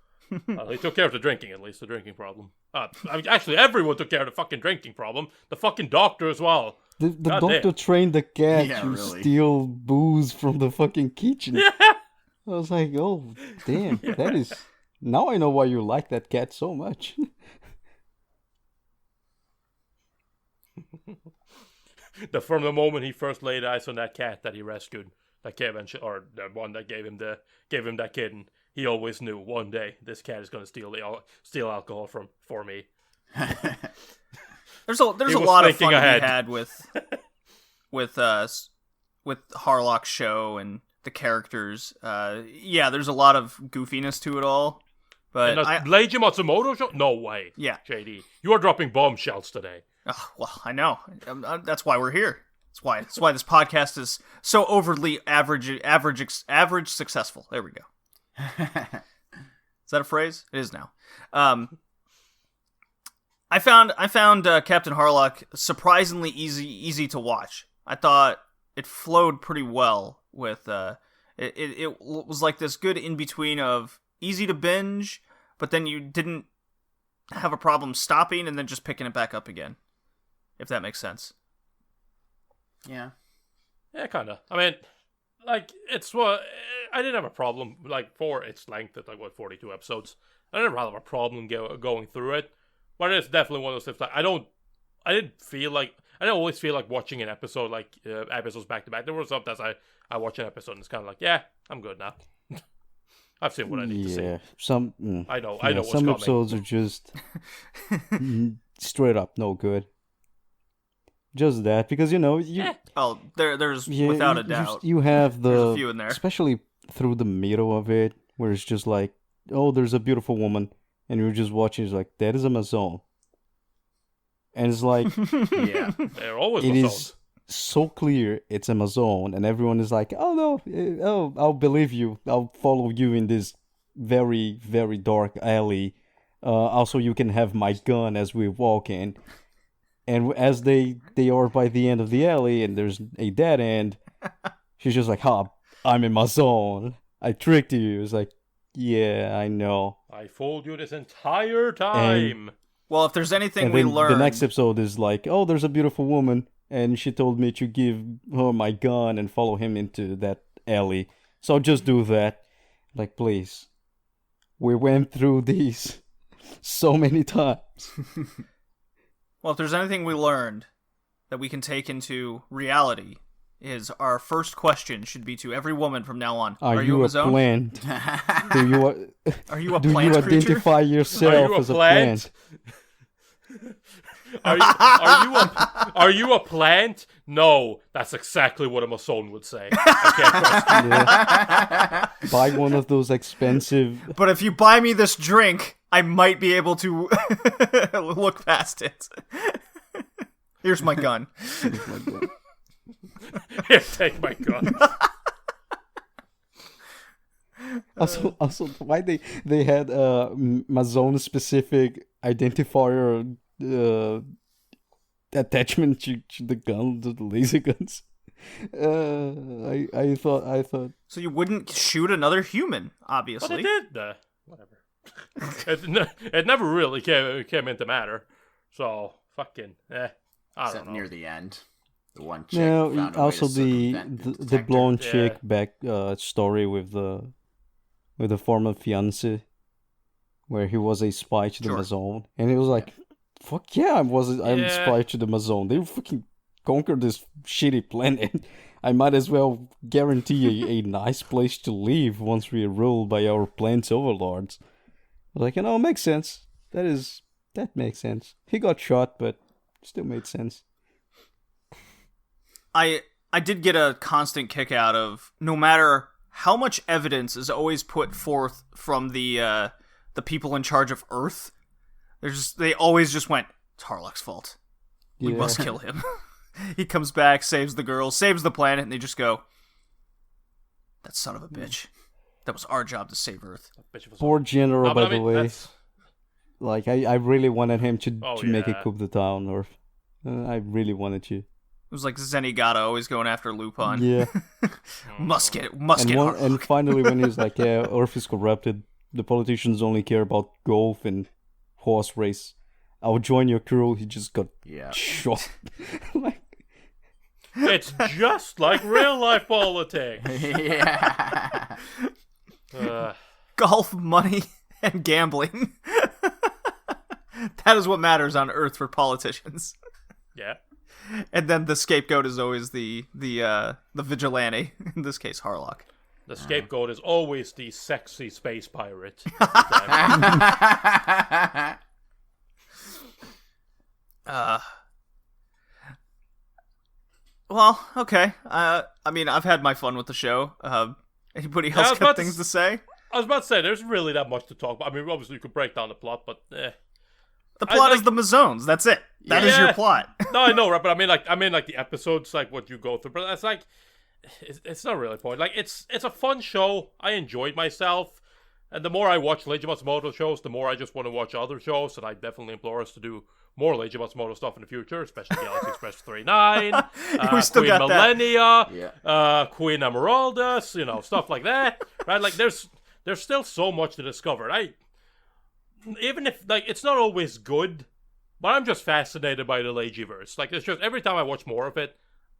He took care of the drinking, at least, the drinking problem. I mean, actually, everyone took care of the fucking drinking problem. The fucking doctor as well. The God doctor damn. trained the cat Yeah, to really. steal booze from the fucking kitchen. Yeah. I was like, oh, damn, that is... Now I know why you like that cat so much. From the moment he first laid eyes on that cat that he rescued, that Kevin, or the one that gave him that kitten, he always knew one day this cat is going to steal alcohol for me. There's a was lot of thinking fun to ahead. be had with Harlock's show and the characters. Yeah, there's a lot of goofiness to it all. But And a Leiji Matsumoto show? No way. Yeah. JD, you are dropping bombshells today. well, I know. That's why we're here. That's why this podcast is so overly average successful. There we go. Is that a phrase? It is now. I found Captain Harlock surprisingly easy to watch. I thought it flowed pretty well with it was like this good in between of easy to binge, but then you didn't have a problem stopping and then just picking it back up again. If that makes sense. Yeah. Yeah, kind of. I mean, like, it's what I didn't have a problem, like, for its length at, like, 42 episodes. I didn't have a problem going through it, but it's definitely one of those things, like, I didn't always feel like watching an episode, like, episodes back to back. There were sometimes I watch an episode and it's kind of like, yeah, I'm good now. I've seen what I need to see. I know what's some coming. episodes are just straight up no good. Just that, because Oh, there's yeah, without a you doubt. you have There's the a few in there. especially through the middle of it, where it's just like, oh, there's a beautiful woman, and you're just watching. It's like, that is Amazon, and it's like, Yeah. They're always it Amazones. is so clear it's Amazon, and everyone is like, oh no, I'll believe you, I'll follow you in this very, very dark alley. Also, you can have my gun as we walk in. And as they are by the end of the alley and there's a dead end, she's just like, I'm in my zone. I tricked you. It's like, yeah, I know. I fooled you this entire time. Well, if there's anything And we then learned, the next episode is like, oh, there's a beautiful woman, and she told me to give her my gun and follow him into that alley. So just do that. Like, please. We went through these so many times. well, if there's anything we learned that we can take into reality, is our first question should be to every woman from now on: Are you a Amazon? plant? Are you a plant creature? identify yourself Are you a as a plant? plant? Are you a plant? No, that's exactly what a Mason would say. I can't trust you. Buy one of those expensive. But if you buy me this drink, I might be able to look past it. Here's my gun. Here, take my gun. Also, why they had Mazone specific identifier attachment to the gun, to the laser guns. I thought. So you wouldn't shoot another human, But obviously. they did. Whatever. It never really came into matter. So, fucking, I don't Except know. near the end. The one chick No, found a also way to circumvent the detector. blonde Yeah. chick back story with the former fiance, where he was a spy to the Sure. Amazon, and it was like, fuck yeah, I'm a Yeah. spy to the Amazon. They fucking conquered this shitty planet. I might as well guarantee a nice place to live once we are ruled by our planet's overlords. Like, it makes sense. That makes sense. He got shot, but still made sense. I did get a constant kick out of, no matter how much evidence is always put forth from the people in charge of Earth, they always just went, it's Harlock's fault. We Yeah. must kill him. He comes back, saves the girl, saves the planet, and they just go, that son of a bitch. That was our job to save Earth. Bitch of a Poor song. General, No, but by I the mean, way. that's- Like, I really wanted him to make a yeah. coup d'etat on Earth. I really wanted to. It was like Zenigata always going after Lupin. Yeah. Must get and Harlock. finally, when he was like, yeah, Earth is corrupted. The politicians only care about golf and horse race. I'll join your crew. He just got Yeah. shot. Like, It's just like real life politics. Yeah. Golf, money, and gambling. That is what matters on Earth for politicians. Yeah. And then the scapegoat is always the vigilante. In this case, Harlock. The scapegoat is always the sexy space pirate. Every time. Well, okay. I mean, I've had my fun with the show. Anybody I else was got about to things to say? I was about to say, there's really that much to talk about. I mean, obviously, you could break down the plot, but The plot is like- the Mazones. That's it. That is Yeah. your plot. No, I know, right? But I mean, like the episodes, like what you go through. But that's like, it's not really a point. Like, it's a fun show. I enjoyed myself, and the more I watch Leiji Matsumoto shows, the more I just want to watch other shows. And I definitely implore us to do more Leiji Matsumoto stuff in the future, especially Galaxy Express 39, We still Queen got that. Millennia, Queen Emeraldus, stuff like that. Right? Like, there's still so much to discover. Even if like it's not always good, but I'm just fascinated by the Leiji-verse. Like, it's just every time I watch more of it,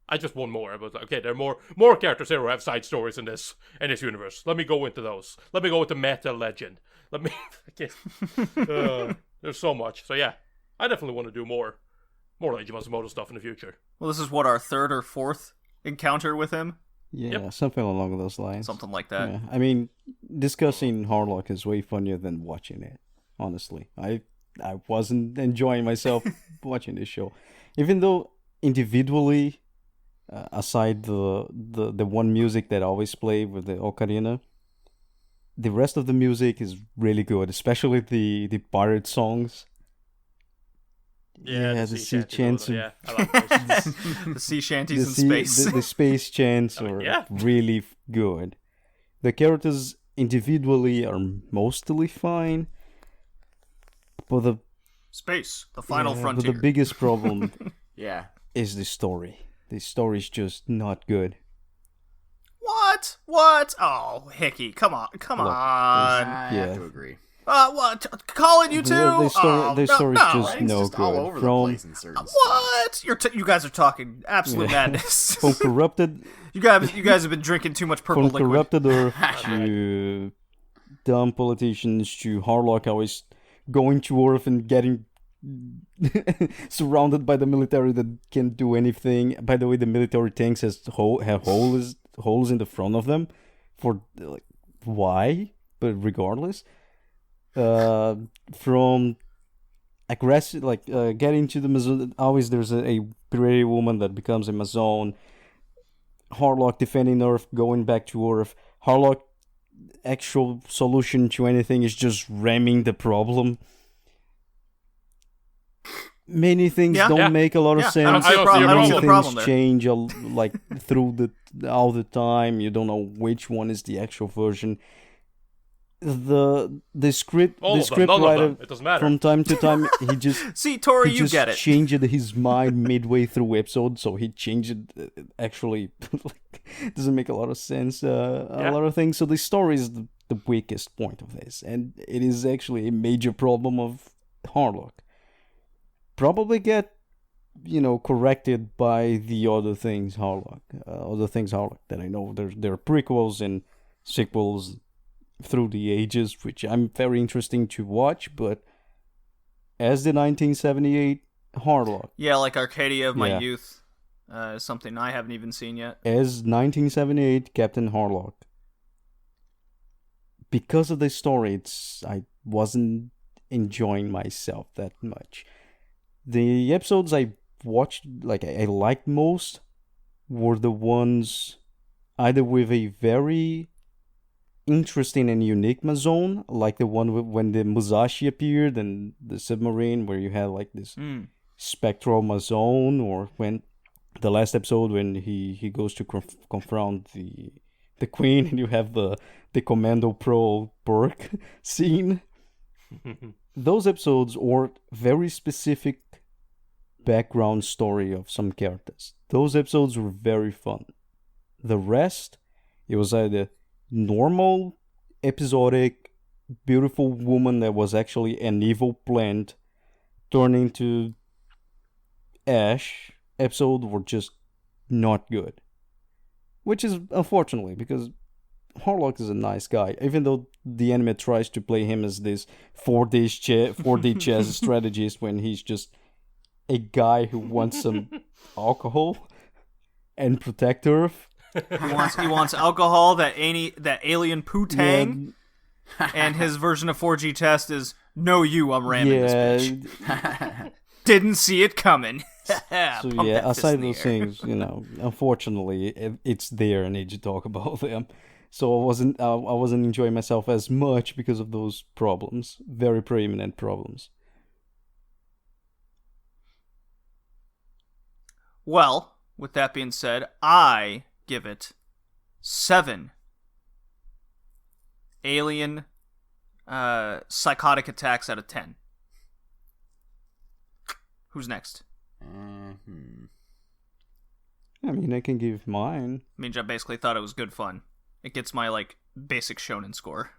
I just want more. I was like, okay, there are more characters here who have side stories in this universe. Let me go into those. Let me go into Meta Legend. Let me. There's so much. So yeah, I definitely want to do more Leiji Matsumoto stuff in the future. Well, this is what, our third or fourth encounter with him? yeah, something along those lines. Something like that. Yeah. I mean, discussing Harlock is way funnier than watching it. Honestly, I wasn't enjoying myself watching this show, even though individually, aside the one music that I always play with the ocarina, the rest of the music is really good, especially the pirate songs. Yeah, the sea chants. Yeah, I like those. The sea shanties in space. The space chants are yeah. really good. The characters individually are mostly fine, but the Space, the final but frontier. the biggest problem Yeah. is the story. The story's just not good. What? Oh, Hickey, come on. Look, on. I Yeah. have to agree. What? Calling you too? The story's no. just no It's just all good. over the From place in certain spots. What? You guys are talking absolute madness. from corrupted You guys have been drinking too much purple from liquid. corrupted Earth to dumb politicians to Harlock always going to Earth and getting surrounded by the military that can't do anything. By the way, the military tanks have holes in the front of them. For like, why? But regardless, from aggressive, getting to the Amazon. Always there's a pretty woman that becomes a Amazon. Harlock defending Earth, going back to Earth. Harlock actual solution to anything is just ramming the problem. Many things don't make a lot of Yeah, sense. I don't see a problem. I don't see Many the problem things there. change through all the time. You don't know which one is the actual version. The script All the of them, script none of writer them. It doesn't matter. from time to time he just See, Tori, he you just get it. changed his mind midway through episode, so he changed it. Actually, doesn't make a lot of sense. A lot of things. So the story is the weakest point of this, and it is actually a major problem of Harlock. Probably get, corrected by the other things Harlock that I know. There are prequels and sequels through the ages, which I'm very interesting to watch, but as the 1978 Harlock. Yeah, like Arcadia of my youth. Something I haven't even seen yet. As 1978 Captain Harlock. Because of the story, I wasn't enjoying myself that much. The episodes I watched, I liked most, were the ones either with a very interesting and unique Mazone, like the one when the Musashi appeared and the submarine, where you had this spectral Mazone, or when the last episode when he goes to confront the queen, and you have the Commando Pro perk scene. Those episodes were very specific background story of some characters. Those episodes were very fun. The rest, it was either normal, episodic, beautiful woman that was actually an evil plant turning to ash episode, were just not good. Which is unfortunately, because Harlock is a nice guy, even though the anime tries to play him as this 4D chess strategist when he's just a guy who wants some alcohol and protect Earth. He wants alcohol, that alien poo-tang, and his version of 4G test is, no you, I'm ramming this bitch. Didn't see it coming. So yeah, aside those things, unfortunately, it's there. I need to talk about them. So I wasn't enjoying myself as much because of those problems, very preeminent problems. Well, with that being said, I give it 7 alien psychotic attacks out of 10. Who's next? I mean, I can give mine. I mean, I basically thought it was good fun. It gets my, basic shonen score.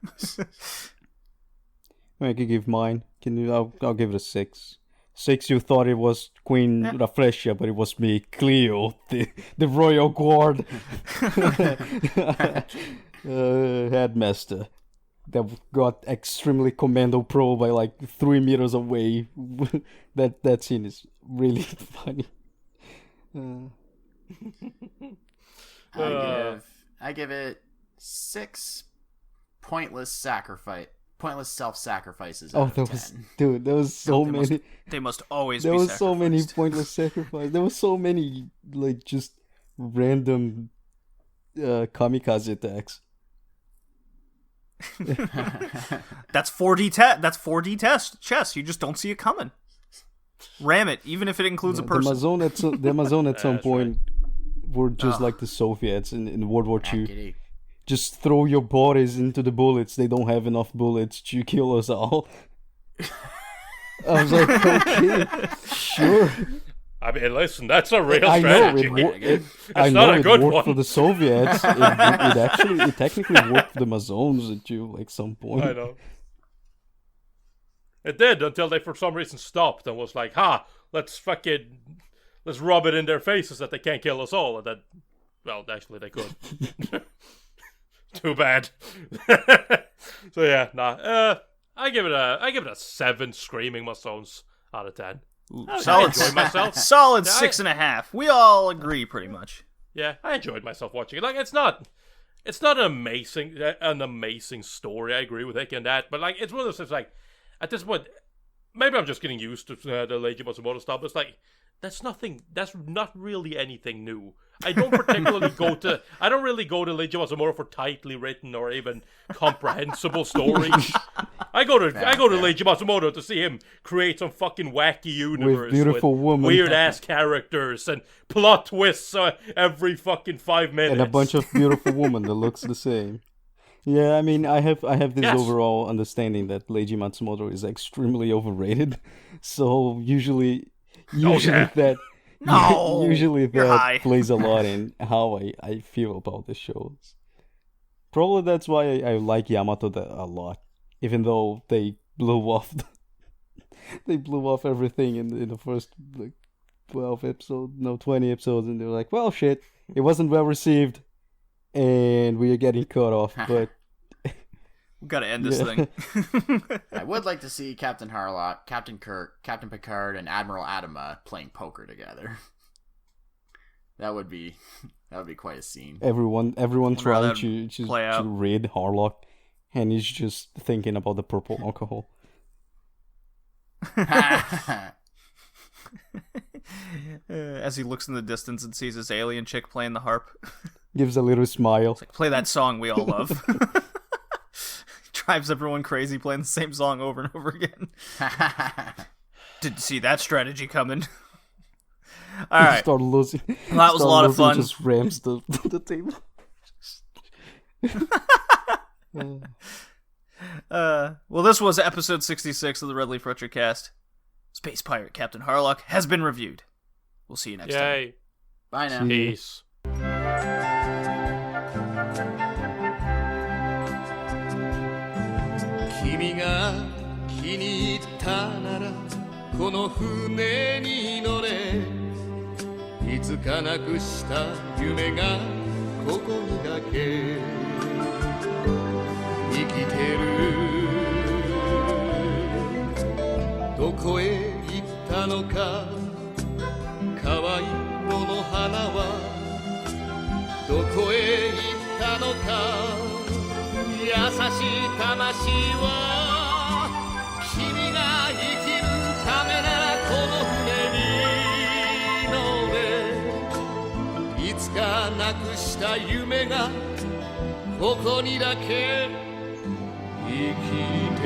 I can give mine. I'll give it a 6. 6, you thought it was Queen Rafflesia, but it was me, Cleo, the Royal Guard headmaster that got extremely Commando Pro by 3 meters away. That scene is really funny. I give it 6 pointless self-sacrifices out of 10. Dude, there was so many. They must always there be was sacrificed. so many pointless sacrifices. There was so many just random kamikaze attacks. That's 4D test chess. You just don't see it coming. Ram it, even if it includes a person. The Amazon at some point were just like the Soviets in World War II. Just throw your bodies into the bullets. They don't have enough bullets to kill us all. I was like, okay, sure. I mean, listen, that's a real I strategy. It worked for the Soviets. It technically worked for the Amazones at some point. I know. It did until they for some reason stopped and was like, let's rub it in their faces that they can't kill us all. And then, well, actually they could. Too bad. So yeah, I give it a 7 screaming Masones out of 10. I enjoyed myself. Solid 6.5. We all agree pretty much. Yeah, I enjoyed myself watching it. It's not an amazing story. I agree with Hick in that, but it's one of those things. At this point, maybe I'm just getting used to the Leiji Matsumoto stuff. But it's that's not really anything new. I don't particularly go to Leiji Matsumoto for tightly written or even comprehensible stories. I go to Leiji Matsumoto to see him create some fucking wacky universe with beautiful women, weird ass characters, and plot twists every fucking 5 minutes, and a bunch of beautiful women that looks the same. Yeah, I mean, I have this overall understanding that Leiji Matsumoto is extremely overrated. So usually that plays a lot in how I feel about the shows. Probably that's why I like Yamato a lot, even though they blew off everything in the first like 20 episodes, and they're like, well, shit, it wasn't well received, and we are getting cut off. But we gotta end this thing. I would like to see Captain Harlock, Captain Kirk, Captain Picard, and Admiral Adama playing poker together. That would be quite a scene. Everyone trying to read Harlock, and he's just thinking about the purple alcohol. As he looks in the distance and sees this alien chick playing the harp. Gives a little smile. It's like, play that song we all love. Drives everyone crazy playing the same song over and over again. Didn't see that strategy coming. All right. Start losing. Well, that was a lot of fun. Just rams the table. Well, this was episode 66 of the Red Leaf Retrocast. Space Pirate Captain Harlock has been reviewed. We'll see you next time. Yay. Bye now. Peace. 君が気に入ったならこの船に乗れいつかなくした夢がここにだけ生きてるどこへ行ったのか可愛い野の花はどこへ行ったのか優しい魂は君が生きるためならこの船に乗れいつかなくした夢がここにだけ生きて